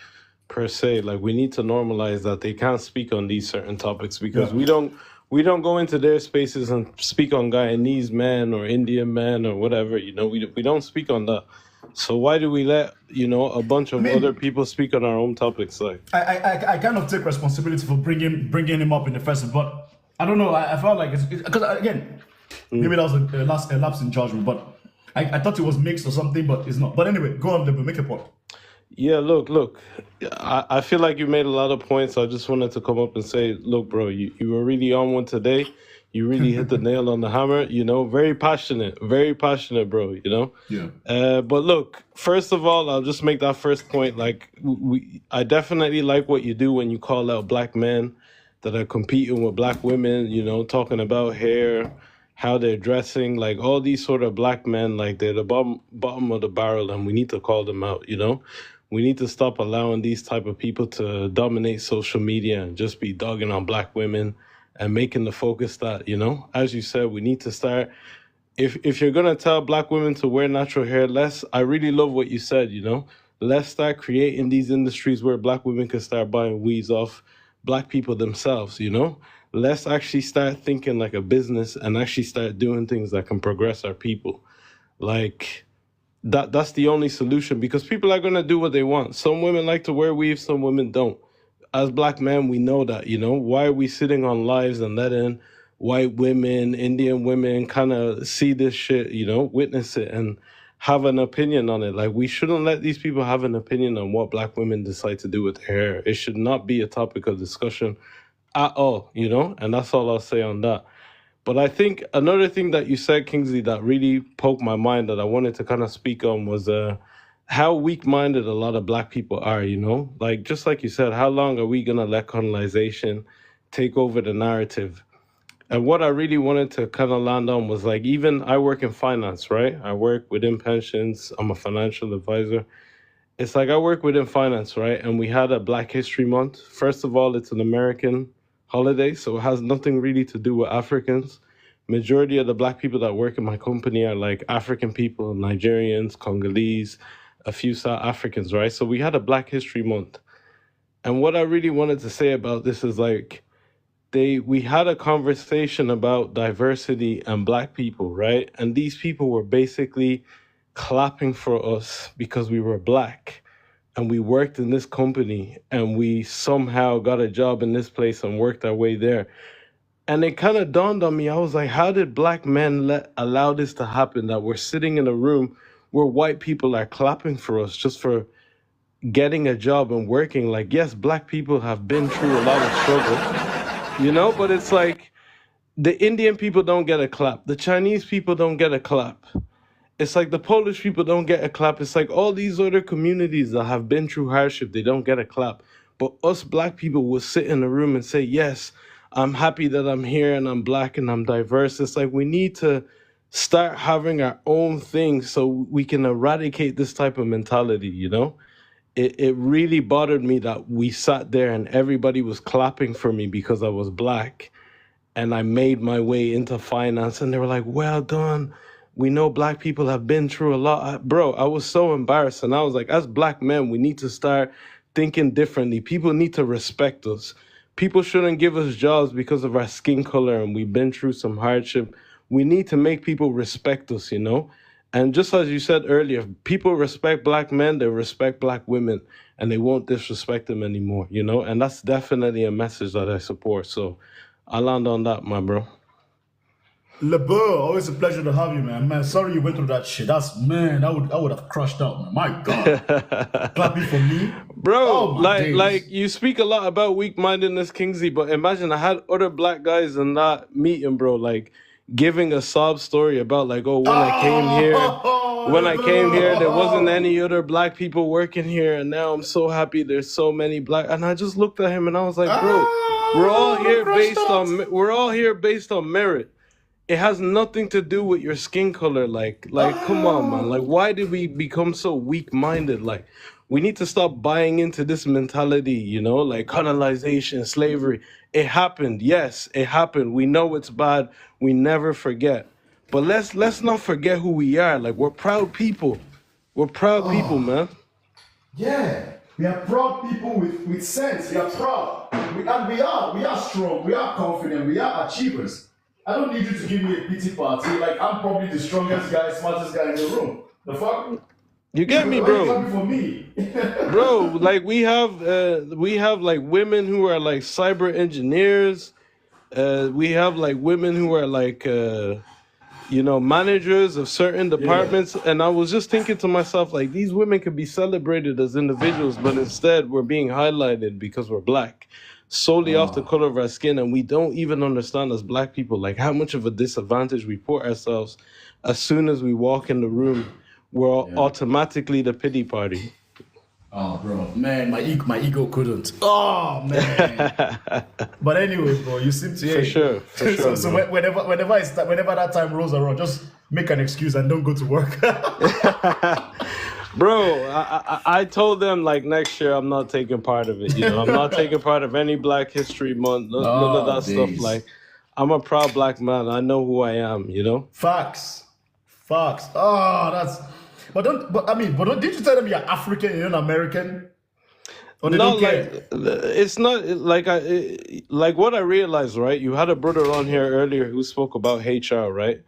per se. Like, we need to normalize that they can't speak on these certain topics because we don't go into their spaces and speak on Guyanese man or Indian man or whatever. We don't speak on that. So why do we let a bunch of other people speak on our own topics? Like, I kind of take responsibility for bringing him up in the first, but I don't know. I felt like it's because again, maybe that was a lapse in judgment, but I thought it was mixed or something, but it's not. But anyway, go on, Libu, make a point. yeah, look. I feel like you made a lot of points. I just wanted to come up and say, look, bro, you were really on one today. You really hit the nail on the hammer. Very passionate, bro. Yeah. But look, first of all, I'll just make that first point. Like, I definitely like what you do when you call out black men that are competing with black women. Talking about hair, how they're dressing, like all these sort of black men, like they're the bottom of the barrel, and we need to call them out. We need to stop allowing these type of people to dominate social media and just be dogging on black women and making the focus that, as you said, we need to start. If you're gonna tell black women to wear natural hair, I really love what you said, let's start creating these industries where black women can start buying weaves off black people themselves, let's actually start thinking like a business and actually start doing things that can progress our people. Like, that's the only solution, because people are gonna do what they want. Some women like to wear weaves, some women don't. As black men, we know that, why are we sitting on lives and letting white women, Indian women kind of see this shit, witness it and have an opinion on it? Like, we shouldn't let these people have an opinion on what black women decide to do with their hair. It should not be a topic of discussion at all, and that's all I'll say on that. But I think another thing that you said, Kingsley, that really poked my mind that I wanted to kind of speak on was how weak-minded a lot of black people are, Like, just like you said, how long are we going to let colonization take over the narrative? And what I really wanted to kind of land on was, like, even I work in finance, right? I work within pensions. I'm a financial advisor. It's like I work within finance, right? And we had a Black History Month. First of all, it's an American holiday, so it has nothing really to do with Africans. Majority of the black people that work in my company are like African people, Nigerians, Congolese, a few South Africans, right? So we had a Black History Month. And what I really wanted to say about this is, like, we had a conversation about diversity and black people, right? And these people were basically clapping for us because we were black and we worked in this company and we somehow got a job in this place and worked our way there. And it kind of dawned on me. I was like, how did black men allow this to happen? That we're sitting in a room where white people are clapping for us just for getting a job and working. Like, yes, black people have been through a lot of struggle, you know, but it's like the Indian people don't get a clap. The Chinese people don't get a clap. It's like the Polish people don't get a clap. It's like all these other communities that have been through hardship, they don't get a clap. But us black people will sit in a room and say, yes, I'm happy that I'm here and I'm black and I'm diverse. It's like we need to start having our own thing so we can eradicate this type of mentality, you know? It really bothered me that we sat there and everybody was clapping for me because I was black and I made my way into finance and they were like, well done. We know black people have been through a lot. Bro, I was so embarrassed. And I was like, as black men, we need to start thinking differently. People need to respect us. People shouldn't give us jobs because of our skin color and we've been through some hardship. We need to make people respect us, you know? And just as you said earlier, if people respect black men, they respect black women, and they won't disrespect them anymore, you know? And that's definitely a message that I support. So I'll land on that, my bro. LeBeau, always a pleasure to have you, man. Man, sorry you went through that shit. I would have crushed out, man. My God. Clapping for me. Bro, Oh, my days. like you speak a lot about weak-mindedness, Kingsley, but imagine I had other black guys in that meeting, bro, like giving a sob story about like, oh, when I came here, there wasn't any other black people working here, and now I'm so happy there's so many black. And I just looked at him and I was like, bro, we're all here based on merit. It has nothing to do with your skin color. Like, come on, man. Like, why did we become so weak-minded? Like, we need to stop buying into this mentality, you know, like colonization, slavery. It happened. Yes, it happened. We know it's bad. We never forget. But let's not forget who we are. Like, we're proud people. We're proud people, man. Yeah. We are proud people with sense. We are proud. We are strong. We are confident. We are achievers. I don't need you to give me a pity party. Like, I'm probably the strongest guy, smartest guy in the room. The fuck? You get me, bro? Why are you clapping for me? Bro, like we have like women who are like cyber engineers. We have like women who are like you know, managers of certain departments. Yeah. And I was just thinking to myself, like, these women could be celebrated as individuals, but instead we're being highlighted because we're black, solely off the color of our skin. And we don't even understand as black people, like, how much of a disadvantage we put ourselves as soon as we walk in the room. We're automatically the pity party. Oh, bro, man, my ego couldn't. Oh, man. But anyway, bro, you seem to. For sure. So whenever that time rolls around, just make an excuse and don't go to work. Bro, I told them, like, next year I'm not taking part of it. You know, I'm not taking part of any Black History Month, none of that stuff. Like, I'm a proud black man. I know who I am. You know. Facts. Oh, that's. But did you tell them you're African, you're not American? Or they don't care? It's not like like what I realized, right? You had a brother on here earlier who spoke about HR, right?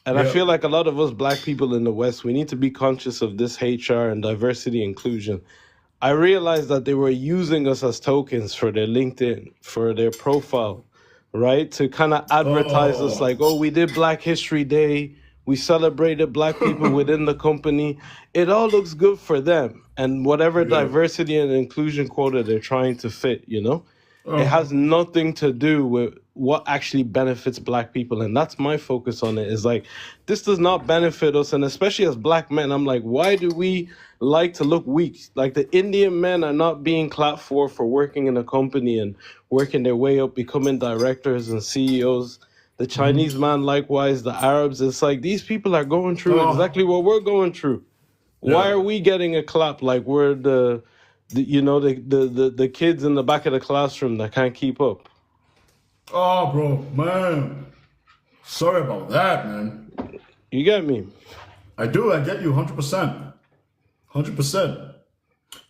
And I feel like a lot of us black people in the West, we need to be conscious of this HR and diversity inclusion. I realized that they were using us as tokens for their LinkedIn, for their profile, right? To kind of advertise us like, oh, we did Black History Day. We celebrated black people within the company. It all looks good for them. And whatever diversity and inclusion quota they're trying to fit, you know? It has nothing to do with what actually benefits black people. And that's my focus on it, is like, this does not benefit us. And especially as black men, I'm like, why do we like to look weak? Like, the Indian men are not being clapped for working in a company and working their way up, becoming directors and CEOs. The Chinese man, likewise, the Arabs. It's like, these people are going through exactly what we're going through. Why are we getting a clap like we're the kids in the back of the classroom that can't keep up? Oh, bro, man. Sorry about that, man. You get me? I do. I get you 100%. 100%.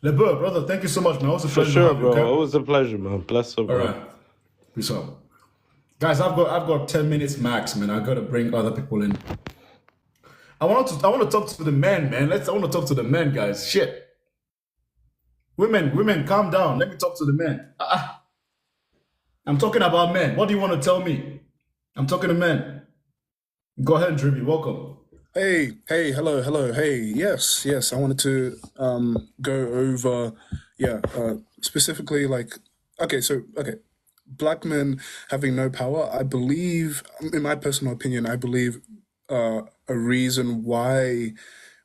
LeBeau, brother, thank you so much, man. It was a pleasure. For sure, bro. It was a pleasure, man. Bless up, bro. All right. Peace out. Guys, I've got 10 minutes max, man. I gotta bring other people in. I want to talk to the men, man. I want to talk to the men, guys. Shit. Women, calm down. Let me talk to the men. I'm talking about men. What do you want to tell me? I'm talking to men. Go ahead, Driby. Welcome. Hello. Hey, yes. I wanted to go over, specifically like, okay, black men having no power. I believe, in my personal opinion, I believe a reason why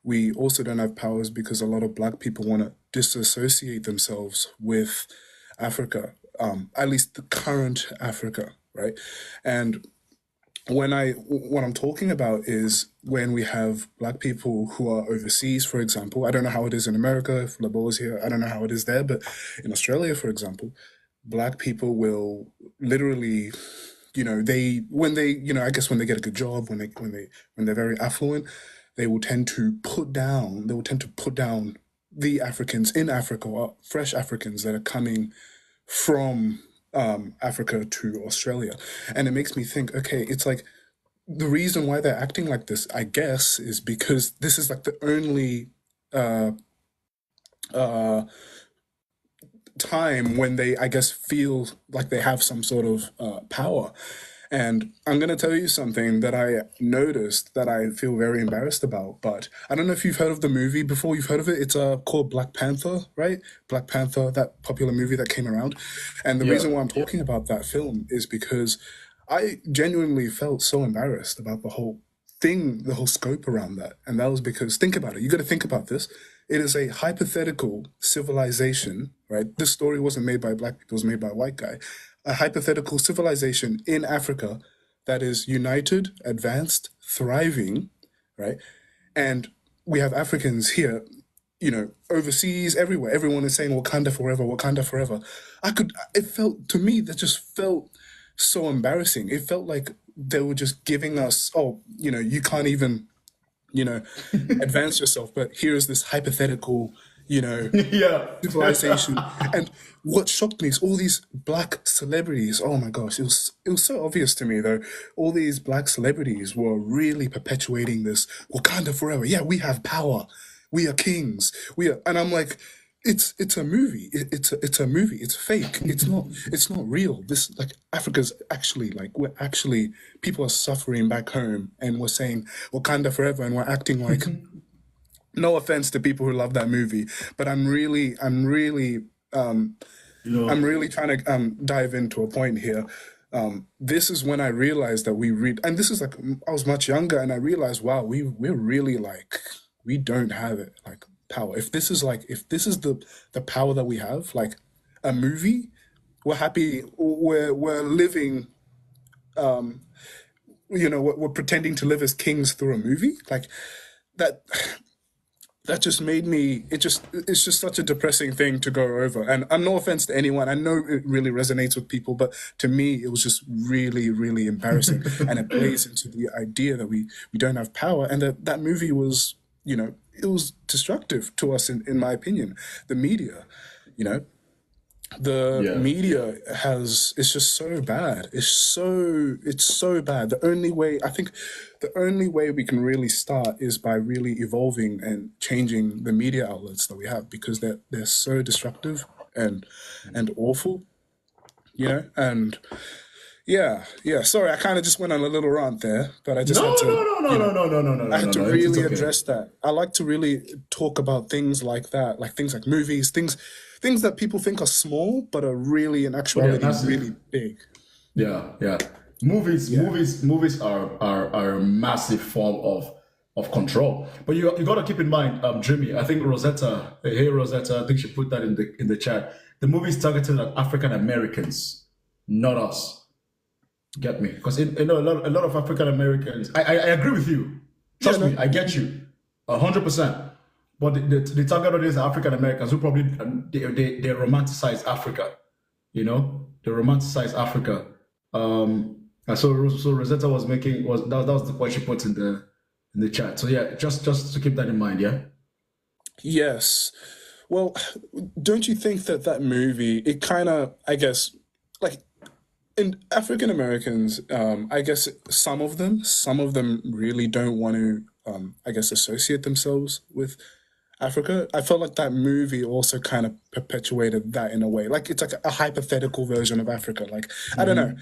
we also don't have power is because a lot of black people want to disassociate themselves with Africa, at least the current Africa, right? And what I'm talking about is when we have black people who are overseas, for example. I don't know how it is in America, if Labo is here, I don't know how it is there, but in Australia, for example, black people will literally, I guess when they get a good job, when they're very affluent, they will tend to put down the Africans in Africa, or fresh Africans that are coming from Africa to Australia. And it makes me think, okay, it's like the reason why they're acting like this, I guess, is because this is like the only uh, uh, time when they, I guess, feel like they have some sort of power. And I'm going to tell you something that I noticed that I feel very embarrassed about. But I don't know if you've heard of the movie before. You've heard of it? It's called Black Panther, right? Black Panther, that popular movie that came around. And the Yeah. reason why I'm talking about that film is because I genuinely felt so embarrassed about the whole thing, the whole scope around that. And that was because, think about it. You got to think about this. It is a hypothetical civilization, right? This story wasn't made by black people, it was made by a white guy. A hypothetical civilization in Africa that is united, advanced, thriving, right? And we have Africans here, overseas, everywhere. Everyone is saying Wakanda forever, Wakanda forever. It felt, to me, that just felt so embarrassing. It felt like they were just giving us, you can't even, advance yourself, but here's this hypothetical, Yeah. civilization. And what shocked me is all these black celebrities. Oh my gosh, it was so obvious to me though. All these black celebrities were really perpetuating this Wakanda forever. Yeah, we have power. We are kings. And I'm like, it's a movie. It's a movie. It's fake. It's not real. This, like, Africa's actually, like, we're actually, people are suffering back home, and we're saying Wakanda forever, and we're acting like, no offense to people who love that movie, but You know, I'm really trying to dive into a point here. This is when I realized that we read, and this is like, I was much younger, and I realized, wow, we're really like, we don't have it, like, power. If this is the power that we have, like a movie, we're happy, we're living, we're pretending to live as kings through a movie, like that. That just made me, it's just such a depressing thing to go over. And no offense to anyone, I know it really resonates with people, but to me it was just really, really embarrassing. And it plays into the idea that we don't have power, and that movie was, it was destructive to us, in my opinion. The media, you know the yeah. media it's just so bad. It's so bad. The only way we can really start is by really evolving and changing the media outlets that we have, because they're so destructive and awful, and yeah. Sorry, I kind of just went on a little rant there, but I just No, had to, no, no, no, no, no, no, no, I no, had no, to no. It's really okay. address that. I like to really talk about things like that, like things like movies, things that people think are small, but are really, in But yeah, actuality, that's it. really big. Yeah. Movies are a massive form of control. But you got to keep in mind, Jimmy. I think Rosetta, hey Rosetta, I think she put that in the chat. The movie's targeted at African Americans, not us. Get me? Because a lot of African Americans. I agree with you. Yeah, Trust me, no. I get you, 100%. But the target audience are African Americans who probably they romanticize Africa. They romanticize Africa. And so Rosetta was making that was the point she put in the chat. So yeah, just to keep that in mind. Yeah. Yes. Well, don't you think that movie, it kind of, I guess, like, in African Americans, I guess some of them really don't want to, I guess, associate themselves with Africa. I felt like that movie also kind of perpetuated that in a way. Like, it's like a hypothetical version of Africa. Like, I don't know.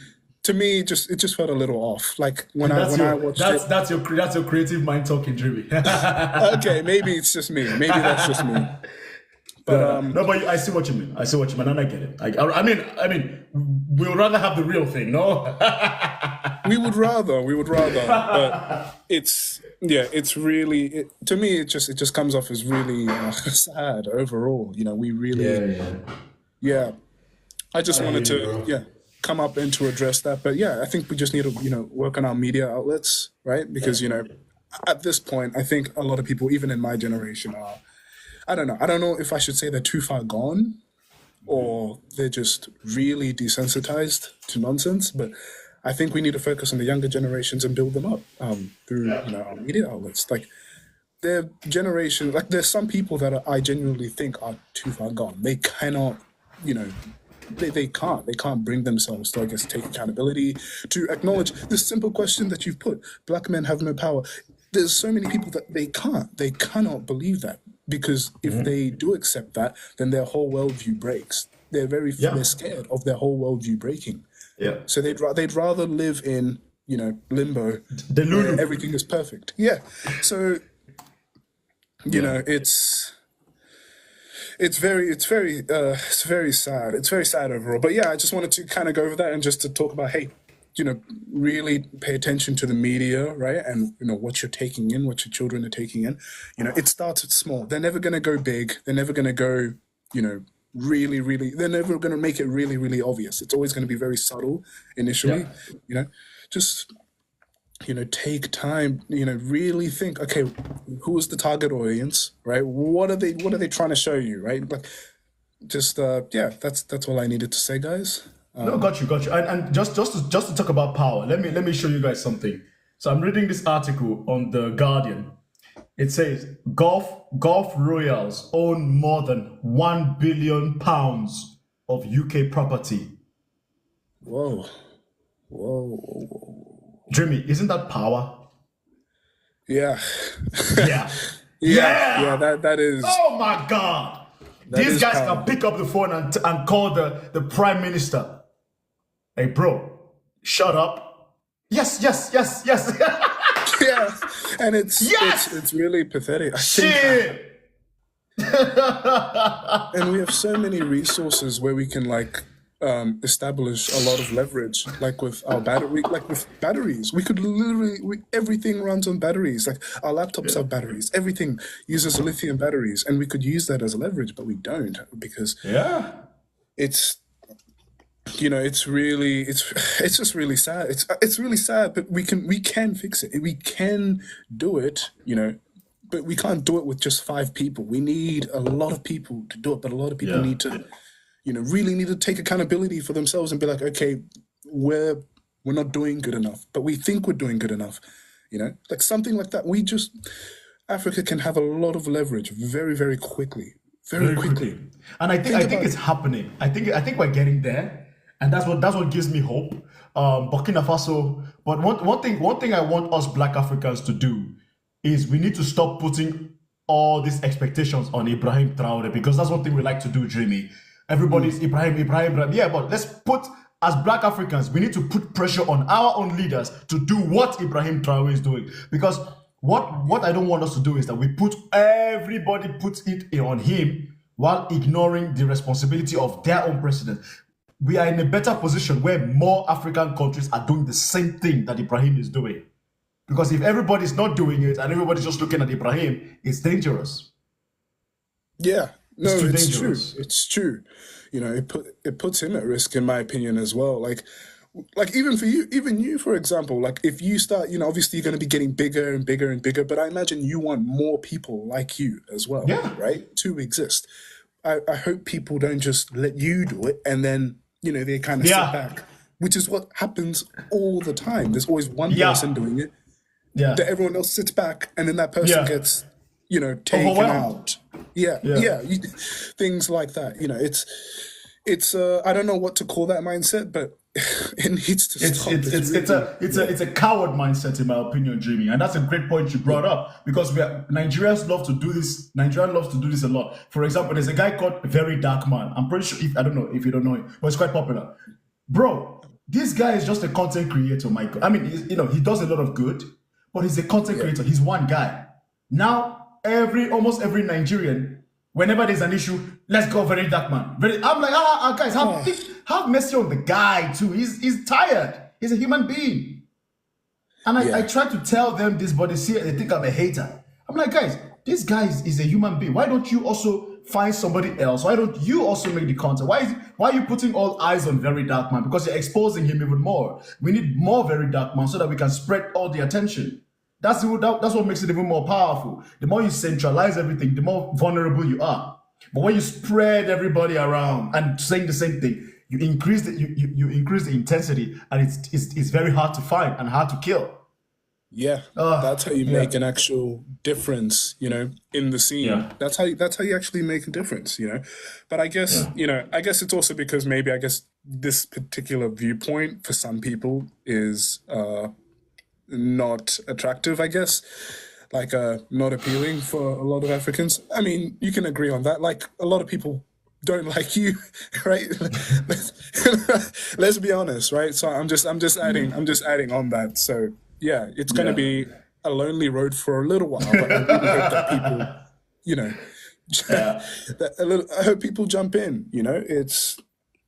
to me, it just felt a little off. Like when I watched it. That's your creative mind talking, Jimmy. Okay, maybe it's just me. Maybe that's just me. But no, but I see what you mean. And I get it. I mean, we would rather have the real thing, no? we would rather. But it's really to me. It just comes off as really sad overall. You know, we really, yeah. I just wanted to, come up and to address that. But I think we just need to, work on our media outlets, right? Because at this point, I think a lot of people, even in my generation, are. I don't know if I should say they're too far gone or they're just really desensitized to nonsense, but I think we need to focus on the younger generations and build them up through our media outlets. Like their generation, like there's some people that I genuinely think are too far gone. They cannot, they can't bring themselves to, I guess, take accountability, to acknowledge this simple question that you've put, black men have no power. There's so many people that they cannot believe that. Because if they do accept that, then their whole worldview breaks. They're they're scared of their whole worldview breaking. Yeah. So they'd rather live in limbo, where everything is perfect. Yeah. So it's very sad. It's very sad overall. But I just wanted to kind of go over that and just to talk about really pay attention to the media, right? And, what you're taking in, what your children are taking in. It starts small. They're never going to go big. They're never going to go, really, really, they're never going to make it really, really obvious. It's always going to be very subtle initially, just, take time, really think, okay, who is the target audience, right? What are they trying to show you, right? Like, just, that's all I needed to say, guys. No, got you. And just to talk about power, let me show you guys something. So I'm reading this article on The Guardian. It says Gulf royals own more than £1 billion of UK property. Whoa. Jimmy, isn't that power? Yeah. Yeah. That is. Oh my God! These guys can pick up the phone and call the prime minister. Hey, bro, shut up. Yes. Yeah, and it's really pathetic. I think, and we have so many resources where we can establish a lot of leverage, like with our batteries. We could literally, everything runs on batteries. Like our laptops have batteries. Everything uses lithium batteries, and we could use that as leverage, but we don't because it's. It's just really sad. It's really sad, but we can fix it. We can do it, but we can't do it with just 5 people. We need a lot of people to do it, but a lot of people need to, really need to take accountability for themselves and be like, okay, we're not doing good enough, but we think we're doing good enough, like something like that. Africa can have a lot of leverage very, very quickly, very quickly. And I think it's happening. I think we're getting there. And that's what gives me hope. Burkina Faso. But one thing I want us Black Africans to do is we need to stop putting all these expectations on Ibrahim Traore, because that's one thing we like to do, Jimmy. Everybody's Ibrahim. Yeah, but let's put, as Black Africans, we need to put pressure on our own leaders to do what Ibrahim Traore is doing. Because what I don't want us to do is that everybody puts it on him while ignoring the responsibility of their own president. We are in a better position where more African countries are doing the same thing that Ibrahim is doing. Because if everybody's not doing it and everybody's just looking at Ibrahim, it's dangerous. Yeah, no, it's true. It's true. It puts him at risk, in my opinion, as well. Like even you, for example, like if you start, obviously you're going to be getting bigger and bigger and bigger, but I imagine you want more people like you as well, right? To exist. I hope people don't just let you do it and then, they kind of sit back, which is what happens all the time. There's always one person doing it. Yeah. That everyone else sits back and then that person gets, taken out. Things like that. It's I don't know what to call that mindset, but it needs to stop. It's a coward mindset, in my opinion, Jimmy. And that's a great point you brought up, because Nigerians love to do this. Nigeria loves to do this a lot. For example, there's a guy called Very Dark Man. I'm pretty sure, I don't know if you don't know him, but it's quite popular. Bro, this guy is just a content creator, Michael. I mean, he does a lot of good, but he's a content creator. He's one guy. Now, almost every Nigerian, whenever there's an issue, let's go very dark man. I'm like, guys, have mercy on the guy too. He's tired. He's a human being. And I try to tell them this, but they think I'm a hater. I'm like, guys, this guy is a human being. Why don't you also find somebody else? Why don't you also make the content? Why are you putting all eyes on Very Dark Man? Because you're exposing him even more. We need more Very Dark Man so that we can spread all the attention. That's what makes it even more powerful. The more you centralize everything, the more vulnerable you are. But when you spread everybody around and saying the same thing, you increase the intensity, and it's very hard to find and hard to kill. Yeah, that's how you make an actual difference, in the scene. Yeah. That's how you actually make a difference, But I guess, I guess it's also because maybe this particular viewpoint for some people is not attractive, I guess. Like not appealing for a lot of Africans. I mean, you can agree on that. Like a lot of people don't like you, right? Let's be honest, right? So I'm just adding on that. So yeah, it's going to be a lonely road for a little while, but I really hope that people, I hope people jump in. It's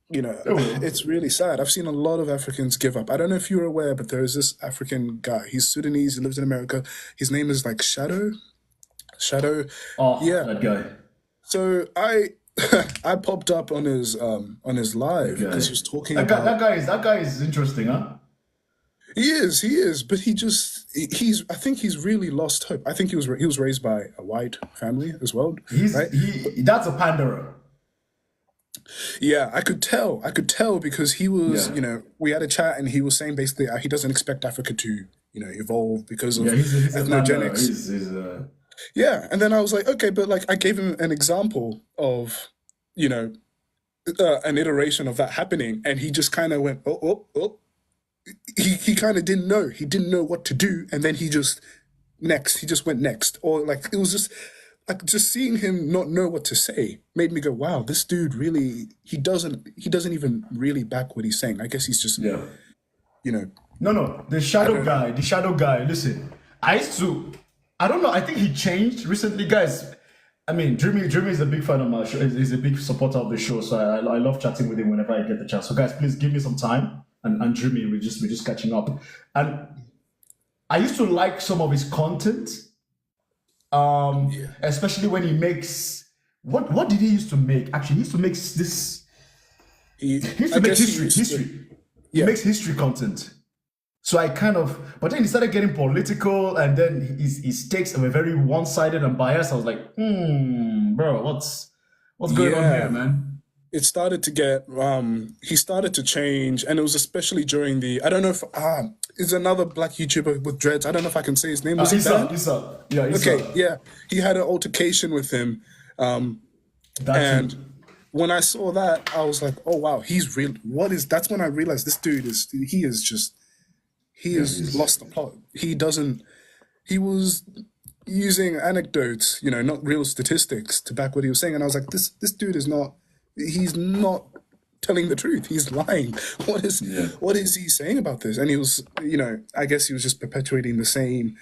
it's really sad. I've seen a lot of Africans give up. I don't know if you're aware, but there is this African guy. He's Sudanese. He lives in America. His name is like Shadow. Oh, yeah, that guy. So I popped up on his live because he was talking about that guy is interesting, huh? He is, but I think he's really lost hope. I think he was raised by a white family as well. That's a panderer. Yeah, I could tell because he was, we had a chat and he was saying basically he doesn't expect Africa to, evolve because of ethnogenics. Yeah, and then I was like, okay, but like I gave him an example of, an iteration of that happening, and he just kind of went, oh. He kind of didn't know. He didn't know what to do, and then he just went next. Or like it was just like just seeing him not know what to say made me go, wow, this dude really he doesn't even really back what he's saying. I guess he's just No, the shadow guy. Listen, I don't know. I think he changed recently, guys. I mean, Dreamy is a big fan of my show. He's a big supporter of the show, so I love chatting with him whenever I get the chance. So guys, please give me some time. And Dreamy, we're just catching up. And I used to like some of his content, especially when he makes what did he used to make? Actually, he used to make this. He used to make history. He makes history content. So but then he started getting political, and then his takes were very one-sided and biased. I was like, bro, what's going on here, man? It started to get, he started to change, and it was especially during I don't know if, it's another black YouTuber with dreads. I don't know if I can say his name. Was Issa. Yeah, Issa. Okay, yeah. He had an altercation with him. And when I saw that, I was like, oh, wow, he's real. That's when I realized this dude he has lost the plot. He was using anecdotes, not real statistics to back what he was saying. And I was like, this dude he's not telling the truth. He's lying. What is he saying about this? And he was, I guess he was just perpetuating the same,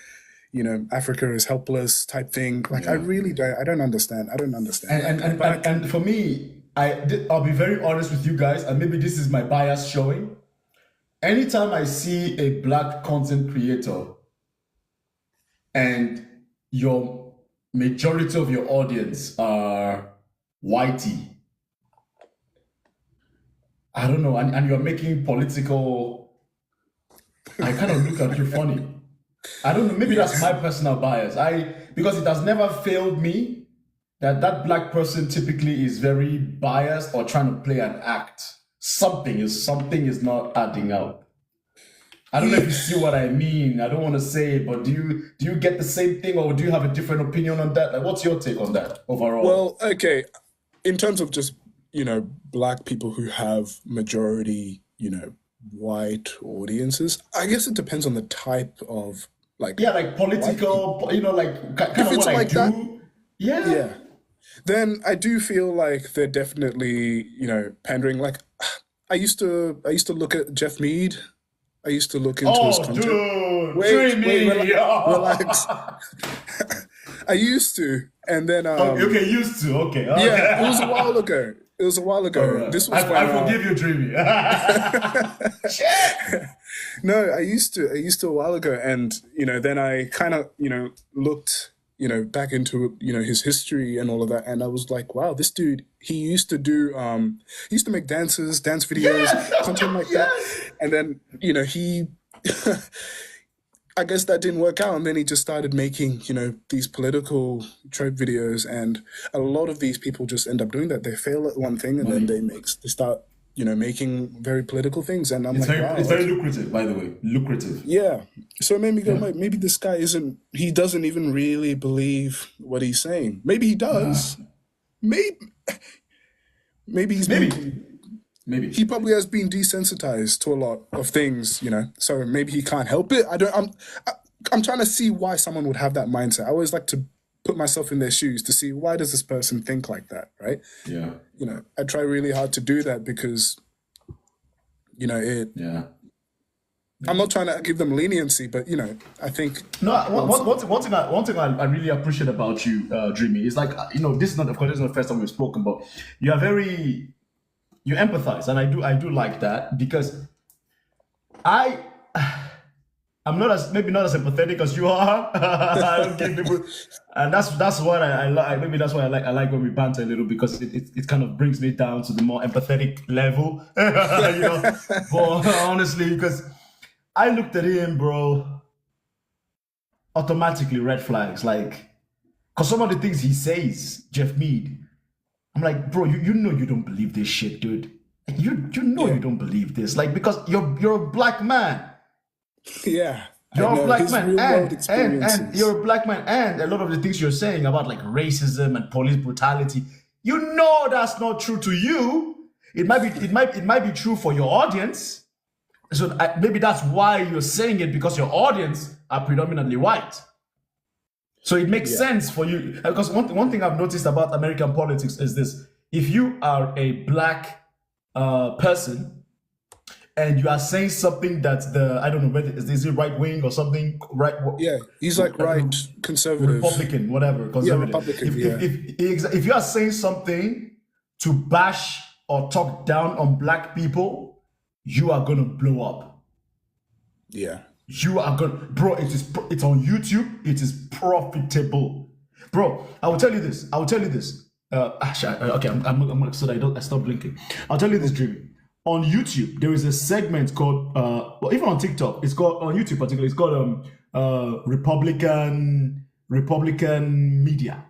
Africa is helpless type thing. Like, I don't understand. And for me, I'll be very honest with you guys, and maybe this is my bias showing. Anytime I see a black content creator and your majority of your audience are whitey, I don't know, and you're making political, I kind of look at you funny. I don't know, maybe that's my personal bias. Because it has never failed me that black person typically is very biased or trying to play an act. Something is not adding up. I don't know if you see what I mean. I don't want to say it, but do you get the same thing, or do you have a different opinion on that? Like, what's your take on that overall? Well, okay, in terms of just black people who have majority, white audiences, I guess it depends on the type of like political, kind of what I do. That, then I do feel like they're definitely, pandering. Like, I used to look at Jeff Mead. I used to look into his content. Dude, Wait, relax. I used to, and then okay, used to. Okay. yeah, it was a while ago. Right. This was when, I forgive you, Dreamy. no, I used to a while ago, and then I kind of looked back into his history and all of that, and I was like, wow, this dude, he used to make dance videos, content like that, and then he I guess that didn't work out, and then he just started making these political trope videos, and a lot of these people just end up doing that. They fail at one thing, and then they start making very political things, and I'm wow, it's very lucrative, by the way, lucrative. Yeah, so it made me go, maybe this guy he doesn't even really believe what he's saying. Maybe he does. Maybe he's Maybe he probably has been desensitized to a lot of things, so maybe he can't help it. I'm trying to see why someone would have that mindset. I always like to put myself in their shoes to see, why does this person think like that, right? Yeah. I try really hard to do that because I'm not trying to give them leniency, but I think one thing I really appreciate about you, Dreamy, is like this is not the first time we've spoken, but you empathize, and I do like that, because I'm maybe not as empathetic as you are. I don't give people, and that's what I like. Maybe that's why I like when we banter a little, because it kind of brings me down to the more empathetic level. But honestly, because I looked at him, bro, automatically red flags, like, because some of the things he says, Jeff Mead, I'm like, bro, you know you don't believe this shit, dude. You don't believe this, like, because you're a black man. Yeah. You're a black man, and you're a black man, and a lot of the things you're saying about like racism and police brutality, that's not true to you. It might be true for your audience. So maybe that's why you're saying it, because your audience are predominantly white. So it makes sense for you, because one thing I've noticed about American politics is this: if you are a black person and you are saying something that I don't know whether is it right wing or something, right? Yeah, he's like right conservative, Republican, whatever, conservative. Yeah, Republican. If you are saying something to bash or talk down on black people, you are gonna blow up. Yeah. You are gonna, bro. It's on YouTube. It is profitable, bro. I will tell you this. Actually, okay. I'm so that I stop blinking. I'll tell you this, Dreamy. On YouTube, there is a segment called, well, even on TikTok, it's called, on YouTube particularly, it's called Republican media,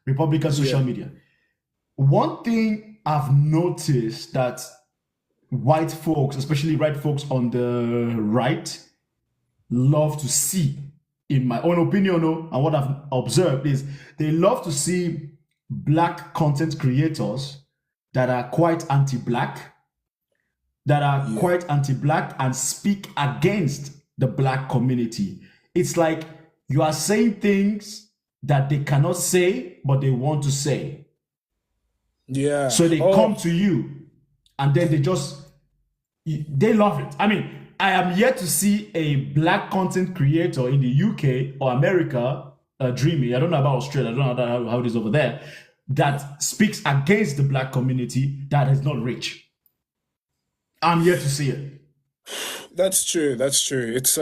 Republican social media. One thing I've noticed that white folks, especially white folks on the right, love to see, in my own opinion, and what I've observed, is they love to see black content creators that are quite anti-black, and speak against the black community. It's like you are saying things that they cannot say, but they want to say. Yeah. So they come to you, and then they love it. I mean, I am yet to see a black content creator in the UK or America, Dreamy, I don't know about Australia, I don't know how it is over there, that speaks against the black community that is not rich. I'm yet to see it. That's true. It's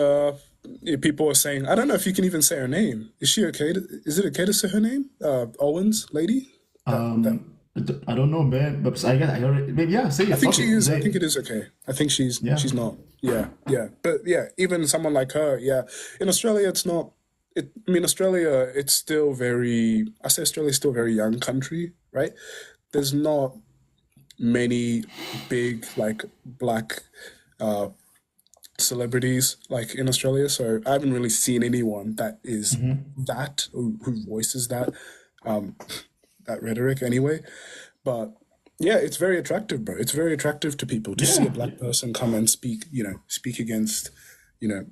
people are saying, I don't know if you can even say her name. Is she okay? Is it okay to say her name? Owens lady? I don't know, man. But I guess I already, maybe, say it. I think she is. I think it is okay. I think she's not. Yeah. But even someone like her, in Australia, it's not. Australia, it's still very. I say Australia's still a very young country, right? There's not many big like black celebrities like in Australia, so I haven't really seen anyone that is that who voices that that rhetoric anyway. But it's very attractive, bro. It's very attractive to people to see a black person come and speak against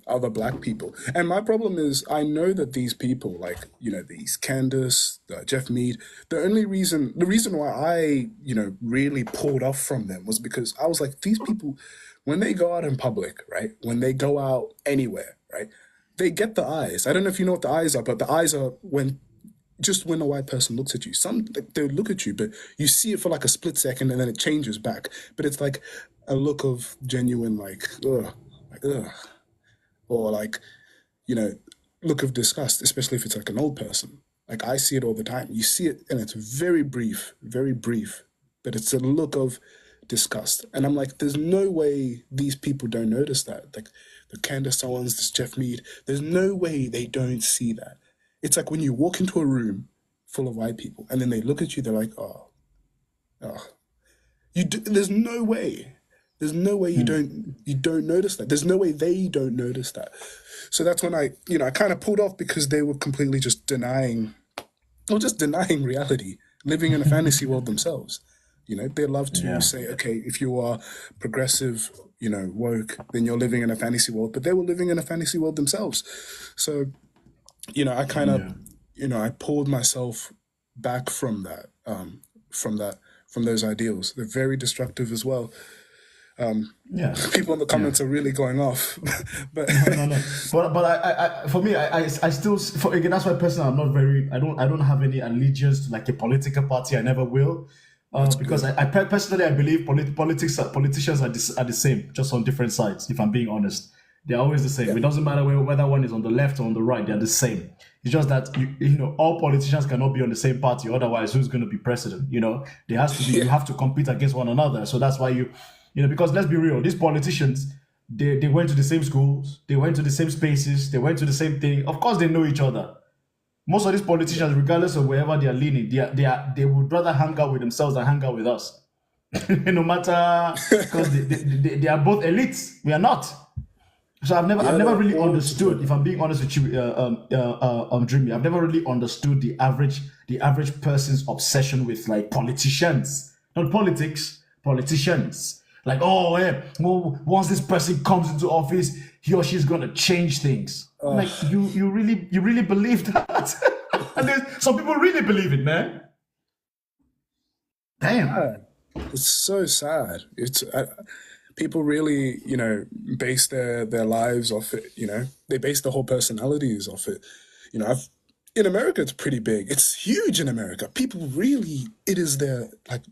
other black people. And my problem is, I know that these people, like, these Candace, Jeff Mead, the reason why I, really pulled off from them was because I was like, these people, when they go out in public, right? When they go out anywhere, right? They get the eyes. I don't know if you know what the eyes are, but the eyes are when a white person looks at you. They look at you, but you see it for like a split second and then it changes back. But it's like a look of genuine, like, ugh. Or like, look of disgust, especially if it's like an old person. Like, I see it all the time. You see it and it's very brief, but it's a look of disgust. And I'm like, there's no way these people don't notice that. Like the Candace Owens, this Jeff Mead, there's no way they don't see that. It's like when you walk into a room full of white people and then they look at you, they're like, oh. There's no way. There's no way you don't notice that. There's no way they don't notice that. So that's when I kind of pulled off, because they were completely just denying reality, living in a fantasy world themselves. They love to say, okay, if you are progressive, woke, then you're living in a fantasy world. But they were living in a fantasy world themselves. So, I kind of, I pulled myself back from that, from those ideals. They're very destructive as well. People in the comments are really going off, but no. But I for me, I still, again, that's why personally I'm not very, I don't have any allegiance to like a political party. I never will, because I personally I believe politicians are the same, just on different sides. If I'm being honest, they're always the same. It doesn't matter whether one is on the left or on the right; they're the same. It's just that all politicians cannot be on the same party. Otherwise, who's going to be president? There has to be. You have to compete against one another. So that's why because let's be real, these politicians, they went to the same schools, they went to the same spaces, they went to the same thing. Of course, they know each other. Most of these politicians, regardless of wherever they are leaning, they would rather hang out with themselves than hang out with us. No matter, because they are both elites. We are not. So I've never really understood, if I'm being honest with you, Dreamy, I've never really understood the average person's obsession with like politicians, not politics, politicians. Like, once this person comes into office, he or she is gonna change things. Like, you really believe that? And some people really believe it, man. Damn. It's so sad. It's people really, base their lives off it. They base their whole personalities off it. In America, it's pretty big. It's huge in America. People really, it is their, like,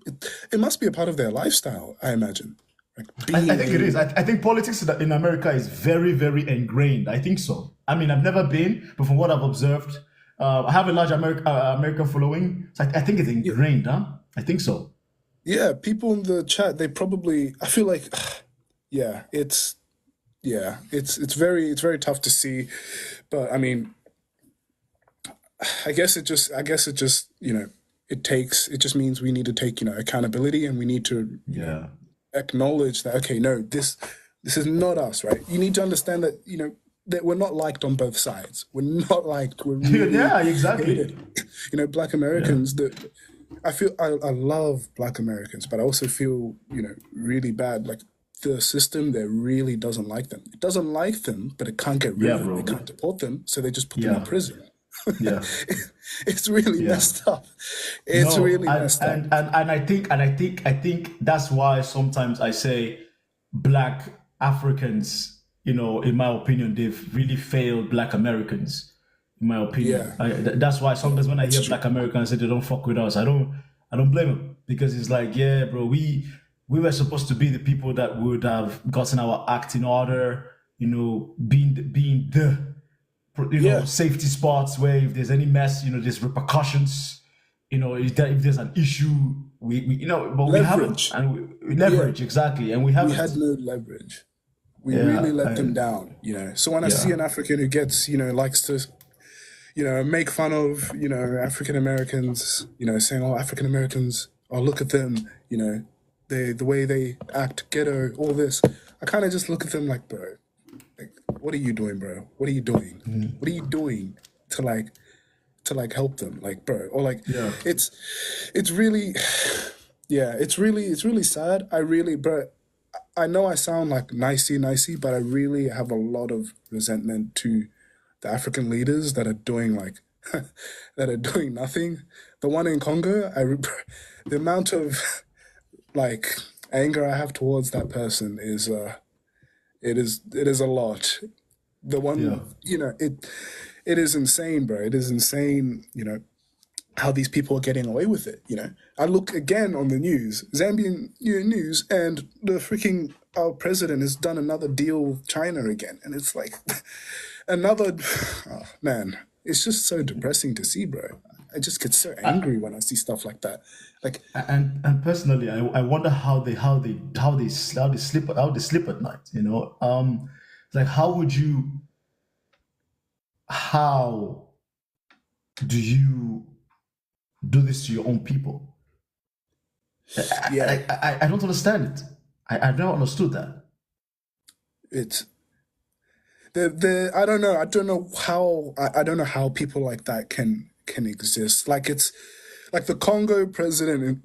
it must be a part of their lifestyle, I imagine. Like I think it is. I think politics in America is very, very ingrained. I think so. I mean, I've never been, but from what I've observed, I have a large American following. So I think it's ingrained, huh? I think so. Yeah, people in the chat, they probably, I feel like, it's very tough to see. But I mean, I guess it just it just means we need to take, accountability, and we need to acknowledge that, okay, no, this is not us, right? You need to understand that, that we're not liked on both sides. We're not liked. We're really exactly. hated. Black Americans, I love Black Americans, but I also feel, really bad. Like, the system there really doesn't like them. It doesn't like them, but it can't get rid of them. They can't deport them, so they just put them in prison. Yeah, it's really messed up. Messed up. And I think that's why sometimes I say Black Africans, in my opinion, they've really failed Black Americans. In my opinion, that's why sometimes when I hear Black Americans say they don't fuck with us, I don't blame them, because it's like, yeah, bro, we were supposed to be the people that would have gotten our act in order, being the safety spots where if there's any mess, there's repercussions, if there's an issue, but we haven't, and we leverage exactly, and we haven't. We had no leverage. We really let them down, So when I see an African who gets, likes to, make fun of, African Americans, saying, oh, African Americans, oh, look at them, the way they act, ghetto, all this, I kind of just look at them like, bro, like, what are you doing, bro? What are you doing? What are you doing to help them, like, bro? Or like, it's really, it's really sad. I know I sound like nicey, but I really have a lot of resentment to the African leaders that are doing like that are doing nothing. The one in Congo, the amount of like anger I have towards that person is it is a lot. The one, it is insane, bro. It is insane, how these people are getting away with it, I look again on the news, Zambian news, and the freaking our president has done another deal with China again, and it's like another. Oh, man, it's just so depressing to see, bro. I just get so angry when I see stuff like that. Like, and personally, I wonder how they sleep at night. Like how do you do this to your own people? I don't understand it. I've never understood that. It's I don't know. I don't know how people like that can exist. Like, it's like the Congo president.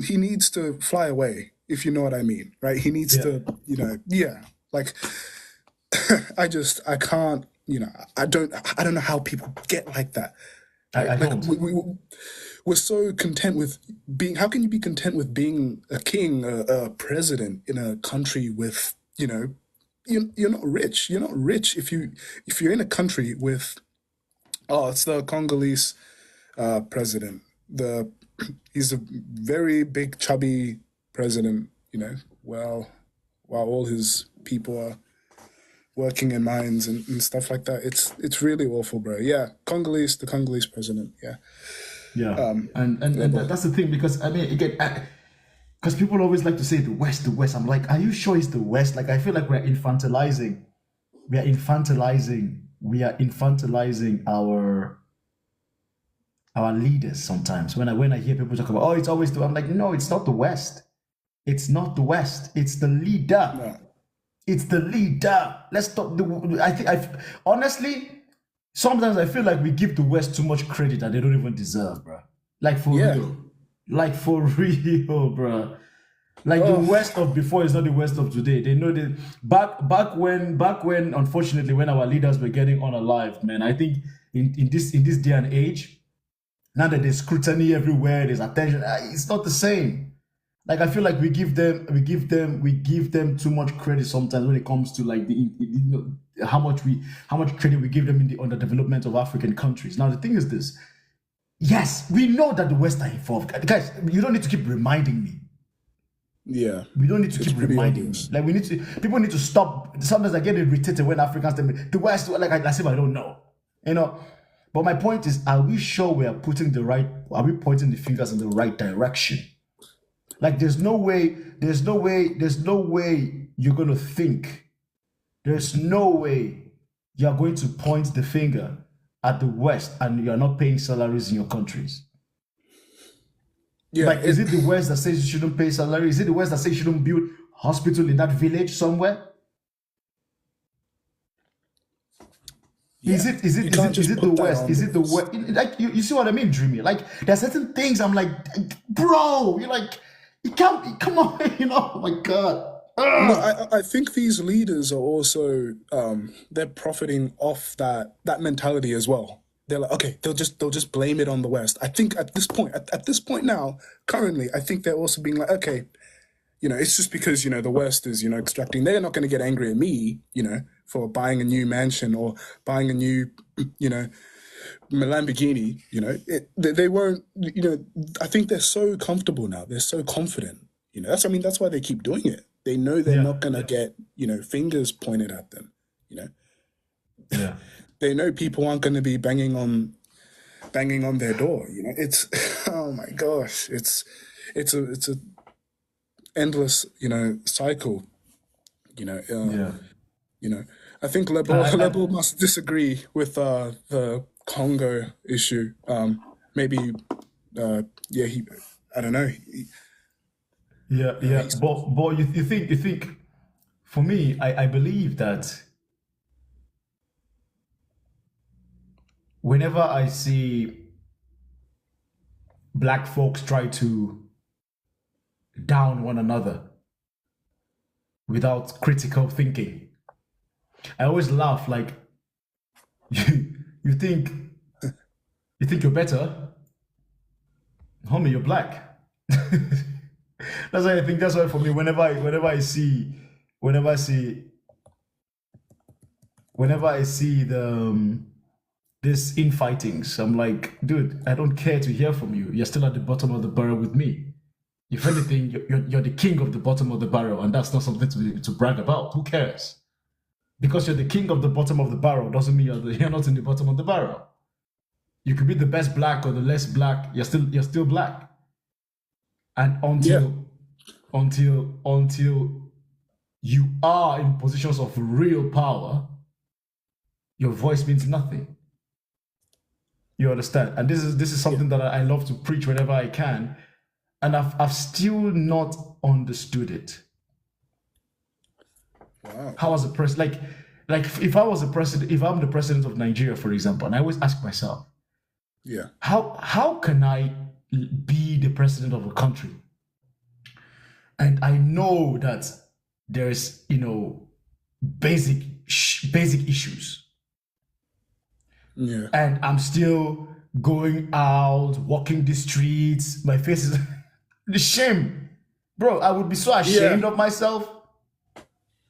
He needs to fly away, if you know what I mean, right? He needs to, like I can't, I don't know how people get like that. Right? I don't. We're so content with being. How can you be content with being a king, a president in a country with, you're not rich. You're not rich if you're in a country with, it's the Congolese president. He's a very big, chubby president. While all his people are working in mines and stuff like that. It's really awful, bro. Yeah, the Congolese president. Yeah. Yeah, and that's the thing, because I mean, again, because people always like to say the West. I'm like, are you sure it's the West? Like, I feel like we're infantilizing our leaders sometimes. When I hear people talk about, oh, it's always I'm like, no, it's not the West. It's not the West. It's the leader. No. It's the leader. Let's stop. Honestly, sometimes I feel like we give the West too much credit that they don't even deserve, bro. Like, for real. Like, for real, bro. Like, the West of before is not the West of today. They know that back when, unfortunately, when our leaders were getting unalived, man, I think in this day and age, now that there's scrutiny everywhere, there's attention, it's not the same. Like, I feel like we give them too much credit sometimes when it comes to like how much credit we give them on the development of African countries. Now the thing is this: yes, we know that the West are involved, guys. You don't need to keep reminding me. Yeah, we don't need to keep reminding me. Like, people need to stop. Sometimes I get irritated when Africans tell me the West, like as if I don't know, But my point is, are we sure we are pointing the fingers in the right direction? Like, there's no way you're going to think. There's no way you're going to point the finger at the West and you're not paying salaries in your countries. Yeah, like, is it the West that says you shouldn't pay salary? Is it the West that says you shouldn't build hospital in that village somewhere? Yeah. Is it the West? Is it the West? Like, you see what I mean, Dreamy? Like, there are certain things I'm like, bro, you're like, you can't, come on, oh my God. No, I think these leaders are also they're profiting off that mentality as well. They're like, okay, they'll just blame it on the West. I think at this point now, currently, I think they're also being like, okay, it's just because the West is extracting. They're not going to get angry at me, for buying a new mansion or buying a new, Lamborghini. They won't. I think they're so comfortable now. They're so confident. That's why they keep doing it. They know they're not gonna get fingers pointed at them. Yeah. They know people aren't gonna be banging on their door. It's oh my gosh. It's a endless cycle. I think Lebo must disagree with the Congo issue. Maybe I don't know. But you think for me, I believe that whenever I see black folks try to down one another, without critical thinking. I always laugh like you think you're better, homie, you're black. That's why I think. That's why for me, whenever I see the this infightings, I'm like, dude, I don't care to hear from you. You're still at the bottom of the barrel with me. If anything, you're the king of the bottom of the barrel, and that's not something to brag about. Who cares? Because you're the king of the bottom of the barrel doesn't mean you're not in the bottom of the barrel. You could be the best black or the less black. You're still black. And until you are in positions of real power, your voice means nothing. You understand? And this is something that I love to preach whenever I can, and I've still not understood it. Wow. How as a president, like if I was a president, if I'm the president of Nigeria, for example, and I always ask myself, Yeah. how can I be the president of a country? And I know that there's basic issues. Yeah. And I'm still going out, walking the streets. My face is the shame, bro. I would be so ashamed of myself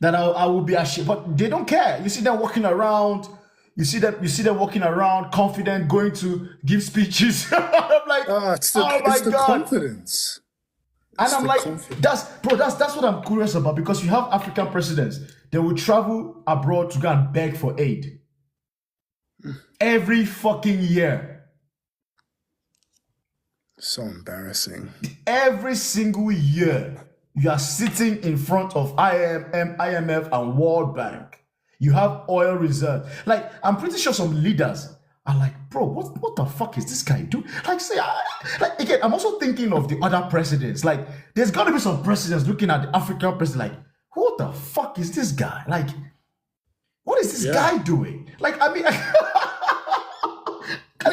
that I would be ashamed. But they don't care. You see them walking around. You see them walking around, confident, going to give speeches. I'm like, it's the God. confidence. And I'm like, that's what I'm curious about, because you have African presidents. They will travel abroad to go and beg for aid. Every fucking year. So embarrassing. Every single year, you are sitting in front of IMF and World Bank. You have oil reserve. Like, I'm pretty sure some leaders are like, bro, what the fuck is this guy doing? Like, again, I'm also thinking of the other presidents. Like, there's got to be some presidents looking at the African president like, what the fuck is this guy? Like, what is this guy doing? Like, I mean,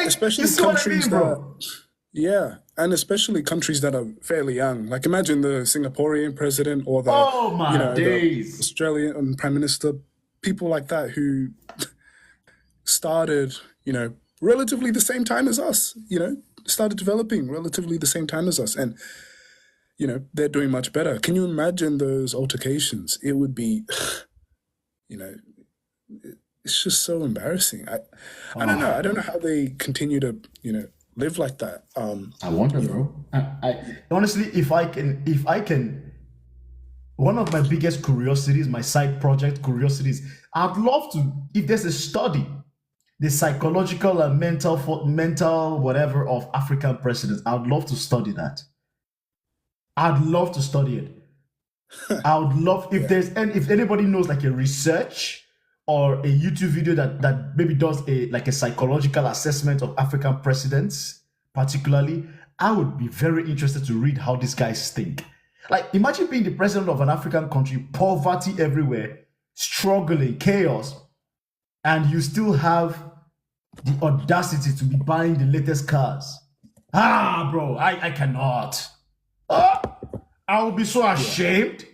especially countries and especially countries that are fairly young. Like, imagine the Singaporean president or the the Australian Prime Minister, people like that who started, relatively the same time as us, started developing relatively the same time as us. And, they're doing much better. Can you imagine those altercations? It would be, it's just so embarrassing. I don't know. I don't know how they continue to, live like that. I wonder, bro. I honestly, if I can, one of my biggest curiosities, my side project curiosities, I'd love to, if there's a study, the psychological and mental whatever of African presidents, I'd love to study that. I'd love to study it. I would love if if anybody knows like a research or a YouTube video that maybe does a psychological assessment of African presidents, particularly, I would be very interested to read how these guys think. Like, imagine being the president of an African country, poverty everywhere, struggling, chaos, and you still have the audacity to be buying the latest cars. Bro, I cannot. I would be so ashamed.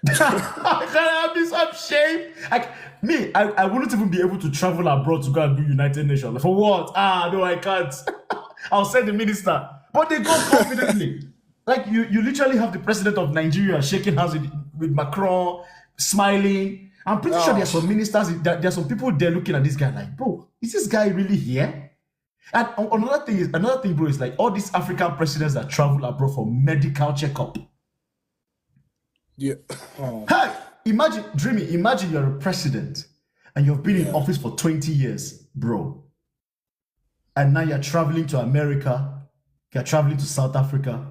I'd be so ashamed. I wouldn't even be able to travel abroad to go and do United Nations. For what? No, I can't. I'll send the minister. But they go confidently. Like, you literally have the president of Nigeria shaking hands with Macron, smiling. I'm pretty sure there's some ministers, there's some people there looking at this guy like, bro, is this guy really here? And another thing, bro, is like all these African presidents that travel abroad for medical checkup. Yeah. Hey, imagine you're a president and you've been in office for 20 years, bro. And now you're traveling to America, you're traveling to South Africa,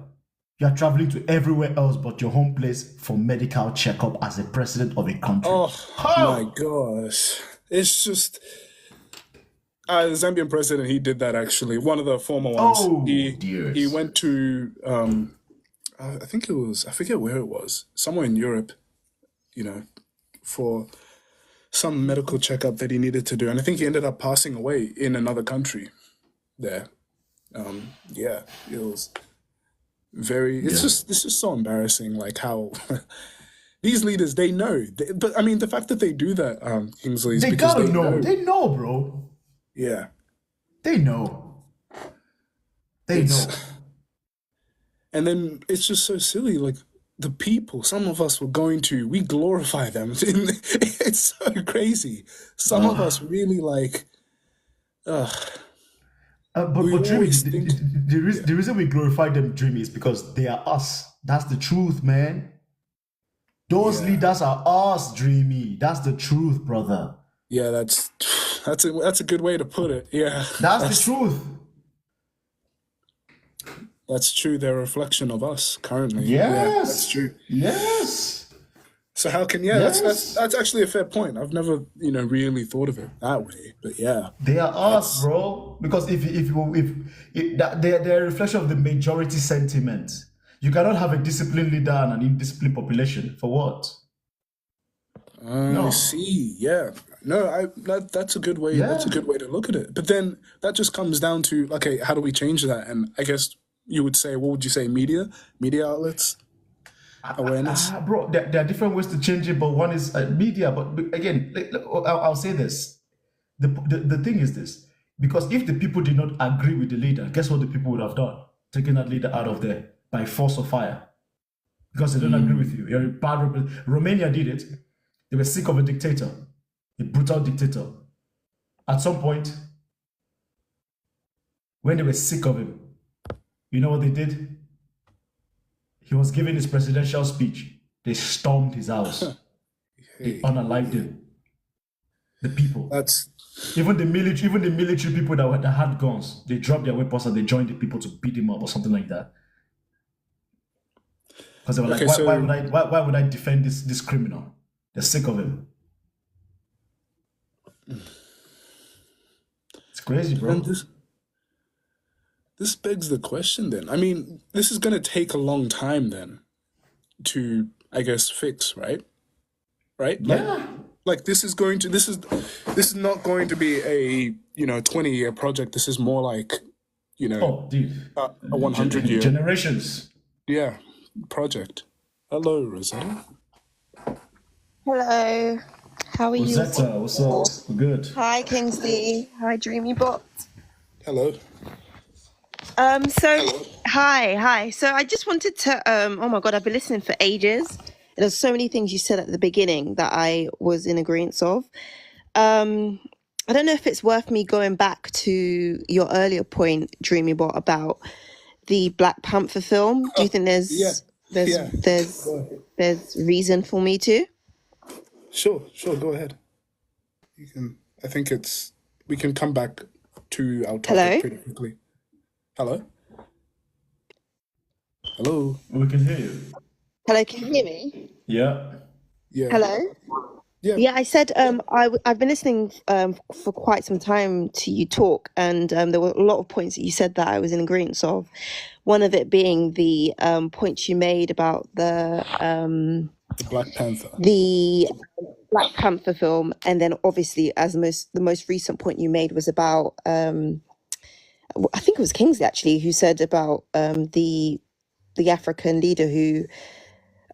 you're traveling to everywhere else but your home place for medical checkup as a president of a country. Oh my gosh. It's just... the Zambian president, he did that actually. One of the former ones. He went to, I forget where it was, somewhere in Europe, for some medical checkup that he needed to do. And I think he ended up passing away in another country there. It was very, it's just so embarrassing, like how, these leaders, they know. But I mean, the fact that they do that, Kingsley, is They because gotta they know. know. They know, bro. Yeah. They know. They It's know. and then it's just so silly. Like the people, some of us we glorify them. It's so crazy. Some of us really like. But We Dreamy, always think. Yeah. the reason we glorify them, Dreamy, is because they are us. That's the truth, man. Those Yeah. leaders are us, Dreamy. That's the truth, brother. Yeah, that's a good way to put it. Yeah, That's the truth. that's true. They're a reflection of us currently. Yeah, that's true. Yes. So how can Yes. that's actually a fair point. I've never really thought of it that way. But yeah, They are us, bro. Because if they're a reflection of the majority sentiment. You cannot have a disciplined leader and an indisciplined population. For what? I see. Yeah, no, that's a good way. That's a Yeah. good way to look at it. But then that just comes down to, okay, how do we change that? And I guess you would say, what would you say? Media outlets, awareness. Bro, there are different ways to change it, but one is media. But again, I'll say this. The thing is this. Because if the people did not agree with the leader, guess what the people would have done? Taken that leader out of there by force of fire. Because they don't agree with you. You're a bad Romania did it. They were sick of a dictator, a brutal dictator. At some point, when they were sick of him, you know what they did? He was giving his presidential speech. They stormed his house. They unalived him. The people. That's Even the military people that had guns, they dropped their weapons and they joined the people to beat him up or something like that. Because they were like, Okay, why would I defend this criminal? They're sick of him. It's crazy, bro. and this begs the question then. I mean, this is going to take a long time then to, I guess, fix, right? Right? Yeah. Like this is not going to be a 20-year project. This is more like Oh, dude. a 100-year Generations. project. Hello, Rosetta. Hello, how are you? Rosetta, what's up? We're good. Hi, Kingsley. Hi, Dreamy Bot. Hello. Hi. So I just wanted to, oh my God, I've been listening for ages. There's so many things you said at the beginning that I was in agreement of. I don't know if it's worth me going back to your earlier point, Dreamy Bot, about the Black Panther film. Do you think there's reason for me to? Sure, go ahead. You can. I think we can come back to our topic Hello? pretty quickly. Hello? Hello? We can hear you. Hello, can you hear me? Yeah. Yeah. Hello? Yeah. Yeah, I said I've been listening for quite some time to you talk, and there were a lot of points that you said that I was in agreement of. One of it being the point you made about the Black Panther. the Black Panther film, and then obviously as the most recent point you made was about I think it was Kingsley actually who said about the African leader who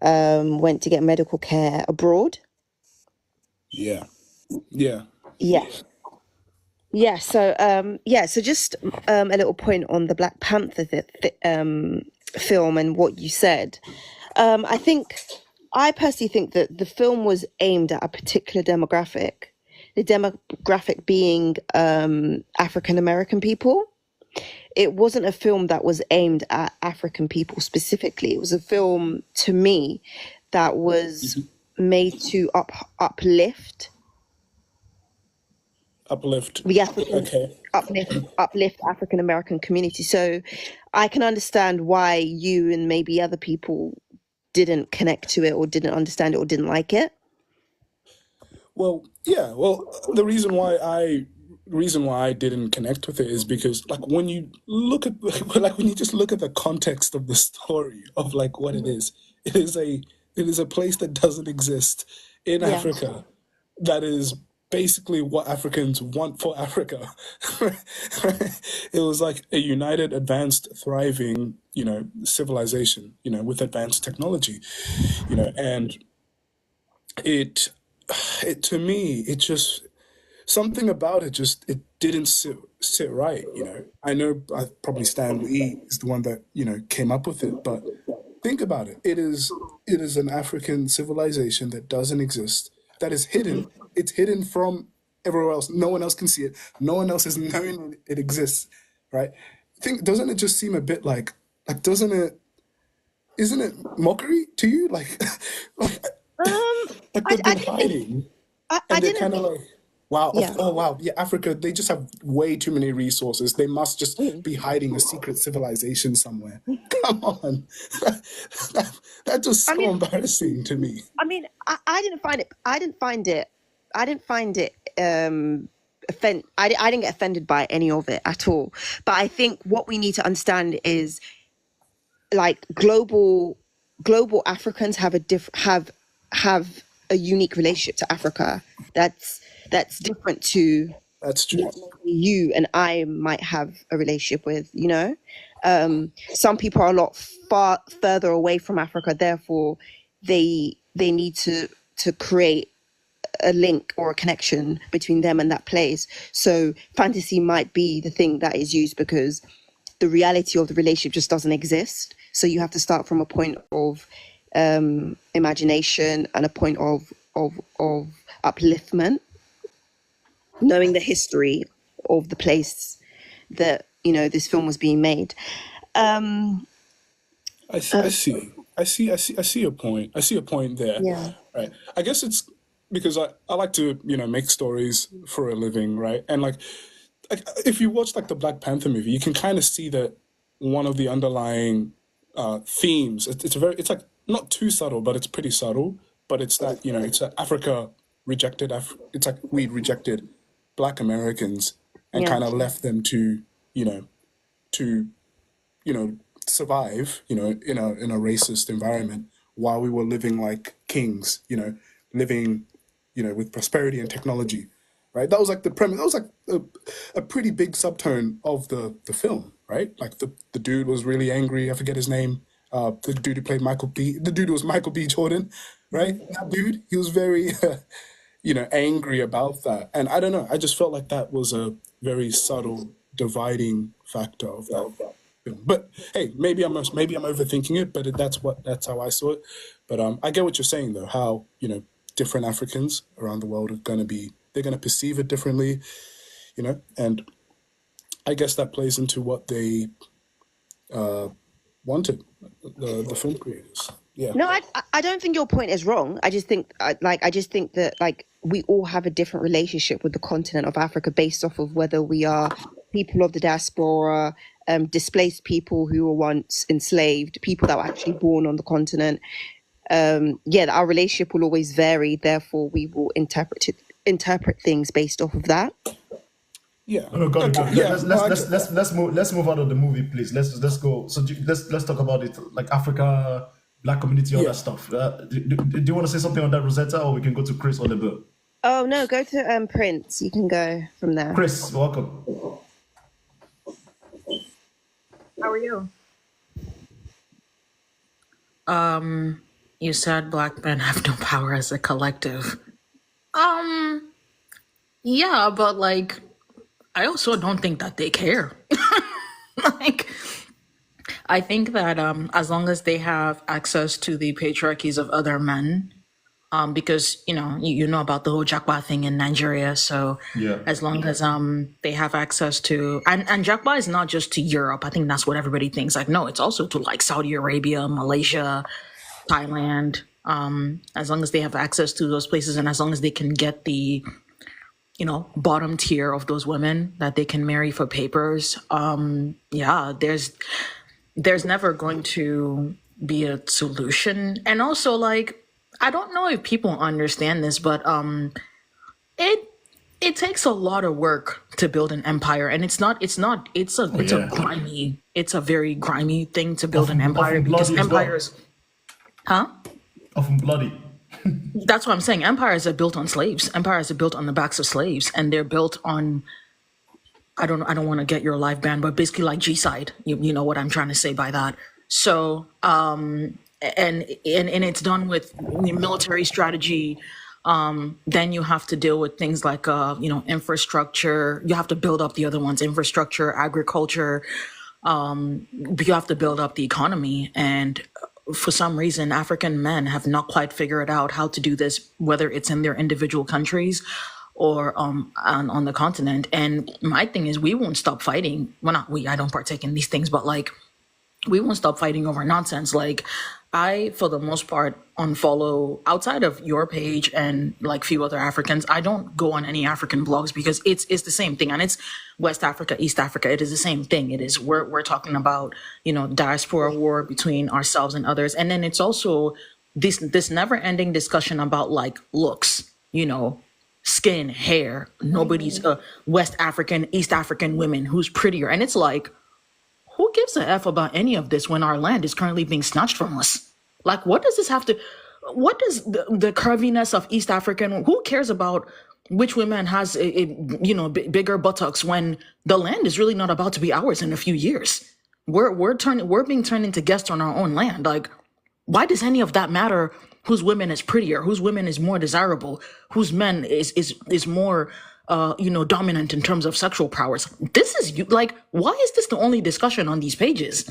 went to get medical care abroad. Yeah. Yeah. So just a little point on the Black Panther film and what you said. I personally think that the film was aimed at a particular demographic, the demographic being African American people. It wasn't a film that was aimed at African people specifically. It was a film, to me, that was made to uplift the African, uplift African American community. So I can understand why you and maybe other people didn't connect to it or didn't understand it or didn't like it. Well, yeah. Well, the reason why I didn't connect with it is because, like, when you look at when you just look at the context of the story of like what it is a place that doesn't exist in Africa that is basically what Africans want for Africa. It was like a united, advanced, thriving, civilization, with advanced technology, and it it to me, it just something about it just it didn't sit right. I know probably Stan Lee is the one that came up with it, but think about it. It is an African civilization that doesn't exist, that is hidden. It's hidden from everywhere else. No one else can see it. No one else is knowing it exists, right? Doesn't it just seem a bit like doesn't it? Isn't it mockery to you? Like, like I, they've I been didn't think hiding, I and they're didn't kind of think like, wow, yeah. oh wow, yeah, Africa, they just have way too many resources. They must just Mm. be hiding a secret civilization somewhere. Come on. That's just I so mean, embarrassing to me. I didn't find it. I didn't find it. I didn't get offended by any of it at all. But I think what we need to understand is like global Africans have have a unique relationship to Africa. That's different to That's true. what maybe you and I might have a relationship with. Some people are a lot far further away from Africa, therefore they need to create a link or a connection between them and that place. So fantasy might be the thing that is used because the reality of the relationship just doesn't exist. So you have to start from a point of imagination and a point of upliftment, knowing the history of the place that this film was being made. I see your point. I see a point there. Yeah. Right. I guess it's because I like to, make stories for a living, right? And like if you watch like the Black Panther movie, you can kind of see that one of the underlying themes. It's like not too subtle, but it's pretty subtle. But it's that it's that Africa rejected. It's like we rejected Black Americans and Yeah. kind of left them to to survive in a racist environment while we were living like kings, living with prosperity and technology, right? That was like the premise. That was like a pretty big subtone of the film, right? Like the dude was really angry. I forget his name. The dude who played the dude who was Michael B. Jordan, right? That dude, he was very angry about that. And I don't know, I just felt like that was a very subtle dividing factor of that film. But hey, maybe I'm overthinking it, but that's how I saw it. But I get what you're saying though, how different Africans around the world they're gonna perceive it differently, and I guess that plays into what they wanted, the film creators. Yeah. No, I don't think your point is wrong. I just think that like we all have a different relationship with the continent of Africa based off of whether we are people of the diaspora, displaced people who were once enslaved, people that were actually born on the continent. Our relationship will always vary. Therefore, we will interpret things based off of that. Yeah. No, got it. Okay. Yeah, Yeah. let's move out of the movie, please. Let's go. So let's talk about it, like Africa, Black community, all Yeah. that stuff. Do you want to say something on that, Rosetta, or we can go to Chris or the bill? Oh no, go to Prince. You can go from there. Chris, welcome. How are you? You said Black men have no power as a collective. Yeah, but like, I also don't think that they care. Like, I think that as long as they have access to the patriarchies of other men, because you know about the whole Jakba thing in Nigeria. So Yeah. as long as they have access to and Jakba is not just to Europe. I think that's what everybody thinks. Like, no, it's also to like Saudi Arabia, Malaysia, Thailand. As long as they have access to those places and as long as they can get the bottom tier of those women that they can marry for papers, there's never going to be a solution. And also, like, I don't know if people understand this, but it takes a lot of work to build an empire, and it's a very grimy thing to build an empire because bloody as well. empires, huh? Often bloody. That's what I'm saying. Empires are built on slaves. Empires are built on the backs of slaves, and they're built on. I don't want to get your live band, but basically like G-side. You know what I'm trying to say by that. So and it's done with military strategy. Then you have to deal with things like infrastructure. You have to build up the other ones: infrastructure, agriculture. You have to build up the economy, and for some reason, African men have not quite figured out how to do this, whether it's in their individual countries or on the continent. And my thing is, we won't stop fighting. Well, not we. I don't partake in these things, but like, we won't stop fighting over nonsense. Like, I, for the most part, unfollow outside of your page and like few other Africans. I don't go on any African blogs because it's the same thing, and it's West Africa, East Africa. It is the same thing. It is we're talking about diaspora war between ourselves and others, and then it's also this never ending discussion about like looks, skin, hair. Nobody's West African, East African women who's prettier, and it's like, who gives a F about any of this when our land is currently being snatched from us? Like, what does this have to, what does the curviness of East African, who cares about which woman has bigger buttocks when the land is really not about to be ours in a few years? We're being turned into guests on our own land. Like, why does any of that matter? Whose women is prettier, whose women is more desirable, whose men is more dominant in terms of sexual prowess. This is like, why is this the only discussion on these pages?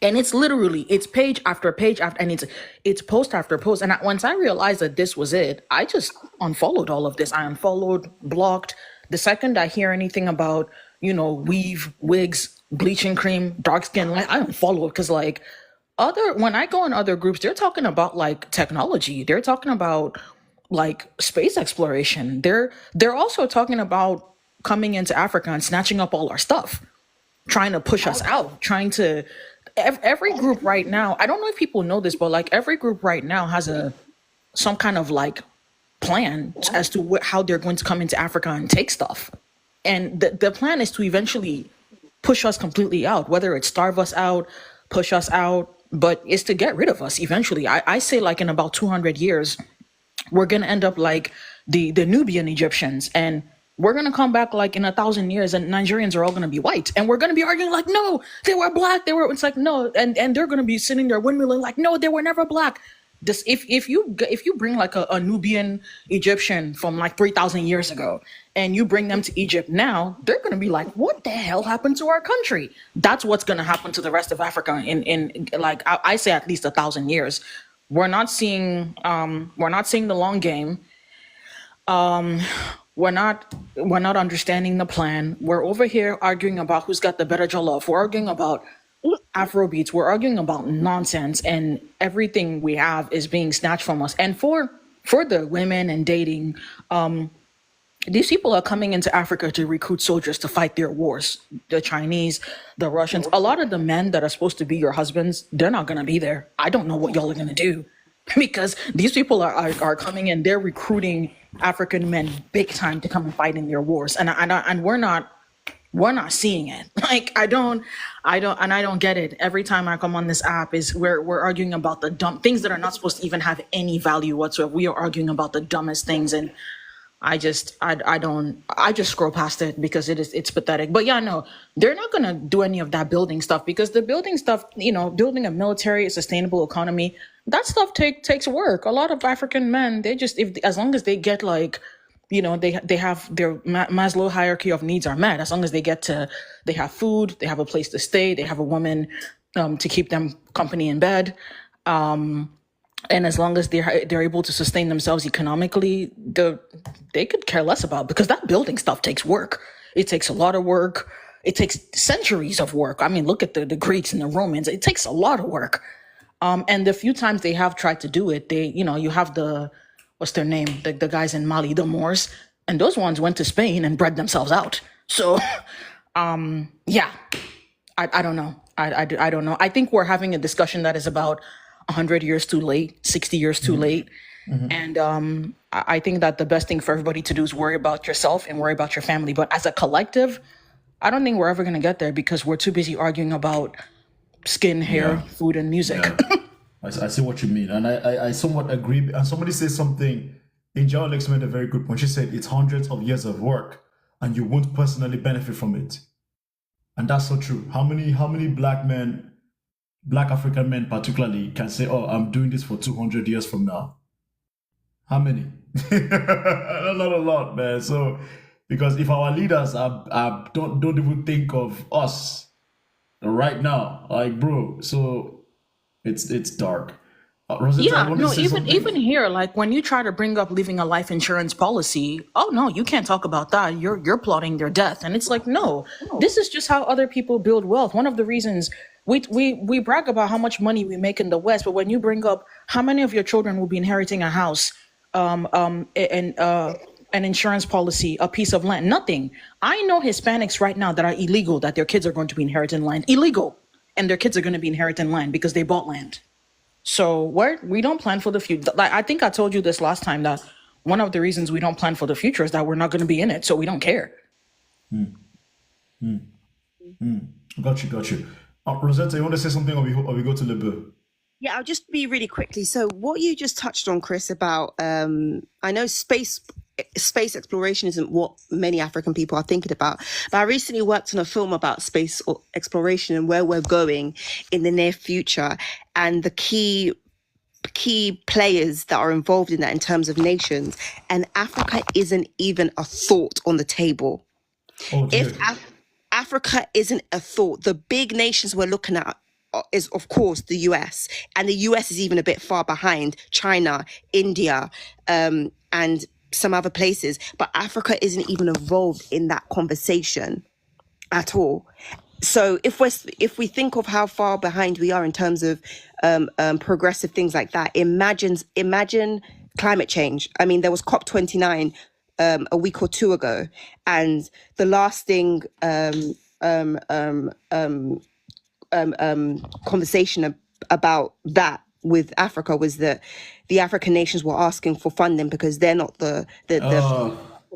And it's literally, it's page after page after, and it's post after post. And once I realized that this was it, I just unfollowed all of this. I unfollowed, blocked. The second I hear anything about, weave, wigs, bleaching cream, dark skin, I unfollow it, because like, when I go in other groups, they're talking about like technology. They're talking about like space exploration. They're also talking about coming into Africa and snatching up all our stuff, trying to push us out, every group right now, I don't know if people know this, but like every group right now has some kind of like plan as to how they're going to come into Africa and take stuff. And the plan is to eventually push us completely out, whether it's starve us out, push us out, but it's to get rid of us eventually. I say like in about 200 years, we're going to end up like the Nubian Egyptians, and we're going to come back like in 1,000 years and Nigerians are all going to be white, and we're going to be arguing like, no, they were black. It's like, no. And they're going to be sitting there windmilling like, no, they were never black. This, if you bring like a Nubian Egyptian from like 3,000 years ago and you bring them to Egypt now, they're going to be like, what the hell happened to our country? That's what's going to happen to the rest of Africa in like, I say at least 1,000 years. We're not seeing the long game. We're not understanding the plan. We're over here arguing about who's got the better jollof. We're arguing about Afrobeats. We're arguing about nonsense, and everything we have is being snatched from us. And for the women and dating, these people are coming into Africa to recruit soldiers to fight their wars. The Chinese, the Russians, a lot of the men that are supposed to be your husbands, they're not going to be there. I don't know what y'all are going to do, because these people are coming in. They're recruiting African men big time to come and fight in their wars, and we're not seeing it. Like, I don't get it. Every time I come on this app is we're arguing about the dumb things that are not supposed to even have any value whatsoever. We are arguing about the dumbest things, and I just scroll past it because it's pathetic. But yeah, no, they're not gonna do any of that building stuff, because the building stuff, building a military, a sustainable economy, that stuff takes work. A lot of African men, as long as they get like, they have their Maslow hierarchy of needs are met. As long as they have food, they have a place to stay, they have a woman to keep them company in bed, and as long as they're able to sustain themselves economically, they could care less about, because that building stuff takes work. It takes a lot of work. It takes centuries of work. I mean, look at the Greeks and the Romans. It takes a lot of work. And the few times they have tried to do it, you have what's their name? The guys in Mali, the Moors, and those ones went to Spain and bred themselves out. So, yeah, I don't know. I don't know. I think we're having a discussion that is about 100 years too late, 60 years too late. Mm-hmm. And I think that the best thing for everybody to do is worry about yourself and worry about your family. But as a collective, I don't think we're ever going to get there, because we're too busy arguing about skin, hair, food, and music. Yeah. I see what you mean, and I somewhat agree. And somebody said something, Angel Alex made a very good point. She said it's hundreds of years of work, and you won't personally benefit from it. And that's so true. How many black men Black African men particularly can say, oh, I'm doing this for 200 years from now? How many? Not a lot, man. So, because if our leaders don't even think of us right now, like, bro, so it's dark. Rosetta, you Yeah, want to no, say even something? here, like when you try to bring up living a life insurance policy, oh no, you can't talk about that. You're plotting their death. And it's like, no, this is just how other people build wealth. One of the reasons we brag about how much money we make in the West, but when you bring up how many of your children will be inheriting a house, and an insurance policy, a piece of land, nothing. I know Hispanics right now that are illegal, that their kids are going to be inheriting land, illegal, and their kids are going to be inheriting land because they bought land. So we don't plan for the future. Like I think I told you this last time that one of the reasons we don't plan for the future is that we're not going to be in it, so we don't care. Got you. Rosetta, you want to say something, or we go to Lebe? Yeah, I'll just be really quickly. So what you just touched on, Chris, about I know space exploration isn't what many African people are thinking about, but I recently worked on a film about space exploration and where we're going in the near future, and the key players that are involved in that in terms of nations, and Africa isn't even a thought on the table. Oh, dear. If Africa isn't a thought, the big nations we're looking at is, of course, the US. And the US is even a bit far behind China, India, and some other places. But Africa isn't even involved in that conversation at all. So if we think of how far behind we are in terms of progressive things like that, imagine climate change. I mean, there was COP29 a week or two ago, and the lasting conversation about that with Africa was that the African nations were asking for funding because they're not the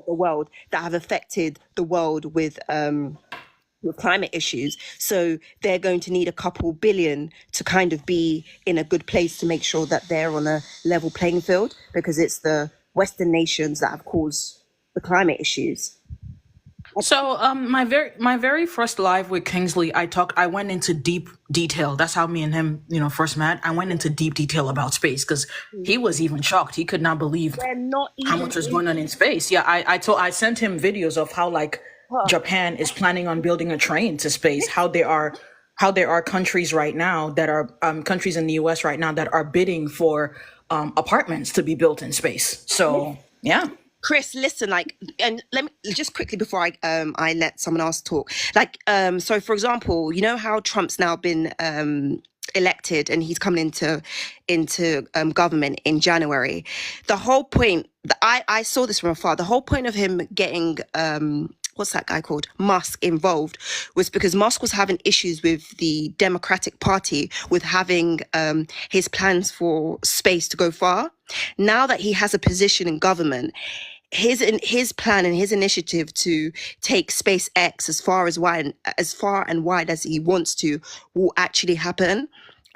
world that have affected the world with climate issues. So they're going to need a couple billion to kind of be in a good place to make sure that they're on a level playing field, because it's the Western nations that have caused the climate issues. So my very first live with Kingsley, I went into deep detail. That's how me and him, first met. I went into deep detail about space because he was even shocked. He could not believe how much was going on in space. Yeah, I sent him videos of how like Japan is planning on building a train to space. How there are countries right now that are countries in the US right now that are bidding for apartments to be built in space. So yeah. Chris, listen, and let me just quickly before I let someone else talk. So for example, you know how Trump's now been elected and he's coming into government in January. The whole point, I saw this from afar. The whole point of him getting what's that guy called? Musk involved was because Musk was having issues with the Democratic Party with having his plans for space to go far. Now that he has a position in government, his plan and his initiative to take SpaceX as far and wide as he wants to will actually happen.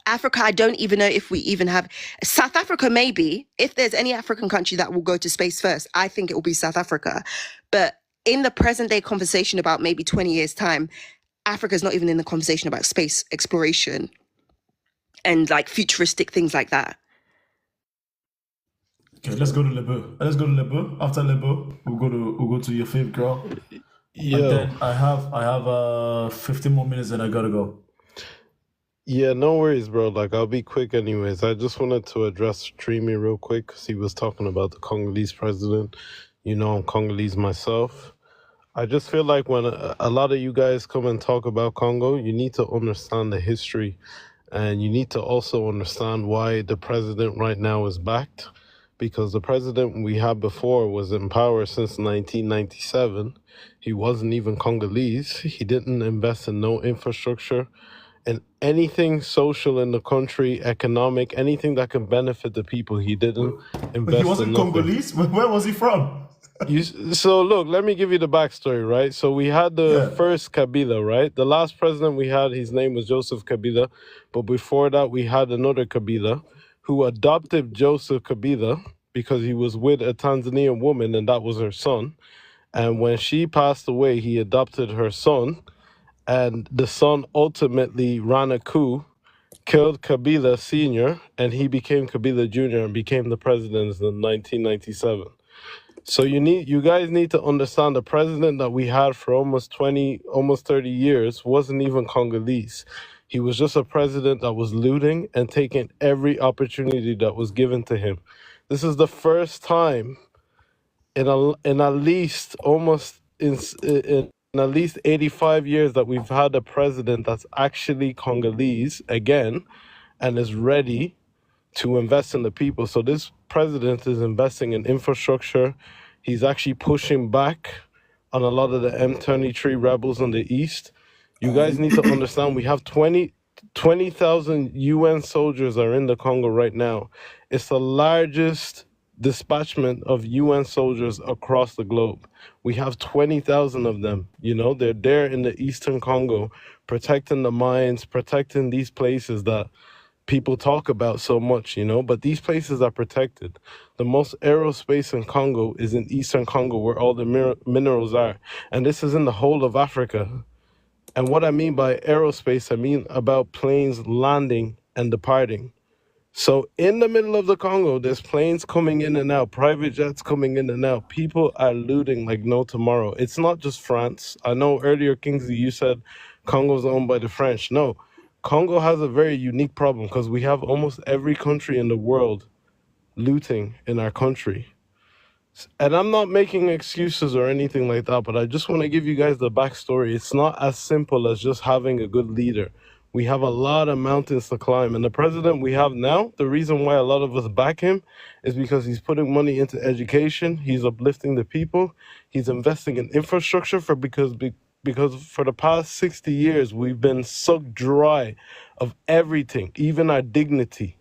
Africa, I don't even know if we even have. South Africa, maybe. If there's any African country that will go to space first, I think it will be South Africa. But in the present day conversation about maybe 20 years time, Africa's not even in the conversation about space exploration and like futuristic things like that. Okay, let's go to Lebo. After Lebo, we'll go to your favorite girl. Yeah. And then I have 15 more minutes and I gotta go. Yeah, no worries, bro. Like, I'll be quick anyways. I just wanted to address Streamy real quick because he was talking about the Congolese president. I'm Congolese myself. I just feel like when a lot of you guys come and talk about Congo, you need to understand the history, and you need to also understand why the president right now is backed. Because the president we had before was in power since 1997. He wasn't even Congolese. He didn't invest in no infrastructure and anything social in the country, economic, anything that can benefit the people. He didn't invest. He wasn't in nothing. Congolese? Where was he from? So look, let me give you the backstory, right? So we had the first Kabila, right? The last president we had, his name was Joseph Kabila. But before that, we had another Kabila who adopted Joseph Kabila because he was with a Tanzanian woman and that was her son. And when she passed away, he adopted her son. And the son ultimately ran a coup killed Kabila Sr., and he became Kabila Jr. and became the president in 1997. So you guys need to understand the president that we had for almost 30 years wasn't even Congolese. He was just a president that was looting and taking every opportunity that was given to him. This is the first time in at least in at least 85 years that we've had a president that's actually Congolese again and is ready to invest in the people. So this president is investing in infrastructure. He's actually pushing back on a lot of the M23 rebels in the east. You guys need to understand we have 20,000 UN soldiers are in the Congo right now. It's the largest dispatchment of UN soldiers across the globe. We have 20,000 of them. They're there in the eastern Congo, protecting the mines, protecting these places that people talk about so much, but these places are protected. The most aerospace in Congo is in eastern Congo where all the minerals are. And this is in the whole of Africa. And what I mean by aerospace, I mean about planes landing and departing. So in the middle of the Congo, there's planes coming in and out, private jets coming in and out. People are looting like no tomorrow. It's not just France. I know earlier, Kingsley, you said Congo's owned by the French. No, Congo has a very unique problem because we have almost every country in the world looting in our country. And I'm not making excuses or anything like that, but I just want to give you guys the backstory. It's not as simple as just having a good leader. We have a lot of mountains to climb. And the president we have now, the reason why a lot of us back him is because he's putting money into education. He's uplifting the people. He's investing in infrastructure because for the past 60 years, we've been sucked dry of everything, even our dignity.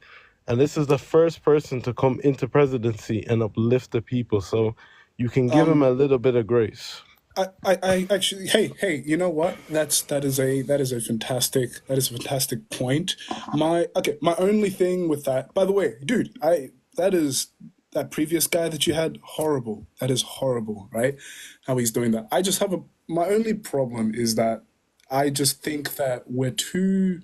And this is the first person to come into presidency and uplift the people. So you can give him a little bit of grace. I actually, hey, you know what? That is a fantastic point. My only thing with that, by the way, dude, that previous guy that you had, horrible. That is horrible, right? How he's doing that. I just have my only problem is that I just think that we're too,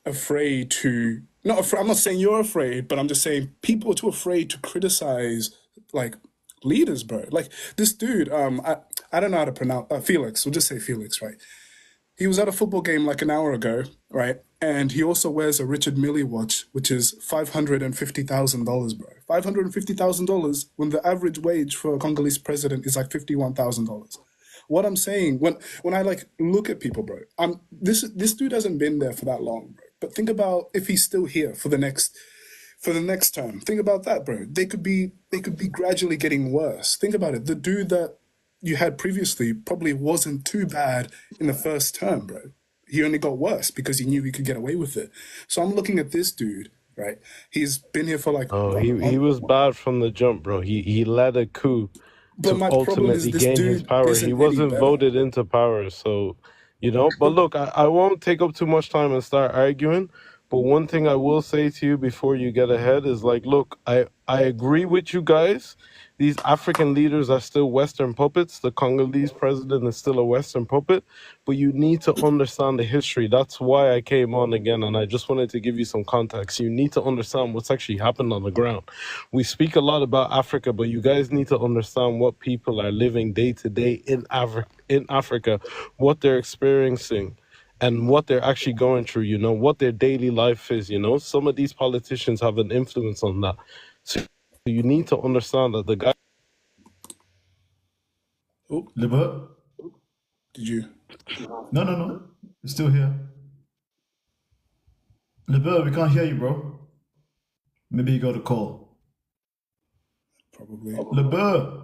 afraid to, I'm not saying you're afraid, but I'm just saying people are too afraid to criticize, like, leaders, bro. Like, this dude, I don't know how to pronounce, Felix, we'll just say Felix, right? He was at a football game like an hour ago, right? And he also wears a Richard Mille watch, which is $550,000, bro. $550,000 when the average wage for a Congolese president is like $51,000. What I'm saying, when I like look at people, bro, this dude hasn't been there for that long, bro. But think about if he's still here for the next term. Think about that, bro. They could be gradually getting worse. Think about it. The dude that you had previously probably wasn't too bad in the first term, bro. He only got worse because he knew he could get away with it. So I'm looking at this dude, right? He's been here for like... he was bad from the jump, bro. He led a coup but to ultimately gain his power. He wasn't voted into power, so, But look, I won't take up too much time and start arguing. But one thing I will say to you before you get ahead is like, look, I agree with you guys. These African leaders are still Western puppets. The Congolese president is still a Western puppet. But you need to understand the history. That's why I came on again. And I just wanted to give you some context. You need to understand what's actually happened on the ground. We speak a lot about Africa, but you guys need to understand what people are living day to day in Africa, what they're experiencing, and what they're actually going through, what their daily life is, Some of these politicians have an influence on that. So you need to understand that the guy... Oh, Libert? Did you? No. It's still here. Libert, we can't hear you, bro. Maybe you got a call. Probably. Libert!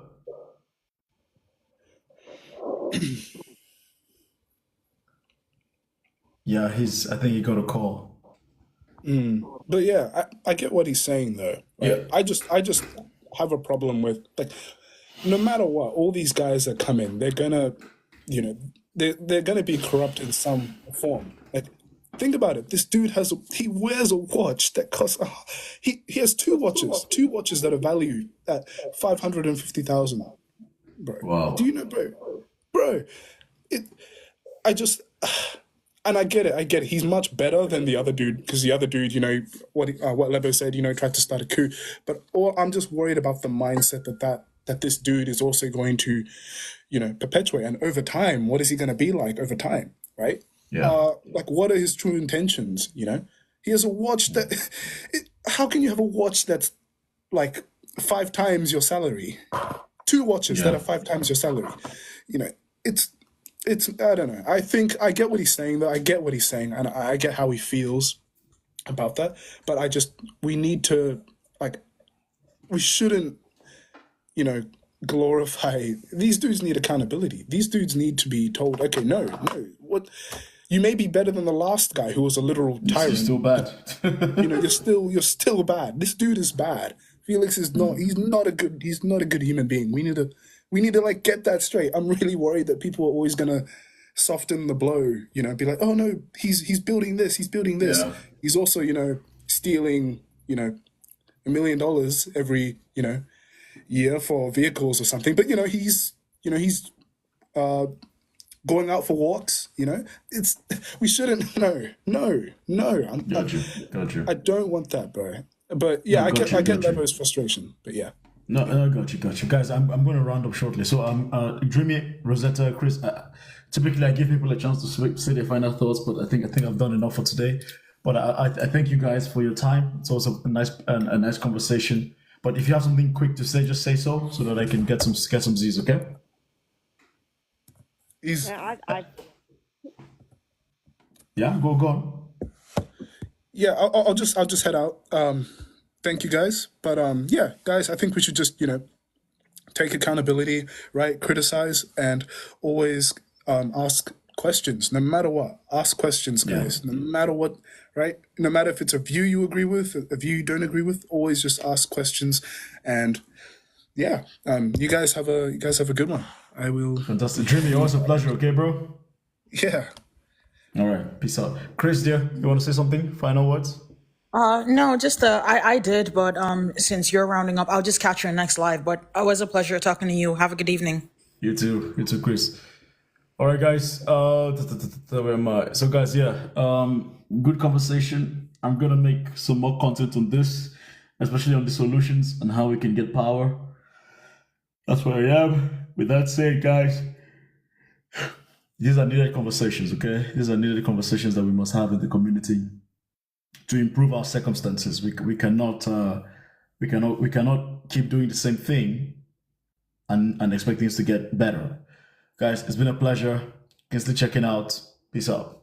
Yeah, I think he got a call. But yeah, I get what he's saying though. Right? Yeah. I just have a problem with, like, no matter what, all these guys that come in, they're gonna, they're gonna be corrupt in some form. Like, think about it. This dude he wears a watch that costs. He has two watches that are valued at $550,000. Bro, Wow. do you know, bro? I just. and I get it. He's much better than the other dude, because the other dude, you know, what Lebo said, you know, tried to start a coup. But I'm just worried about the mindset that this dude is also going to, you know, perpetuate. And over time, what is he going to be like over time, right? Yeah. Like, what are his true intentions, you know? He has a watch that... how can you have a watch that's, like, 5 times your salary? 2 watches that are 5 times your salary. You know, it's I don't know. I think I get what he's saying, though. I get what he's saying, and I get how he feels about that. But we need to, like, we shouldn't, you know, glorify. These dudes need accountability. These dudes need to be told, okay, no, what, you may be better than the last guy who was a literal tyrant. You're still bad. You know, you're still bad. This dude is bad. Felix is not. He's not a good human being. We need to like get that straight. I'm really worried that people are always gonna soften the blow. You know, be like, oh no, he's building this. He's building this. Yeah. He's also, you know, stealing, you know, $1 million every, you know, year for vehicles or something. But you know, he's going out for walks. You know, we shouldn't. No. Got you. I don't want that, bro. But yeah, I get Lebo's frustration. But yeah. No, got you. Guys, I'm going to round up shortly. So, Dreamy, Rosetta, Chris, typically I give people a chance to say their final thoughts, but I think I've done enough for today. But I thank you guys for your time. It's also a nice conversation. But if you have something quick to say, just say so that I can get some Z's, okay? Yeah, go on. Yeah, I'll just head out. Thank you guys, but yeah, guys, I think we should just, you know, take accountability, right? Criticize and always ask questions, no matter what. Ask questions, guys, no matter what, right? No matter if it's a view you agree with, a view you don't agree with, always just ask questions. And yeah, you guys have a good one. I will. Fantastic, Dreamy. Always a pleasure. Okay, bro. Yeah. All right. Peace out, Chris. Dear, you want to say something? Final words. No, just I did, but since you're rounding up, I'll just catch you next live. But it was a pleasure talking to you. Have a good evening. You too, Chris. All right, guys. Where am I? So, guys, good conversation. I'm gonna make some more content on this, especially on the solutions and how we can get power. That's where I am. With that said, guys, these are needed conversations. Okay, these are needed conversations that we must have in the community to improve our circumstances. We cannot keep doing the same thing and expect things to get better. Guys, it's been a pleasure. Kingsley checking out. Peace out.